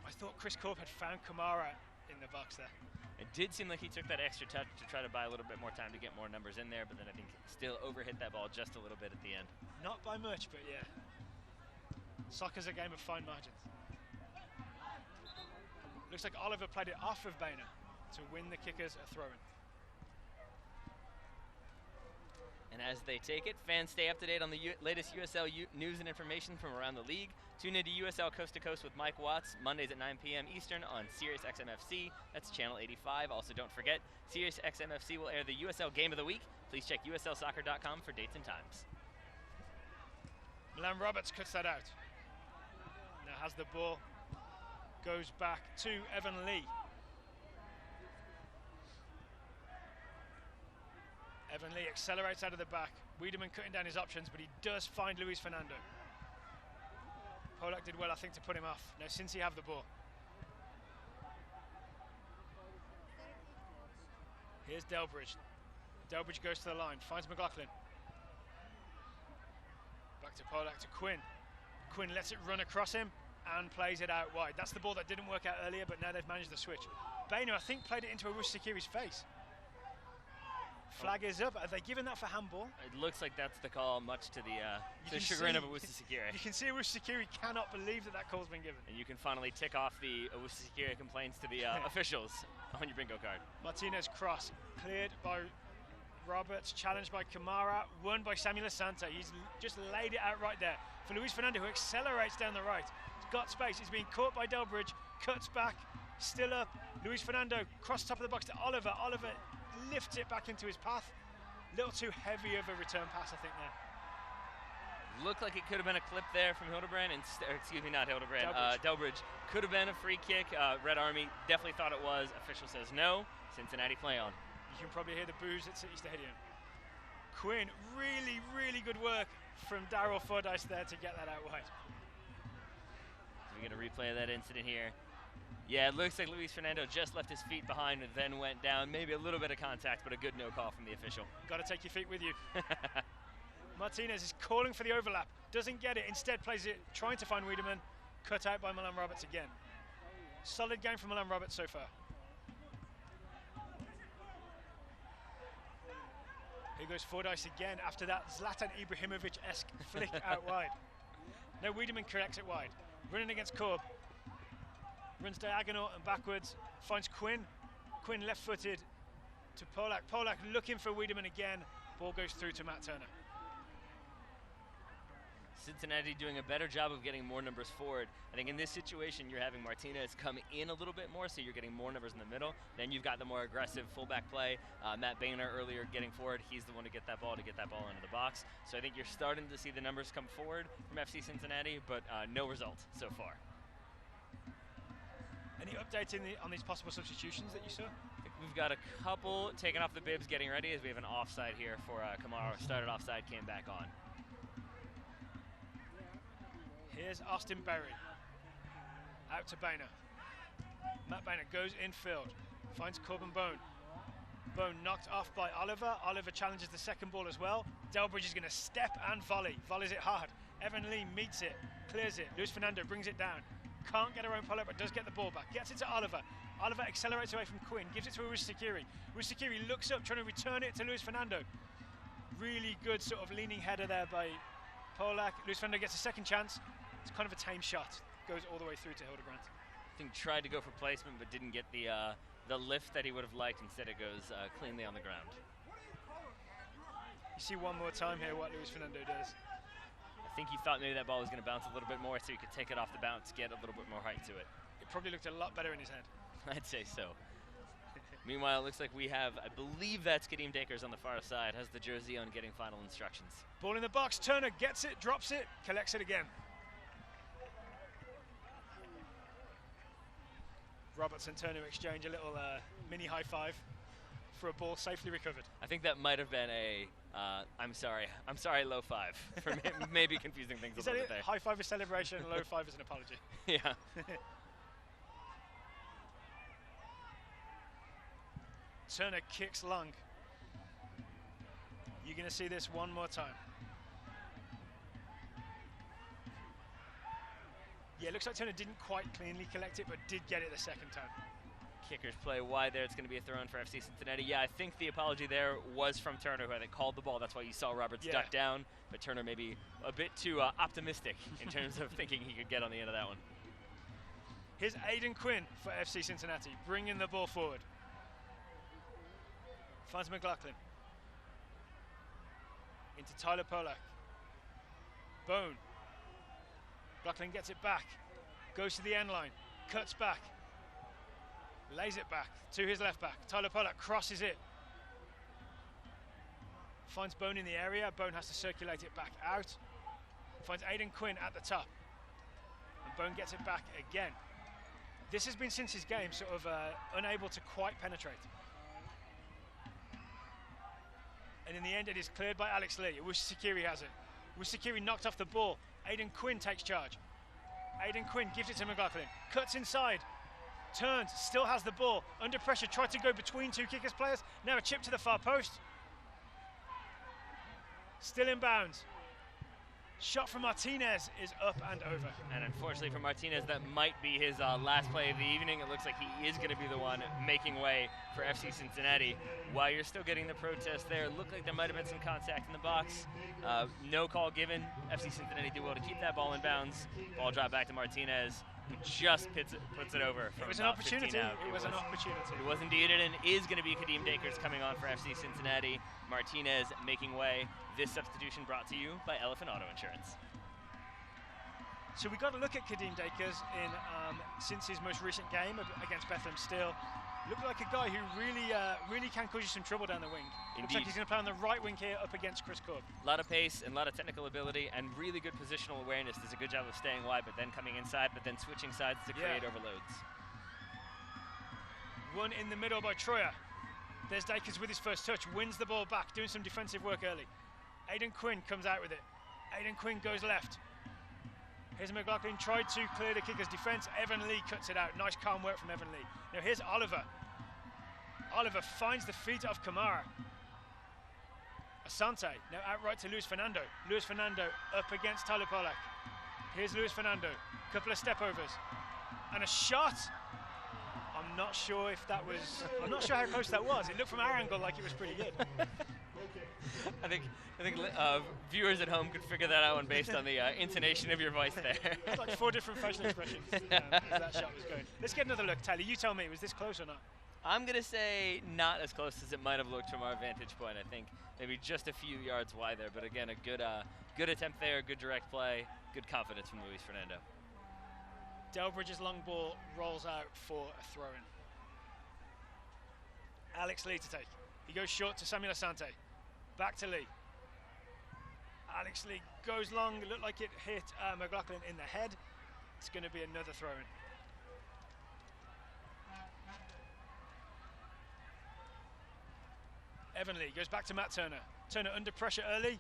I thought Chris Korb had found Kamara in the box there. It did seem like he took that extra touch to try to buy a little bit more time to get more numbers in there, but then I think still overhit that ball just a little bit at the end. Not by much, but yeah. Soccer's a game of fine margins. Looks like Oliver played it off of Boehner to win the kickers a throw-in. And as they take it, fans stay up to date on the latest USL news and information from around the league. Tune into USL Coast to Coast with Mike Watts, Mondays at 9 p.m. Eastern on Sirius XMFC. That's channel 85. Also, don't forget, Sirius XMFC will air the USL Game of the Week. Please check uslsoccer.com for dates and times. Milan Roberts cuts that out. Now has the ball. Goes back to Evan Lee. Evan Lee accelerates out of the back. Wiedemann cutting down his options, but he does find Luis Fernando. Polak did well, I think, to put him off. Now Cincy have the ball. Here's Delbridge. Delbridge goes to the line, finds McLaughlin. Back to Polak, to Quinn. Quinn lets it run across him and plays it out wide. That's the ball that didn't work out earlier, but now they've managed the switch. Boehner, I think, played it into Awush Sakiri's face. Flag is up. Are they giving that for handball? It looks like that's the call, much to the chagrin of Awush Sakiri. You can see Awush Sakiri cannot believe that call's been given. And you can finally tick off the Awush Sakiri complaints to the officials on your bingo card. Martinez cross, cleared by Roberts, challenged by Kamara, won by Samuel Asante. He's just laid it out right there for Luis Fernando, who accelerates down the right. He's got space. He's being caught by Delbridge, cuts back, still up. Luis Fernando cross top of the box to Oliver. Oliver lifts it back into his path. A little too heavy of a return pass, I think, there. Looked like it could have been a clip there from Hildebrand, excuse me, not Hildebrand, Delbridge. Could have been a free kick. Red Army definitely thought it was. Official says no. Cincinnati play on. You can probably hear the boos at City Stadium. Quinn, really, really good work from Daryl Fordyce there to get that out wide. So we get a replay of that incident here. Yeah, it looks like Luis Fernando just left his feet behind and then went down. Maybe a little bit of contact, but a good no call from the official. Got to take your feet with you. Martinez is calling for the overlap. Doesn't get it. Instead plays it, trying to find Wiedemann. Cut out by Milan Roberts again. Solid game from Milan Roberts so far. Here goes Fordyce again after that Zlatan Ibrahimovic-esque flick out wide. Now Wiedemann corrects it wide. Running against Korb. Runs diagonal and backwards. Finds Quinn. Quinn left-footed to Polak. Polak looking for Wiedemann again. Ball goes through to Matt Turner. Cincinnati doing a better job of getting more numbers forward. I think in this situation, you're having Martinez come in a little bit more, so you're getting more numbers in the middle. Then you've got the more aggressive fullback play. Matt Boehner earlier getting forward. He's the one to get that ball into the box. So I think you're starting to see the numbers come forward from FC Cincinnati, but no result so far. Any updates on these possible substitutions that you saw? I think we've got a couple taking off the bibs, getting ready, as we have an offside here for Kamara. Started offside, came back on. Here's Austin Berry. Out to Boehner. Matt Boehner goes infield, finds Corbin Bone. Bone knocked off by Oliver. Oliver challenges the second ball as well. Delbridge is going to step and volleys it hard. Evan Lee meets it, clears it. Luis Fernando brings it down. Can't get her own pull-up, but does get the ball back. Gets it to Oliver. Oliver accelerates away from Quinn, gives it to Uwizikiri. Uwizikiri looks up, trying to return it to Luis Fernando. Really good sort of leaning header there by Polak. Luis Fernando gets a second chance. It's kind of a tame shot. Goes all the way through to Hildebrandt. I think tried to go for placement, but didn't get the lift that he would have liked. Instead, it goes cleanly on the ground. You see one more time here what Luis Fernando does. I think he thought maybe that ball was going to bounce a little bit more so he could take it off the bounce, get a little bit more height to it. It probably looked a lot better in his head. I'd say so. Meanwhile, it looks like we have, I believe that's Kadeem Dakers on the far side, has the jersey on, getting final instructions. Ball in the box, Turner gets it, drops it, collects it again. Roberts and Turner exchange a little mini high five for a ball safely recovered. I think that might have been a I'm sorry, low five, for maybe confusing things a little bit there. High five is celebration, low five is an apology. Yeah. Turner kicks long. You're going to see this one more time. Yeah, it looks like Turner didn't quite cleanly collect it, but did get it the second time. Kickers play wide there. It's going to be a throw in for FC Cincinnati. Yeah, I think the apology there was from Turner, who I think called the ball. That's why you saw Roberts duck down. But Turner maybe a bit too optimistic in terms of thinking he could get on the end of that one. Here's Aidan Quinn for FC Cincinnati, bringing the ball forward. Finds McLaughlin. Into Tyler Polak. Bone. McLaughlin gets it back. Goes to the end line. Cuts back. Lays it back to his left back. Tyler Polak crosses it. Finds Bone in the area. Bone has to circulate it back out. Finds Aidan Quinn at the top. And Bone gets it back again. This has been since his game, sort of unable to quite penetrate. And in the end, it is cleared by Alex Lee. Uwizikiri has it. Uwizikiri knocked off the ball. Aidan Quinn takes charge. Aidan Quinn gives it to McLaughlin. Cuts inside. Turns. Still has the ball. Under pressure. Tried to go between two Kickers players. Now a chip to the far post. Still in bounds. Shot from Martinez is up and over. And unfortunately for Martinez, that might be his last play of the evening. It looks like he is going to be the one making way for FC Cincinnati. While you're still getting the protest there, it looked like there might have been some contact in the box. No call given. FC Cincinnati do well to keep that ball in bounds. Ball dropped back to Martinez, who just puts it over. From it was an opportunity. It was an opportunity. It was indeed, and is going to be Kadeem Dakers coming on for FC Cincinnati. Martinez making way. This substitution brought to you by Elephant Auto Insurance. So we got to look at Kadeem Dakers in since his most recent game against Bethlehem Steel. Looked like a guy who really can cause you some trouble down the wing. Indeed. Looks like he's going to play on the right wing here up against Chris Korb. A lot of pace and a lot of technical ability and really good positional awareness. Does a good job of staying wide, but then coming inside, but then switching sides to create overloads. One in the middle by Troyer. There's Dakers with his first touch, wins the ball back, doing some defensive work early. Aidan Quinn comes out with it. Aidan Quinn goes left. Here's McLaughlin, tried to clear the Kickers' defense. Evan Lee cuts it out. Nice calm work from Evan Lee. Now here's Oliver. Oliver finds the feet of Kamara. Asante, now outright to Luis Fernando. Luis Fernando up against Tyler Polak. Here's Luis Fernando. Couple of step overs. And a shot. I'm not sure if that was, I'm not sure how close that was. It looked from our angle like it was pretty good. I think viewers at home could figure that out based on the intonation of your voice there. It's like 4 different facial expressions as that shot was going. Let's get another look. Tyler, you tell me, was this close or not? I'm going to say not as close as it might have looked from our vantage point. I think maybe just a few yards wide there, but again, a good attempt there, good direct play, good confidence from Luis Fernando. Delbridge's long ball rolls out for a throw-in. Alex Lee to take. He goes short to Samuel Asante. Back to Lee. Alex Lee goes long. It looked like it hit McLaughlin in the head. It's going to be another throw-in. Evan Lee goes back to Matt Turner. Turner under pressure early.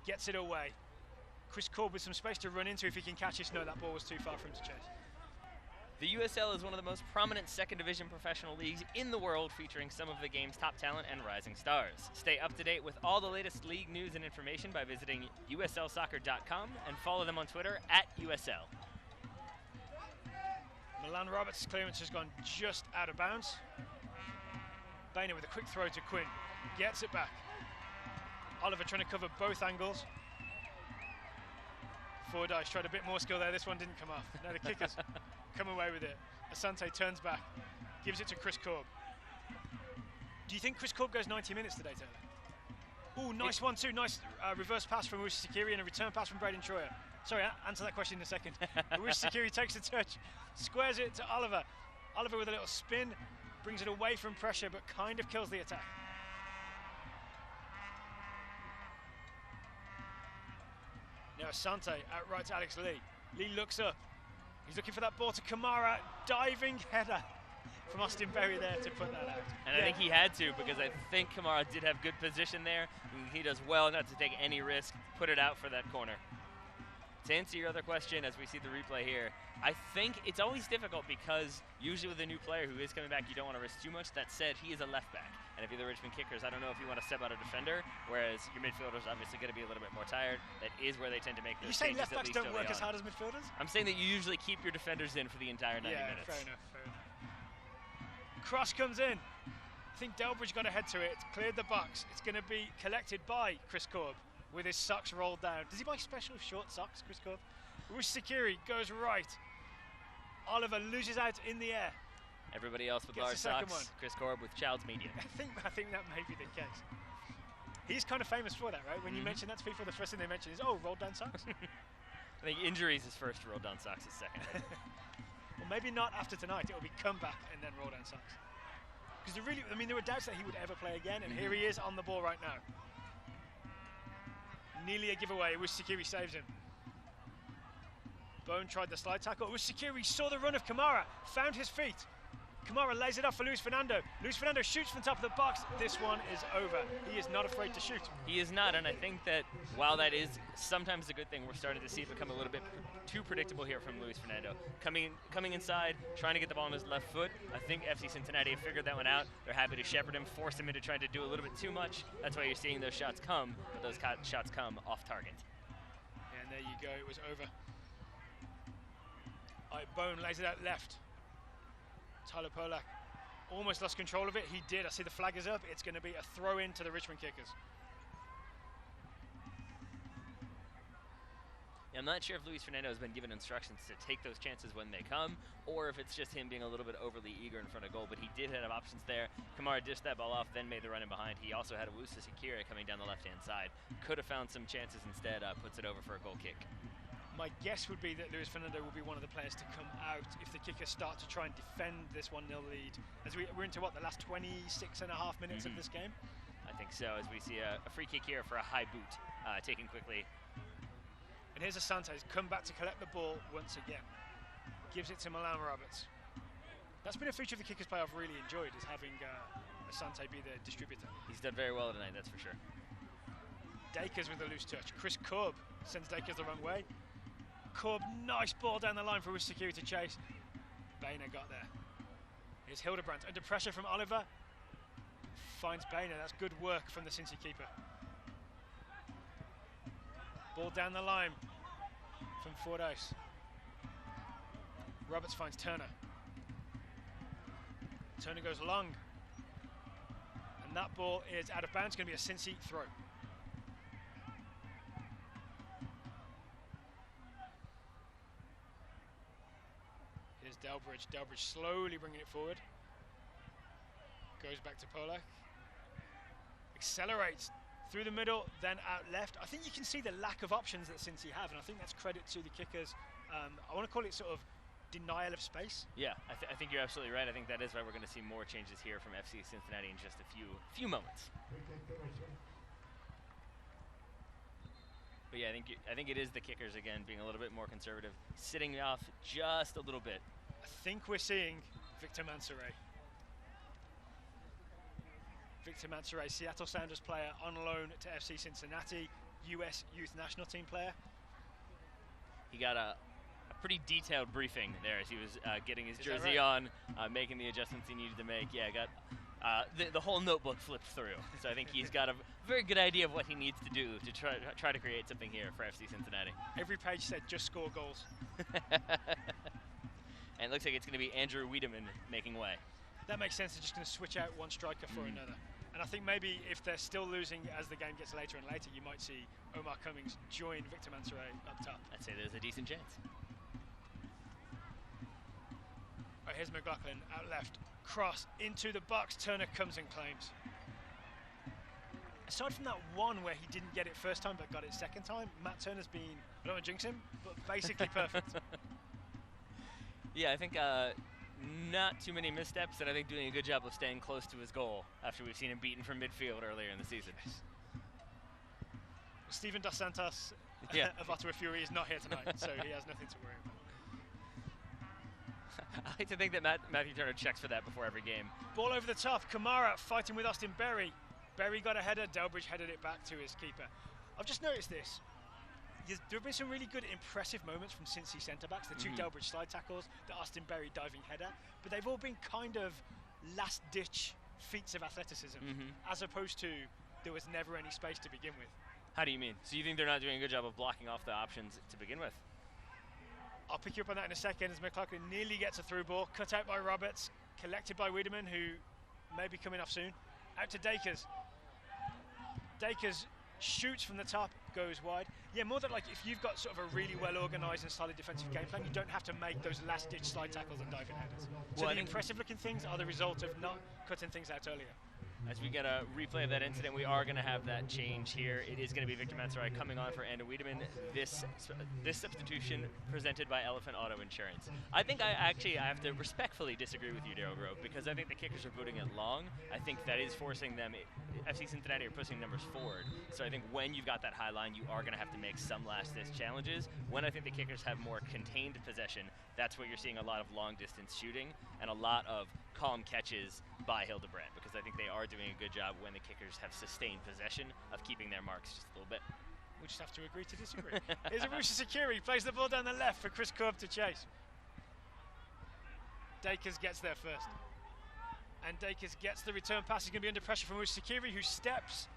Gets it away. Chris Korb with some space to run into if he can catch this. No, that ball was too far for him to chase. The USL is one of the most prominent second division professional leagues in the world, featuring some of the game's top talent and rising stars. Stay up to date with all the latest league news and information by visiting uslsoccer.com and follow them on Twitter @USL. Milan Roberts' clearance has gone just out of bounds. Bainer with a quick throw to Quinn. Gets it back. Oliver trying to cover both angles. Fordyce tried a bit more skill there. This one didn't come off. Now the kickers come away with it. Asante turns back. Gives it to Chris Korb. Do you think Chris Korb goes 90 minutes today, Taylor? Ooh, nice 1-2. Nice reverse pass from Uwis Sakiri and a return pass from Braden Troyer. Sorry, I'll answer that question in a second. Uwis Sakiri takes the touch. Squares it to Oliver. Oliver with a little spin. Brings it away from pressure, but kind of kills the attack. Now Asante out right to Alex Lee. Lee looks up. He's looking for that ball to Kamara. Diving header from Austin Berry there to put that out. And I think he had to, because I think Kamara did have good position there. He does well not to take any risk, put it out for that corner. To answer your other question, as we see the replay here, I think it's always difficult because usually with a new player who is coming back, you don't want to risk too much. That said, he is a left back. And if you're the Richmond Kickers, I don't know if you want to step out a defender, whereas your midfielders are obviously going to be a little bit more tired. That is where they tend to make those changes. You saying left backs don't work as hard as midfielders? I'm saying that you usually keep your defenders in for the entire 90 minutes. Fair enough, fair enough. Cross comes in. I think Delbridge got ahead to it. It's cleared the box. It's going to be collected by Chris Korb with his socks rolled down. Does he buy special short socks, Chris Korb? Uwis Sakiri goes right. Oliver loses out in the air. Everybody else with Gets large the second socks. one. Chris Korb with child's medium. I think that may be the case. He's kind of famous for that, right? When you mention that to people, the first thing they mention is, oh, rolled down socks. I think injuries is first, rolled down socks is second. Well, maybe not after tonight. It will be comeback and then roll down socks. Because there were doubts that he would ever play again, and here he is on the ball right now. Nearly a giveaway. Uwis Sakiri saves him. Bone tried the slide tackle. Uwis Sakiri saw the run of Kamara, found his feet. Kamara lays it off for Luis Fernando. Luis Fernando shoots from the top of the box. This one is over. He is not afraid to shoot. He is not, and I think that while that is sometimes a good thing, we're starting to see it become a little bit too predictable here from Luis Fernando. Coming inside, trying to get the ball on his left foot. I think FC Cincinnati have figured that one out. They're happy to shepherd him, force him into trying to do a little bit too much. That's why you're seeing those shots come, but those shots come off target. And there you go, it was over. All right, Bone lays it out left. Tyler Polak almost lost control of it. He did. I see the flag is up. It's going to be a throw in to the Richmond Kickers. Yeah, I'm not sure if Luis Fernando has been given instructions to take those chances when they come, or if it's just him being a little bit overly eager in front of goal, but he did have options there. Kamara dished that ball off, then made the run in behind. He also had Uwis Sakiri coming down the left-hand side. Could have found some chances instead, puts it over for a goal kick. My guess would be that Luis Fernando will be one of the players to come out if the Kickers start to try and defend this 1-0 lead. As we're into, what, the last 26.5 minutes of this game? I think so, as we see a free kick here for a high boot, taken quickly. And here's Asante, he's come back to collect the ball once again. Gives it to Milan Roberts. That's been a feature of the Kickers play I've really enjoyed, is having Asante be the distributor. He's done very well tonight, that's for sure. Dakers with a loose touch. Chris Korb sends Dakers the wrong way. Korb, nice ball down the line for Uwis Sakiri to chase. Bainer got there. Here's Hildebrandt under pressure from Oliver. Finds Bainer, that's good work from the Cincy keeper. Ball down the line from Fordyce. Roberts finds Turner. Turner goes long. And that ball is out of bounds, going to be a Cincy throw. Here's Delbridge. Delbridge slowly bringing it forward. Goes back to Polak. Accelerates through the middle, then out left. I think you can see the lack of options that Cincy have, and I think that's credit to the Kickers. I want to call it sort of denial of space. Yeah, I think you're absolutely right. I think that is why we're going to see more changes here from FC Cincinnati in just a few moments. But yeah, I think it is the Kickers again being a little bit more conservative, sitting off just a little bit. I think we're seeing Victor Mansoret. Victor Mansoret, Seattle Sounders player on loan to FC Cincinnati, US Youth National Team player. He got a pretty detailed briefing there as he was getting his Is that jersey right? on, making the adjustments he needed to make. Yeah, got the whole notebook flipped through. So I think he's got a very good idea of what he needs to do to try to create something here for FC Cincinnati. Every page said just score goals. And it looks like it's going to be Andrew Wiedemann making way. That makes sense. They're just going to switch out one striker for another. And I think maybe if they're still losing as the game gets later and later, you might see Omar Cummings join Victor Mansoret up top. I'd say there's a decent chance. Oh, here's McLaughlin out left. Cross into the box. Turner comes and claims. Aside from that one where he didn't get it first time but got it second time, Matt Turner's been, I don't want to jinx him, but basically perfect. Yeah, I think not too many missteps, and I think doing a good job of staying close to his goal after we've seen him beaten from midfield earlier in the season. Steven Dos Santos of Ottawa Fury is not here tonight, so he has nothing to worry about. I like to think that Matthew Turner checks for that before every game. Ball over the top. Kamara fighting with Austin Berry. Berry got a header. Delbridge headed it back to his keeper. I've just noticed this. There have been some really good, impressive moments from Cincy centre-backs. The two Delbridge slide tackles, the Austin Berry diving header. But they've all been kind of last-ditch feats of athleticism, as opposed to there was never any space to begin with. How do you mean? So you think they're not doing a good job of blocking off the options to begin with? I'll pick you up on that in a second as McLaughlin nearly gets a through ball. Cut out by Roberts, collected by Wiedemann, who may be coming off soon. Out to Dakers. Dakers shoots from the top, goes wide. Yeah, more that like if you've got sort of a really well organised and solid defensive game plan, you don't have to make those last-ditch slide tackles and diving headers. So the impressive-looking things are the result of not cutting things out earlier. As we get a replay of that incident, we are going to have that change here. It is going to be Victor Mansoret coming on for Andrew Wiedemann. This substitution presented by Elephant Auto Insurance. I think I have to respectfully disagree with you, Daryl Grove, because I think the kickers are booting it long. I think that is forcing them. FC Cincinnati are pushing numbers forward. So I think when you've got that high line, you are going to have to make some last-ditch challenges. When I think the kickers have more contained possession, that's where you're seeing a lot of long-distance shooting and a lot of calm catches by Hildebrand, because I think they are doing a good job when the kickers have sustained possession of keeping their marks just a little bit. We just have to agree to disagree. Here's Arusha Sakiri, plays the ball down the left for Chris Korb to chase. Dakers gets there first. And Dakers gets the return pass. He's going to be under pressure from Arusha Sakiri, who steps.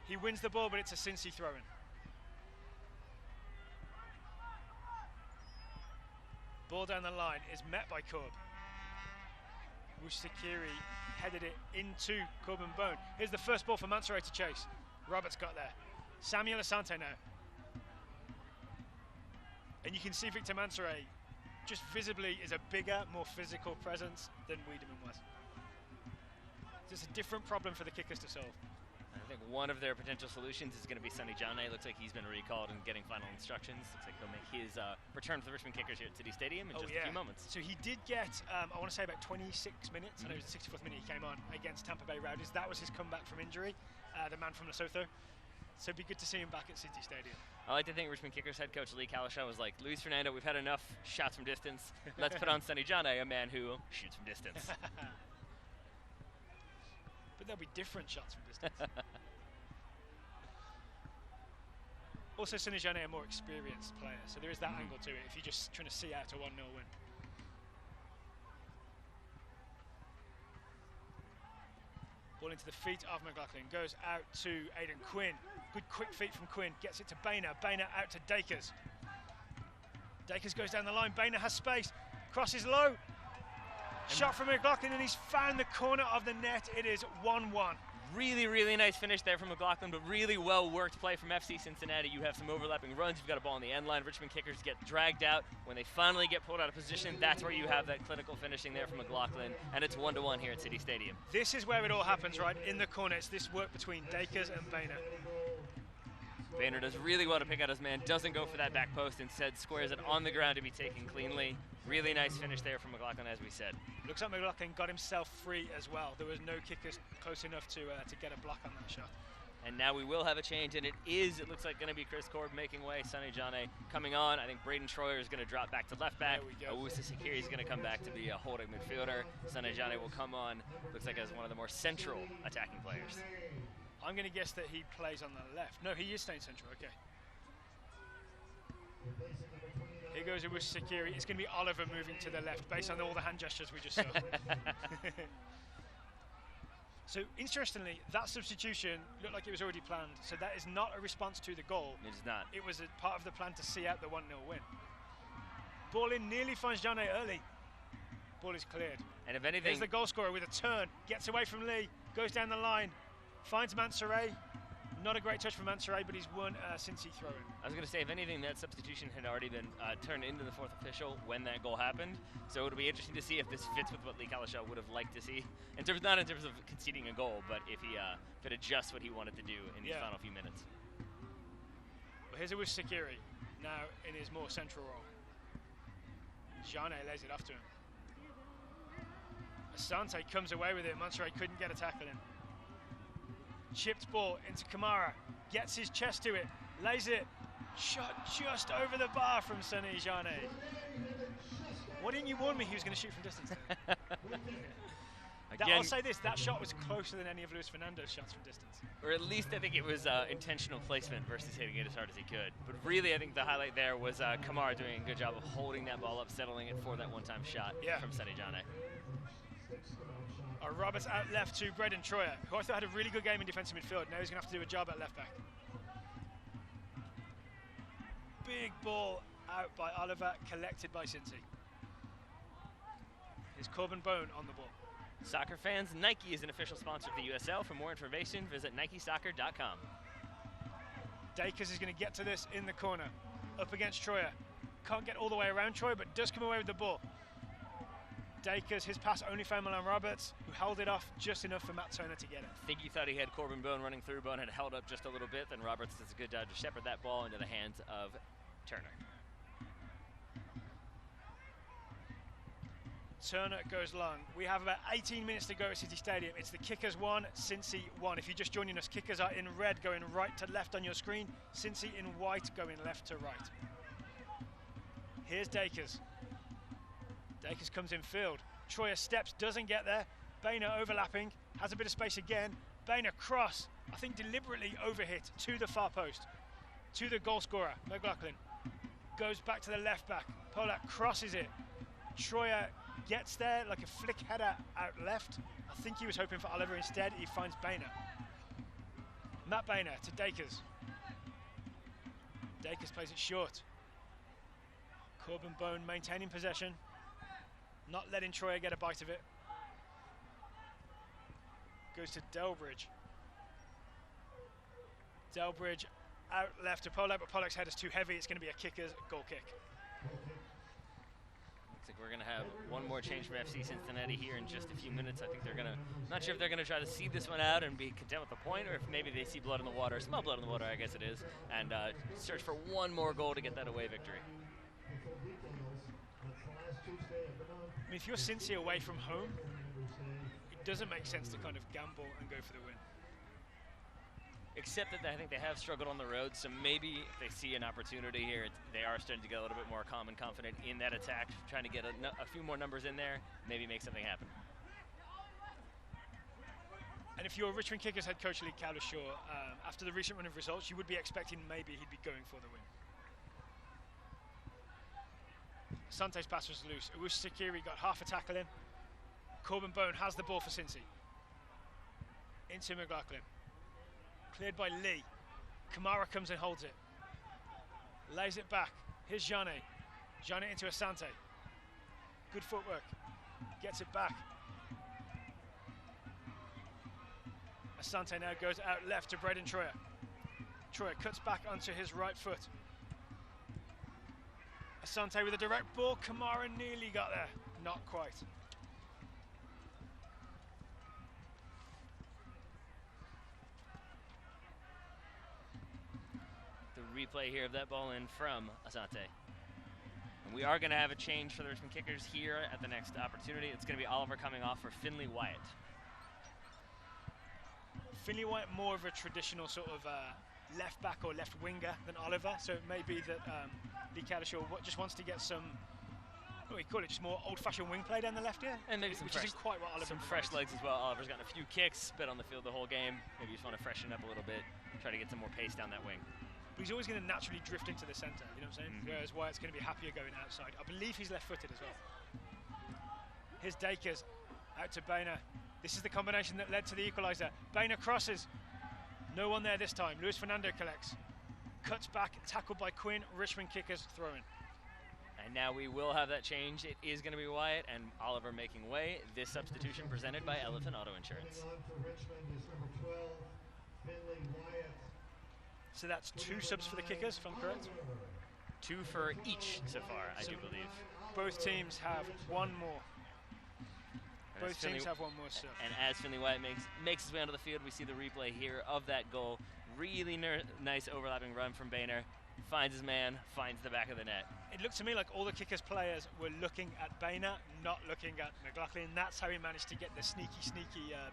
He wins the ball, but it's a Cincy throw-in. Ball down the line is met by Korb. Sakiri headed it into Corbin Bone. Here's the first ball for Mansoret to chase. Roberts got there. Samuel Asante now. And you can see Victor Mansoret just visibly is a bigger, more physical presence than Wiedemann was. It's a different problem for the kickers to solve. I think one of their potential solutions is going to be Sonny Jane. Looks like he's been recalled and getting final instructions. Looks like he'll make his return for the Richmond Kickers here at City Stadium in just a few moments. So he did get, I want to say about 26 minutes. I know it was the 64th minute he came on against Tampa Bay Rowdies. That was his comeback from injury, the man from Lesotho. So it'd be good to see him back at City Stadium. I like to think Richmond Kickers head coach Lee Calishaw was like, Luis Fernando, we've had enough shots from distance. Let's put on Sonny Jane, a man who shoots from distance. But there'll be different shots from distance. Also, Sonny Jane, a more experienced player, so there is that angle to it if you're just trying to see out a 1-0 win. Ball into the feet of McLaughlin, goes out to Aidan Quinn. Good quick feet from Quinn, gets it to Boehner. Boehner out to Dakers. Dakers goes down the line, Boehner has space, crosses low. Shot from McLaughlin, and he's found the corner of the net. It is 1-1. Really, really nice finish there from McLaughlin, but really well-worked play from FC Cincinnati. You have some overlapping runs. You've got a ball on the end line. Richmond Kickers get dragged out. When they finally get pulled out of position, that's where you have that clinical finishing there from McLaughlin, and it's 1-1 here at City Stadium. This is where it all happens, right? In the corner. It's this work between Dakers and Boehner. Boehner does really well to pick out his man, doesn't go for that back post, instead squares it on the ground to be taken cleanly. Really nice finish there from McLaughlin, as we said. Looks like McLaughlin got himself free as well. There was no kickers close enough to get a block on that shot. And now we will have a change, and it looks like, going to be Chris Korb making way. Sonny Jane coming on. I think Braden Troyer is going to drop back to left back. Owusu Sakiri is going to come back to be a holding midfielder. Sonny Jane will come on, looks like as one of the more central attacking players. I'm going to guess that he plays on the left. No, he is staying central, okay. Here goes it with Sakiri. It's going to be Oliver moving to the left based on all the hand gestures we just saw. So interestingly, that substitution looked like it was already planned. So that is not a response to the goal. It is not. It was a part of the plan to see out the 1-0 win. Ball in, nearly finds Jane early. Ball is cleared. And if anything, there's the goal scorer with a turn, gets away from Lee, goes down the line, finds Mansouré. Not a great touch from Mansouré, but he's won since he threw it. I was going to say, if anything, that substitution had already been turned into the fourth official when that goal happened. So it'll be interesting to see if this fits with what Lee Kalishaw would have liked to see, not in terms of conceding a goal, but if it adjusts what he wanted to do in these final few minutes. Well, here's it with Sakiri, now in his more central role. Jane lays it off to him. Asante comes away with it. Mansouré couldn't get a tackle in. Chipped ball into Kamara, gets his chest to it, lays it, shot just over the bar from Sonny Jane. Why didn't you warn me he was going to shoot from distance? I'll say this, that shot was closer than any of Luis Fernando's shots from distance. Or at least I think it was intentional placement versus hitting it as hard as he could. But really I think the highlight there was Kamara doing a good job of holding that ball up, settling it for that one-time shot from Sonny Jane. Roberts out left to Braden Troyer, who I thought had a really good game in defensive midfield. Now he's going to have to do a job at left back. Big ball out by Oliver, collected by Cincy. Here's Corbin Bone on the ball. Soccer fans, Nike is an official sponsor of the USL. For more information, visit nikesoccer.com. Dacres is going to get to this in the corner, up against Troyer. Can't get all the way around Troyer, but does come away with the ball. Dacres, his pass only found Milan Roberts, who held it off just enough for Matt Turner to get it. I think he thought he had Corbin Bone running through. Bone had held up just a little bit, then Roberts does a good job to shepherd that ball into the hands of Turner. Turner goes long. We have about 18 minutes to go at City Stadium. It's the Kickers 1, Cincy 1. If you're just joining us, Kickers are in red going right to left on your screen. Cincy in white going left to right. Here's Dacres. Dacres comes in field. Troyer steps, doesn't get there. Boehner overlapping, has a bit of space again. Boehner cross, I think deliberately overhit to the far post. To the goal scorer, McLaughlin. Goes back to the left back. Polak crosses it. Troyer gets there like a flick header out left. I think he was hoping for Oliver instead. He finds Boehner. Matt Boehner to Dacres. Dacres plays it short. Corbin Bone maintaining possession. Not letting Troyer get a bite of it. Goes to Delbridge. Delbridge out left to Polak, but Polak's head is too heavy. It's going to be a Kickers goal kick. Looks like we're going to have one more change from FC Cincinnati here in just a few minutes. I think they're going to, not sure if they're going to try to see this one out and be content with the point, or if maybe they see blood in the water, small blood in the water, I guess it is, and search for one more goal to get that away victory. I mean, if you're Cincy away from home, it doesn't make sense to kind of gamble and go for the win. Except that I think they have struggled on the road, so maybe if they see an opportunity here, they are starting to get a little bit more calm and confident in that attack, trying to get a few more numbers in there, maybe make something happen. And if you're Richmond Kickers head coach Lee Kalishaw, after the recent run of results, you would be expecting maybe he'd be going for the win. Sante's pass was loose. Uwush Sakiri got half a tackle in. Corbin Bone has the ball for Cincy. Into McLaughlin. Cleared by Lee. Kamara comes and holds it. Lays it back. Here's Jane. Jane into Asante. Good footwork. Gets it back. Asante now goes out left to Braden Troyer. Troyer cuts back onto his right foot. Asante with a direct ball. Kamara nearly got there. Not quite. The replay here of that ball in from Asante. And we are going to have a change for the Richmond Kickers here at the next opportunity. It's going to be Oliver coming off for Finley Wyatt. Finley Wyatt more of a traditional sort of left back or left winger than Oliver, so it may be that Lee Kalishaw just wants to get some, what do we call it, just more old-fashioned wing play down the left here, and maybe which isn't quite what Oliver some provides. fresh legs as well. Oliver's gotten a few kicks, been on the field the whole game. Maybe you just want to freshen up a little bit, try to get some more pace down that wing. he's always going to naturally drift into the centre, you know what I'm saying? Whereas Wyatt's going to be happier going outside. I believe he's left-footed as well. Here's Dakers out to Boehner. This is the combination that led to the equaliser. Boehner crosses. No one there this time. Luis Fernando collects. Cuts back, tackled by Quinn. Richmond kickers throwing. And now we will have that change. It is going to be Wyatt and Oliver making way. This substitution presented by Elephant Auto Insurance. So that's 2 subs for the kickers, if I'm correct? 2 for each so far, I do believe. Both teams have 1 more. And Both teams have 1 more sub. And as Finley Wyatt makes his way onto the field, we see the replay here of that goal. Really nice overlapping run from Boehner. Finds his man, finds the back of the net. It looked to me like all the kickers players were looking at Boehner, not looking at McLaughlin. That's how he managed to get the sneaky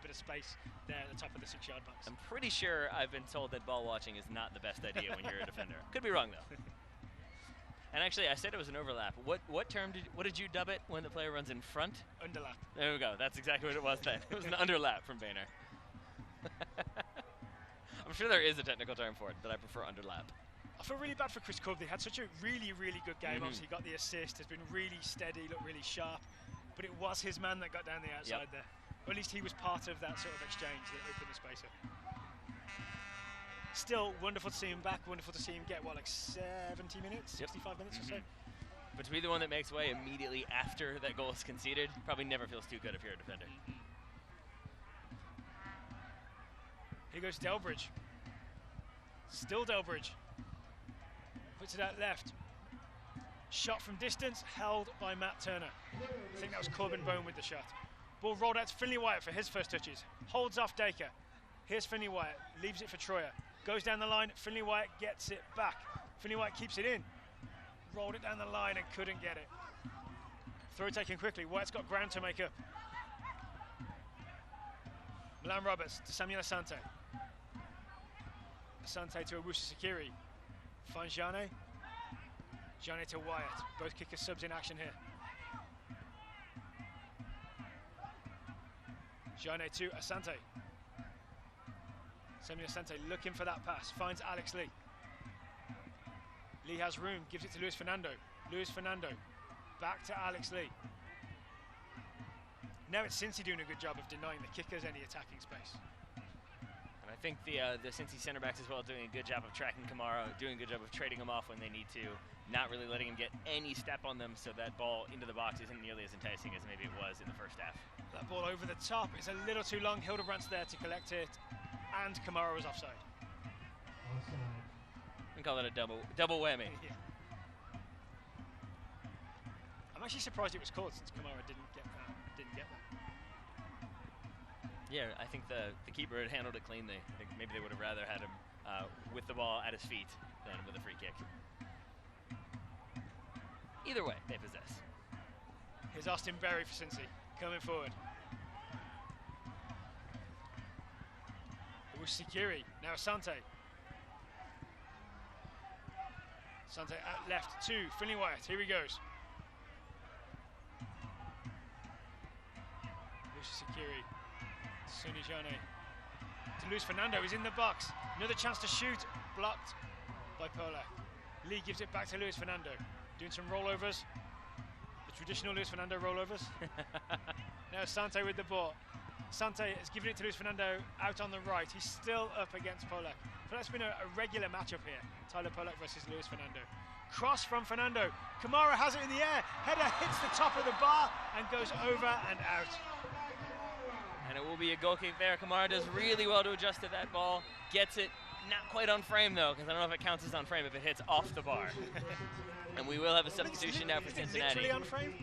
bit of space there at the top of the 6-yard box. I'm pretty sure I've been told that ball watching is not the best idea when you're a defender. Could be wrong though. And actually, I said it was an overlap. What did you dub it when the player runs in front? Underlap. There we go. That's exactly what it was then. It was an underlap from Boehner. I'm sure there is a technical term for it, but I prefer underlap. I feel really bad for Chris Cobb. He had such a really good game. Obviously, he got the assist. Has been really steady, looked really sharp. But it was his man that got down the outside there. Or at least he was part of that sort of exchange that opened the space up. Still wonderful to see him back. Wonderful to see him get, what, like 70 minutes? 65 minutes or so? But to be the one that makes way immediately after that goal is conceded probably never feels too good if you're a defender. Here goes Delbridge. Still Delbridge. Puts it out left. Shot from distance, held by Matt Turner. I think that was Corbin Bone with the shot. Ball rolled out to Finley Wyatt for his first touches. Holds off Dacre. Here's Finley Wyatt. Leaves it for Troyer. Goes down the line. Finley Wyatt gets it back. Finley Wyatt keeps it in. Rolled it down the line and couldn't get it. Throw taken quickly. Wyatt's got ground to make up. Milan Roberts to Samuel Asante. Asante to Owusu Sakiri. Finds Jane. Jane to Wyatt. Both kickers subs in action here. Jane to Asante. Samuel Asante looking for that pass. Finds Alex Lee. Lee has room. Gives it to Luis Fernando. Luis Fernando. Back to Alex Lee. Now it's Cincy doing a good job of denying the kickers any attacking space. And I think the Cincy center backs as well doing a good job of tracking Kamara, doing a good job of trading him off when they need to, not really letting him get any step on them so that ball into the box isn't nearly as enticing as maybe it was in the first half. That ball over the top, it's a little too long. Hildebrandt's there to collect it, and Kamara was offside. We call it a double whammy. Yeah. I'm actually surprised it was called since Kamara didn't get that. Yeah, I think the keeper had handled it cleanly. I think maybe they would have rather had him with the ball at his feet than with a free kick. Either way, they possess. Here's Austin Berry for Cincy, coming forward. It was Sikiri, now Asante. Asante out left to Finley Wyatt, here he goes. Sikiri, Sonny Jane to Luis Fernando, he's in the box. Another chance to shoot, blocked by Polak. Lee gives it back to Luis Fernando, doing some rollovers, the traditional Luis Fernando rollovers. Now Asante with the ball. Asante has given it to Luis Fernando out on the right. He's still up against Polak. But that's been a regular matchup here. Tyler Polak versus Luis Fernando. Cross from Fernando. Kamara has it in the air. Header hits the top of the bar and goes over and out. And it will be a goal kick there. Kamara does really well to adjust to that ball. Gets it, not quite on frame though, because I don't know if it counts as on frame if it hits off the bar. And we will have a substitution now for Cincinnati. Literally on frame?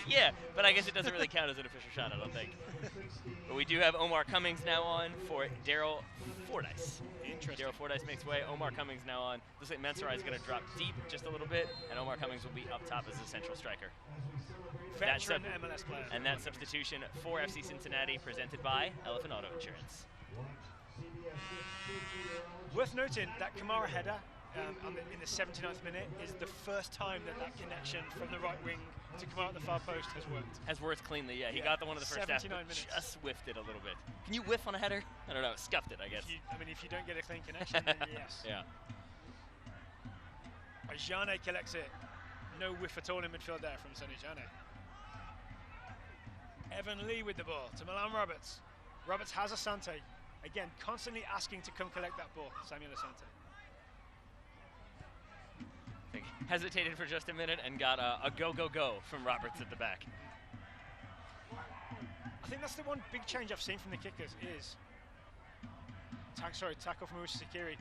Yeah, but I guess it doesn't really count as an official shot, I don't think. But we do have Omar Cummings now on for Daryl Fordyce. Interesting. Daryl Fordyce makes way. Omar Cummings now on. Looks like Mensarai is going to drop deep just a little bit, and Omar Cummings will be up top as the central striker. Veteran MLS player. And that substitution for FC Cincinnati presented by Elephant Auto Insurance. Worth noting that Kamara header in the 79th minute is the first time that connection from the right wing to Kamara at the far post has worked. Has worked cleanly, yeah. He got the one in the first half, but just whiffed it a little bit. Can you whiff on a header? I don't know, scuffed it, I guess. If you don't get a clean connection, then yes. Yeah. Jane collects it. No whiff at all in midfield there from Sonny Jane. Evan Lee with the ball to Milan Roberts. Roberts has Asante. Again, constantly asking to come collect that ball, Samuel Asante. I think hesitated for just a minute and got a go, go, go from Roberts at the back. I think that's the one big change I've seen from the kickers is tackle from Ushikiri.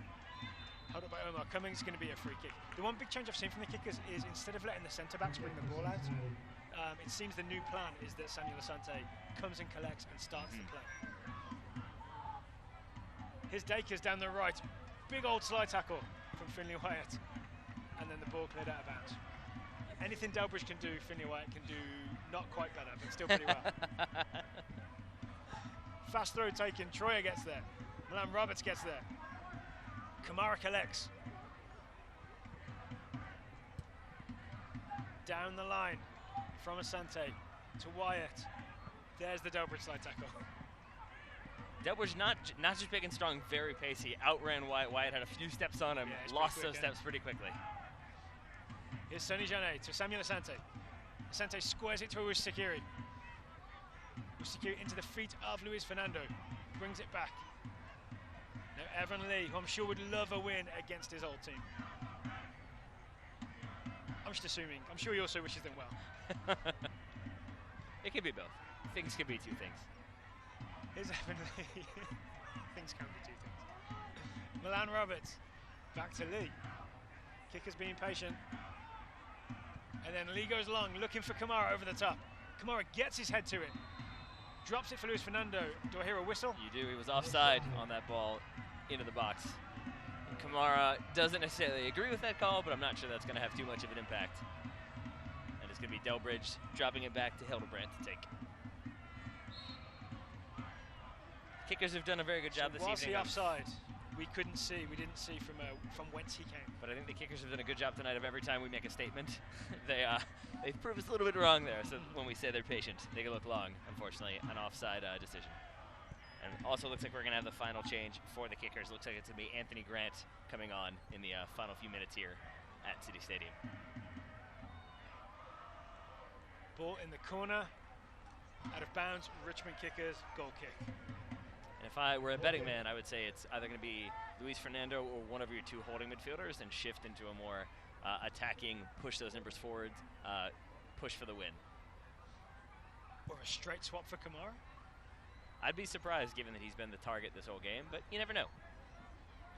Held up by Omar. Cummings is going to be a free kick. The one big change I've seen from the kickers is instead of letting the centre-backs bring the ball out, it seems the new plan is that Samuel Asante comes and collects and starts the play. Here's Dakers down the right. Big old slide tackle from Finley Wyatt. And then the ball cleared out of bounds. Anything Delbridge can do, Finley Wyatt can do not quite better, but still pretty well. Fast throw taken. Troyer gets there. Milan Roberts gets there. Kamara collects. Down the line from Asante to Wyatt. There's the Delbridge slide tackle. Delbridge not just big and strong, very pacey. Outran Wyatt. Wyatt had a few steps on him, lost those steps pretty quickly. Here's Sonny Jane to Samuel Asante. Asante squares it to Ushikiri. Ushikiri into the feet of Luis Fernando. Brings it back. Now Evan Lee, who I'm sure would love a win against his old team. I'm just assuming. I'm sure he also wishes them well. It could be both. Things could be two things. Here's Evan Lee. Things can be two things. Milan Roberts. Back to Lee. Kicker's being patient. And then Lee goes long, looking for Kamara over the top. Kamara gets his head to it. Drops it for Luis Fernando. Do I hear a whistle? You do. He was offside on that ball into the box. And Kamara doesn't necessarily agree with that call, but I'm not sure that's going to have too much of an impact. And it's going to be Delbridge dropping it back to Hildebrand to take. Kickers have done a very good job this evening. Was he offside? We couldn't see. We didn't see from whence he came. But I think the kickers have done a good job tonight of every time we make a statement. They've proved us a little bit wrong there. So when we say they're patient, they can look long, unfortunately, an offside decision. And also looks like we're going to have the final change for the kickers. Looks like it's going to be Anthony Grant coming on in the final few minutes here at City Stadium. Ball in the corner. Out of bounds. Richmond kickers. Goal kick. And if I were a betting man, I would say it's either going to be Luis Fernando or one of your two holding midfielders and shift into a more attacking, push those numbers forward, push for the win. Or a straight swap for Kamara? I'd be surprised given that he's been the target this whole game, but you never know.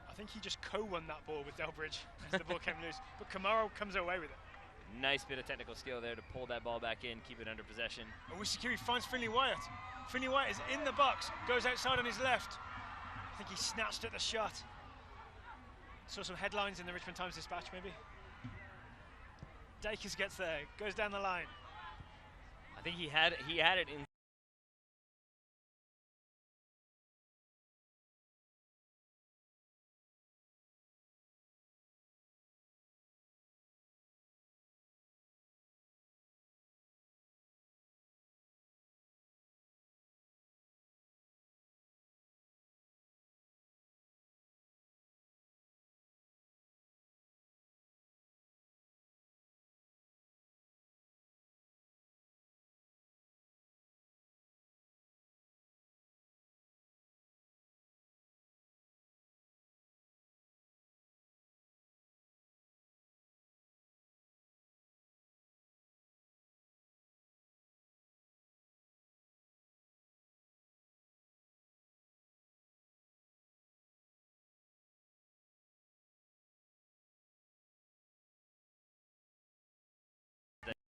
I think he just co-won that ball with Delbridge as the ball came loose, but Kamara comes away with it. Nice bit of technical skill there to pull that ball back in, keep it under possession. And Ushikiri finds Finley Wyatt. Finley Wyatt is in the box, goes outside on his left. I think he snatched at the shot. Saw some headlines in the Richmond Times Dispatch, maybe. Dakers gets there, goes down the line. I think he had it in.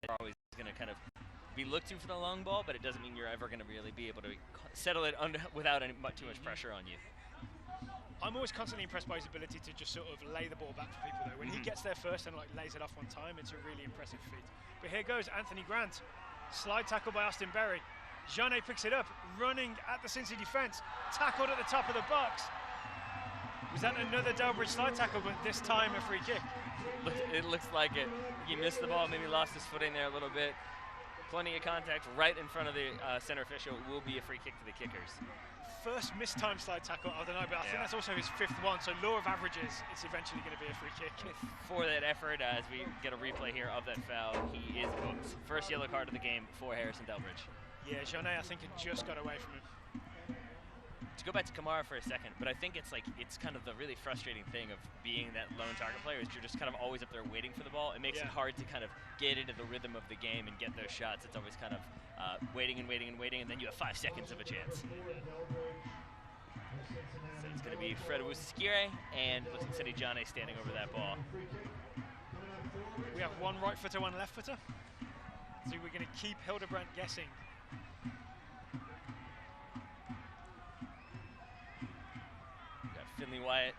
They're always going to kind of be looked to for the long ball, but it doesn't mean you're ever going to really be able to settle it without too much pressure on you. I'm always constantly impressed by his ability to just sort of lay the ball back for people though. When he gets there first and like lays it off one time, it's a really impressive feat. But here goes Anthony Grant. Slide tackle by Austin Berry. Jane picks it up, running at the Cincy defence. Tackled at the top of the box. Was that another Delbridge slide tackle, but this time a free kick? It looks like it. He missed the ball, maybe lost his footing there a little bit. Plenty of contact right in front of the center official. It will be a free kick to the kickers. first mistimed slide tackle of the night, but I think that's also his 5th one, so law of averages, it's eventually going to be a free kick. For that effort, as we get a replay here of that foul, he is booked. First yellow card of the game for Harrison Delbridge. Yeah, Jeannet, I think, had just got away from him. To go back to Kamara for a second, but I think it's kind of the really frustrating thing of being that lone target player is you're just kind of always up there waiting for the ball. It makes it hard to kind of get into the rhythm of the game and get those shots. It's always kind of waiting and waiting and waiting, and then you have 5 seconds of a chance. So it's going to be Fred Wuskire and looks like Cedi Jane standing over that ball. We have one right footer, one left footer. So we're going to keep Hildebrandt guessing. Finley Wyatt,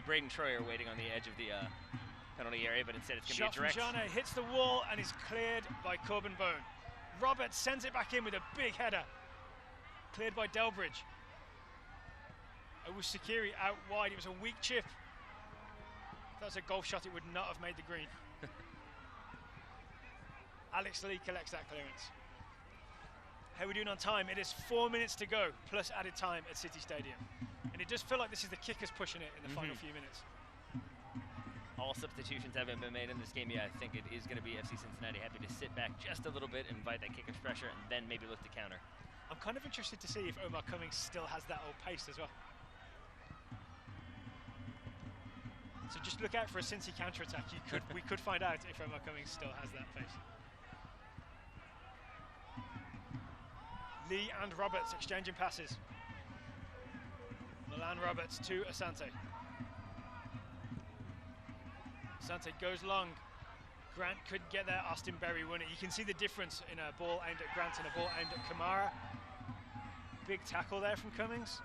Braden Troyer waiting on the edge of the penalty area, but instead it's going to be a direct. Shot from Jane hits the wall and is cleared by Corbin Bone. Roberts sends it back in with a big header. Cleared by Delbridge. Owusu-Sakiri out wide. It was a weak chip. If that was a golf shot, it would not have made the green. Alex Lee collects that clearance. How are we doing on time? It is 4 minutes to go, plus added time at City Stadium. And it does feel like this is the kickers pushing it in the final few minutes. All substitutions haven't been made in this game yet. I think it is going to be FC Cincinnati happy to sit back just a little bit, invite that kicker's pressure, and then maybe look to counter. I'm kind of interested to see if Omar Cummings still has that old pace as well. So just look out for a Cincy counter-attack. We could find out if Omar Cummings still has that pace. Lee and Roberts exchanging passes. Milan Roberts to Asante. Asante goes long. Grant could get there. Austin Berry won it. You can see the difference in a ball aimed at Grant and a ball aimed at Kamara. Big tackle there from Cummings.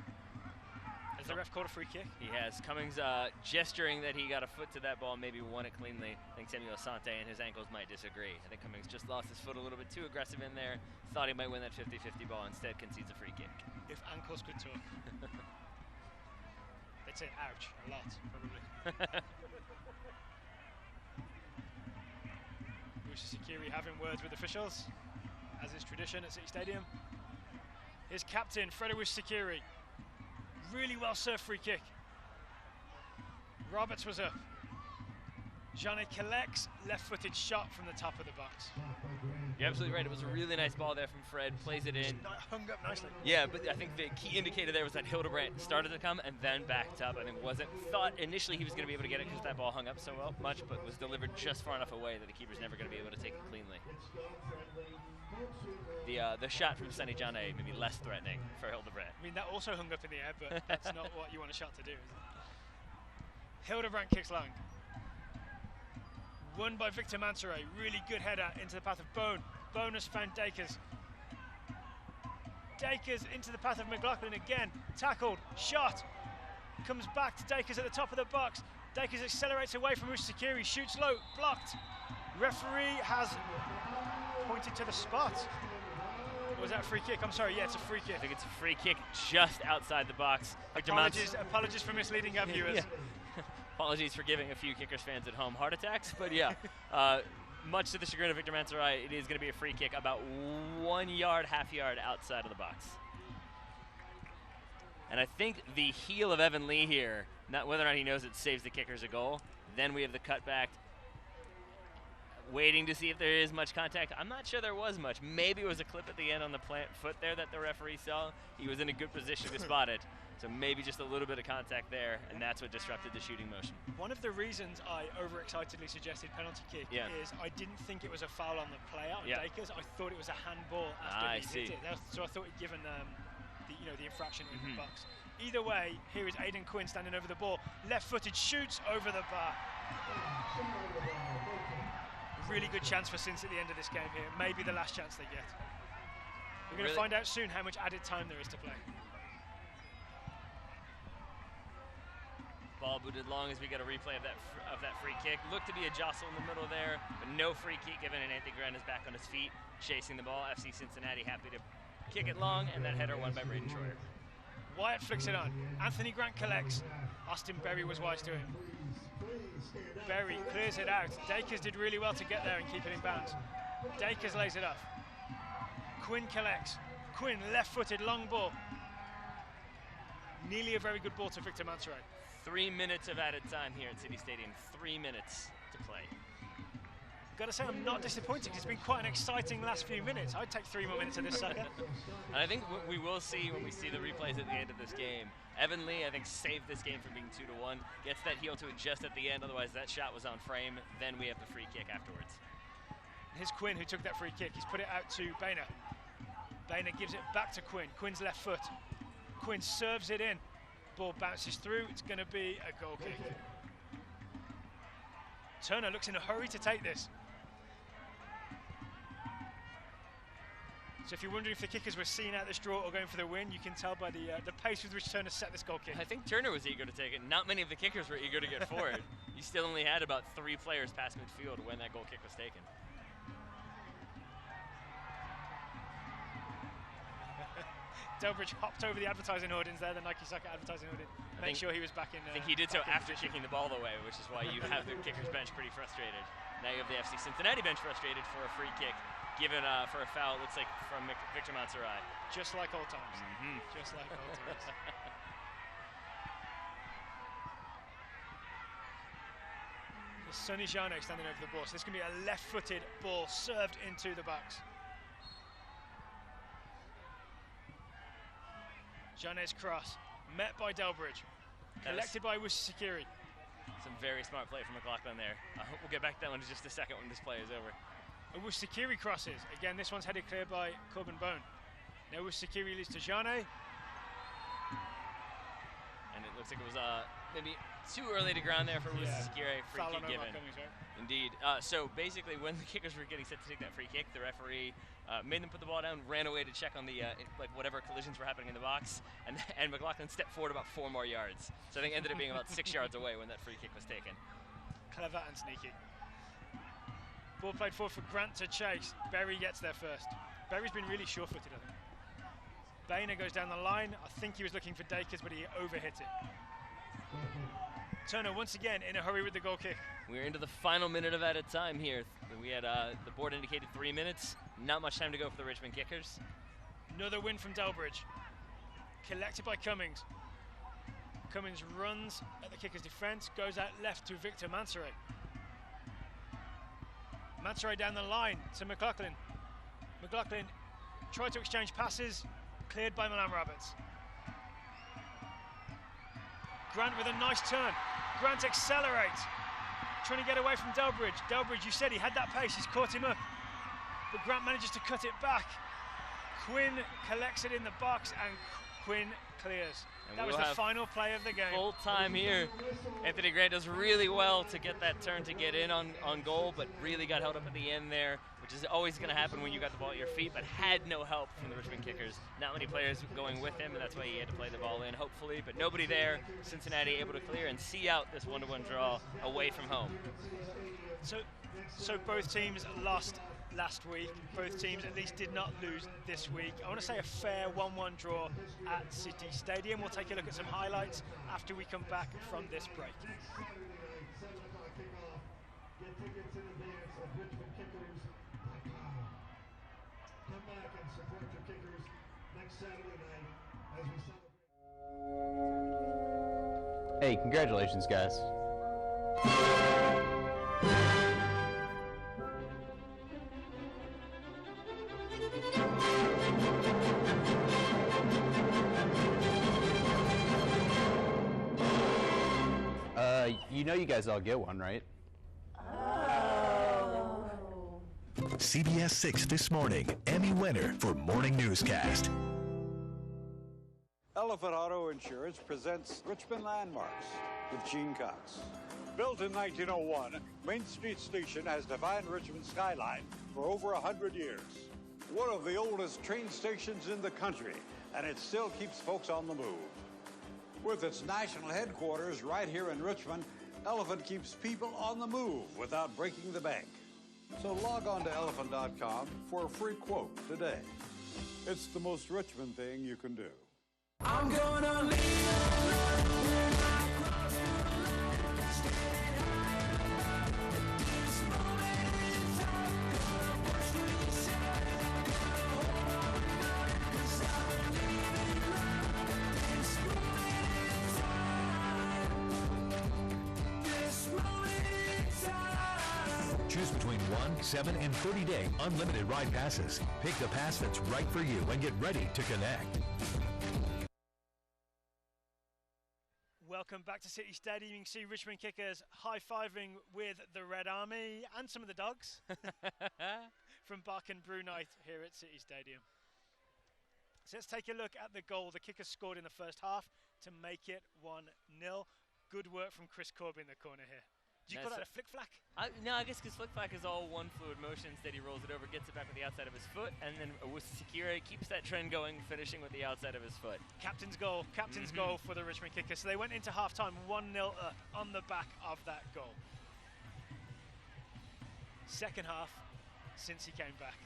Has the ref called a free kick? He has. Cummings gesturing that he got a foot to that ball, maybe won it cleanly. I think Samuel Asante and his ankles might disagree. I think Cummings just lost his foot a little bit too aggressive in there. Thought he might win that 50-50 ball. Instead concedes a free kick. If ankles could talk. They'd say ouch a lot, probably. Owusu-Sakiri having words with officials, as is tradition at City Stadium. His captain, Fred Owusu-Sakiri. Really well served free kick. Roberts was up. Jane collects, left-footed shot from the top of the box. You're absolutely right. It was a really nice ball there from Fred. Plays it in. Hung up nicely. Yeah, but I think the key indicator there was that Hildebrandt started to come and then backed up. I think thought initially he was going to be able to get it because that ball hung up so much, but was delivered just far enough away that the keeper's never going to be able to take it cleanly. The shot from Cedi Jane maybe less threatening for Hildebrandt. I mean, that also hung up in the air, but that's not what you want a shot to do, is it? Hildebrandt kicks long. Won by Victor Mansoret. Really good header into the path of Bone. Bone has found Dakers. Dakers into the path of McLaughlin again. Tackled, shot. Comes back to Dakers at the top of the box. Dakers accelerates away from Owusu-Sakiri. Shoots low, blocked. Referee has pointed to the spot. Was that a free kick? I'm sorry, yeah, it's a free kick. I think it's a free kick just outside the box. Apologies for misleading our viewers. Yeah. Apologies for giving a few Kickers fans at home heart attacks, but yeah, much to the chagrin of Victor Mansoret, it is going to be a free kick about 1 yard, half yard outside of the box. And I think the heel of Evan Lee here, not whether or not he knows it saves the Kickers a goal. Then we have the cutback, waiting to see if there is much contact. I'm not sure there was much. Maybe it was a clip at the end on the plant foot there that the referee saw. He was in a good position to spot it. So maybe just a little bit of contact there, and that's what disrupted the shooting motion. One of the reasons I overexcitedly suggested penalty kick is I didn't think it was a foul on the player, on Dakers. I thought it was a handball after he hit it. So I thought he'd given the infraction in the box. Either way, here is Aidan Quinn standing over the ball. Left-footed, shoots over the bar. Really good chance for Cincy at the end of this game here. Maybe the last chance they get. We're going to find out soon how much added time there is to play. Ball booted long as we get a replay of that free kick. Looked to be a jostle in the middle there, but no free kick given, and Anthony Grant is back on his feet, chasing the ball. FC Cincinnati happy to kick it long, and that header won by Braden Troyer. Wyatt flicks it on. Anthony Grant collects. Austin Berry was wise to him. Berry clears it out. Dakers did really well to get there and keep it in bounds. Dakers lays it off. Quinn collects. Quinn left-footed long ball. Nearly a very good ball to Victor Mansaray. 3 minutes of added time here at City Stadium. 3 minutes to play. Got to say, I'm not disappointed. It's been quite an exciting last few minutes. I'd take 3 more minutes of this sucker. And I think what we will see when we see the replays at the end of this game, Evan Lee, I think, saved this game from being 2-1. Gets that heel to adjust at the end, otherwise that shot was on frame. Then we have the free kick afterwards. Here's Quinn, who took that free kick. He's put it out to Boehner. Boehner gives it back to Quinn. Quinn's left foot. Quinn serves it in. Ball bounces through. It's going to be a goal kick. Turner looks in a hurry to take this. So if you're wondering if the kickers were seeing out this draw or going for the win, you can tell by the pace with which Turner set this goal kick. I think Turner was eager to take it. Not many of the kickers were eager to get forward. You still only had about 3 players past midfield when that goal kick was taken. Delbridge hopped over the advertising hoardings there, the Nike Soccer advertising hoarding. Make sure he was back in. I think he did so after kicking the ball away, which is why you have the kickers bench pretty frustrated. Now you have the FC Cincinnati bench frustrated for a free kick given for a foul, it looks like, from Victor Mansaray. Just like old times. Just like old times. Sonny Jane standing over the ball. So this can be a left-footed ball served into the box. Jane's cross, met by Delbridge, collected by Wusikiri. Some very smart play from McLaughlin there. We'll get back to that one in just a second when this play is over. Wusikiri crosses. Again, this one's headed clear by Corbin Bone. Now Wusikiri leads to Jane. And it looks like it was maybe too early to ground there for Wusikiri. Free kick given. Indeed. So basically, when the kickers were getting set to take that free kick, the referee made them put the ball down, ran away to check on the like whatever collisions were happening in the box, and McLaughlin stepped forward about 4 more yards. So I think ended up being about 6 yards away when that free kick was taken. Clever and sneaky. Ball played forward for Grant to chase. Berry gets there first. Berry's been really sure-footed, I think. Boehner goes down the line. I think he was looking for Dakers, but he overhit it. Turner once again in a hurry with the goal kick. We're into the final minute of added time here. We had the board indicated 3 minutes. Not much time to go for the Richmond kickers. Another win from Delbridge. Collected by Cummings. Cummings runs at the kicker's defence, goes out left to Victor Mansaray. Mansaray down the line to McLaughlin. McLaughlin tried to exchange passes, cleared by Milan Rabbits. Grant with a nice turn. Grant accelerates, trying to get away from Delbridge. Delbridge, you said he had that pace, he's caught him up. But Grant manages to cut it back. Quinn collects it in the box and Quinn clears. And that was the final play of the game. Full time here. Anthony Grant does really well to get that turn to get in on goal, but really got held up at the end there, which is always going to happen when you got the ball at your feet, but had no help from the Richmond kickers. Not many players going with him, and that's why he had to play the ball in, hopefully, but nobody there. Cincinnati able to clear and see out this 1-1 draw away from home. So both teams lost last week. Both teams at least did not lose this week. I want to say a fair 1-1 draw at City Stadium. We'll take a look at some highlights after we come back from this break. Hey, congratulations, guys. You know you guys all get one, right? CBS 6 this morning, Emmy winner for Morning Newscast. Elephant Auto Insurance presents Richmond Landmarks with Gene Cox. Built in 1901, Main Street Station has defined Richmond's skyline for over 100 years. One of the oldest train stations in the country, and it still keeps folks on the move. With its national headquarters right here in Richmond, Elephant keeps people on the move without breaking the bank. So log on to elephant.com for a free quote today. It's the most Richmond thing you can do. I'm gonna leave when I cross the line, standing high above this moment in time. Gonna push to the side, gonna hold on tight, 'cause I believe in love. This moment Choose between 1, 7, and 30-day unlimited ride passes. Pick the pass that's right for you and get ready to connect. Welcome back to City Stadium. You can see Richmond Kickers high-fiving with the Red Army and some of the dogs from Bark and Brew Night here at City Stadium. So let's take a look at the goal the Kickers scored in the first half to make it 1-0. Good work from Chris Corby in the corner here. Did you call that a flick-flack? No, I guess because flick-flack is all one fluid motion. Instead, he rolls it over, gets it back with the outside of his foot, and then Sekira keeps that trend going, finishing with the outside of his foot. Captain's goal for the Richmond Kickers. So they went into half-time 1-0 on the back of that goal. Second half, since he came back.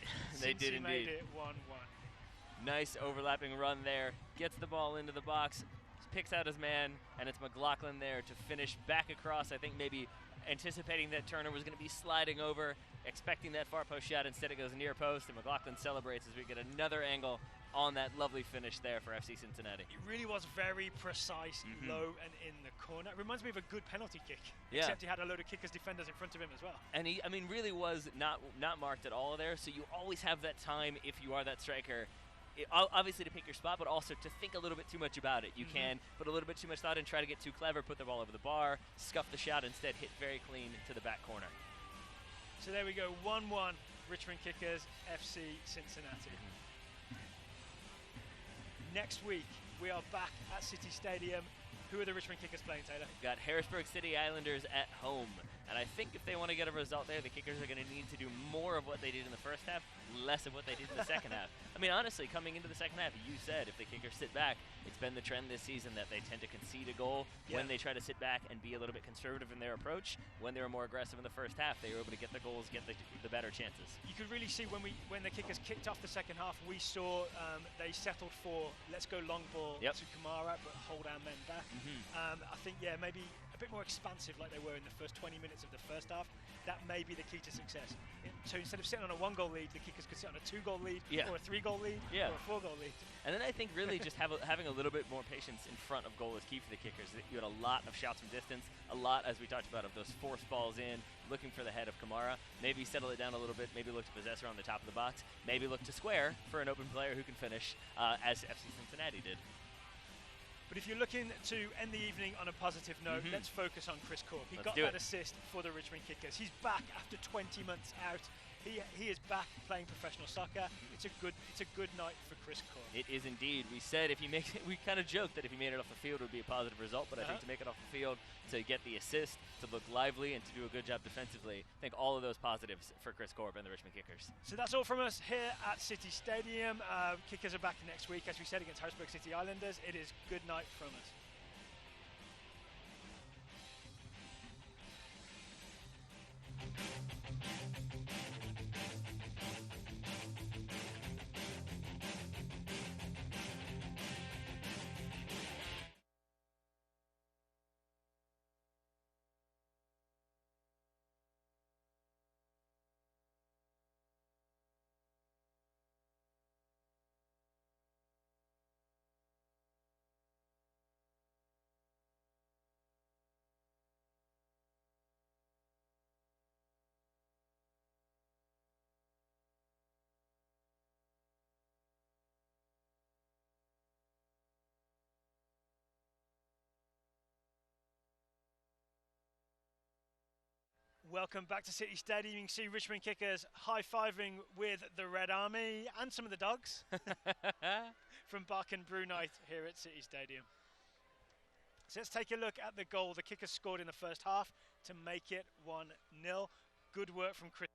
They did he indeed. Made it 1-1. Nice overlapping run there. Gets the ball into the box, picks out his man, and it's McLaughlin there to finish back across. I think maybe anticipating that Turner was going to be sliding over, expecting that far post shot. Instead, it goes near post, and McLaughlin celebrates as we get another angle on that lovely finish there for FC Cincinnati. It really was very precise, low and in the corner. It reminds me of a good penalty kick, yeah. Except he had a load of Kickers defenders in front of him as well. And he, really was not marked at all there, so you always have that time if you are that striker. Obviously to pick your spot, but also to think a little bit too much about it. You can put a little bit too much thought and try to get too clever, put the ball over the bar, scuff the shot, instead hit very clean to the back corner. So there we go, 1-1, Richmond Kickers, FC Cincinnati. Next week, we are back at City Stadium. Who are the Richmond Kickers playing, Taylor? We've got Harrisburg City Islanders at home. And I think if they want to get a result there, the Kickers are going to need to do more of what they did in the first half, less of what they did in the second half. I mean, honestly, coming into the second half, you said if the Kickers sit back, it's been the trend this season that they tend to concede a goal when they try to sit back and be a little bit conservative in their approach. When they were more aggressive in the first half, they were able to get the goals, get the better chances. You could really see when the Kickers kicked off the second half, we saw they settled for let's go long ball to Kamara, but hold our men back. I think, maybe a bit more expansive like they were in the first 20 minutes of the first half. That may be the key to success. So instead of sitting on a 1-goal lead, the Kickers could sit on a 2-goal lead or a 3-goal lead or a 4-goal lead. And then I think really just having a little bit more patience in front of goal is key for the Kickers. You had a lot of shots from distance, a lot, as we talked about, of those forced balls in, looking for the head of Kamara. Maybe settle it down a little bit, maybe look to possessor on the top of the box, maybe look to square for an open player who can finish, as FC Cincinnati did. But if you're looking to end the evening on a positive note, let's focus on Chris Corb. He got that assist for the Richmond Kickers. He's back after 20 months out. He is back playing professional soccer. It's a good night for Chris Corb. It is indeed. We said if he makes it, we kind of joked that if he made it off the field it would be a positive result, but I think to make it off the field, to get the assist, to look lively, and to do a good job defensively, I think all of those positives for Chris Corb and the Richmond Kickers. So that's all from us here at City Stadium. Kickers are back next week, as we said, against Harrisburg City Islanders. It is good night from us. Welcome back to City Stadium. You can see Richmond Kickers high-fiving with the Red Army and some of the dogs from Bark and Brew Night here at City Stadium. So let's take a look at the goal the Kickers scored in the first half to make it 1-0. Good work from Chris.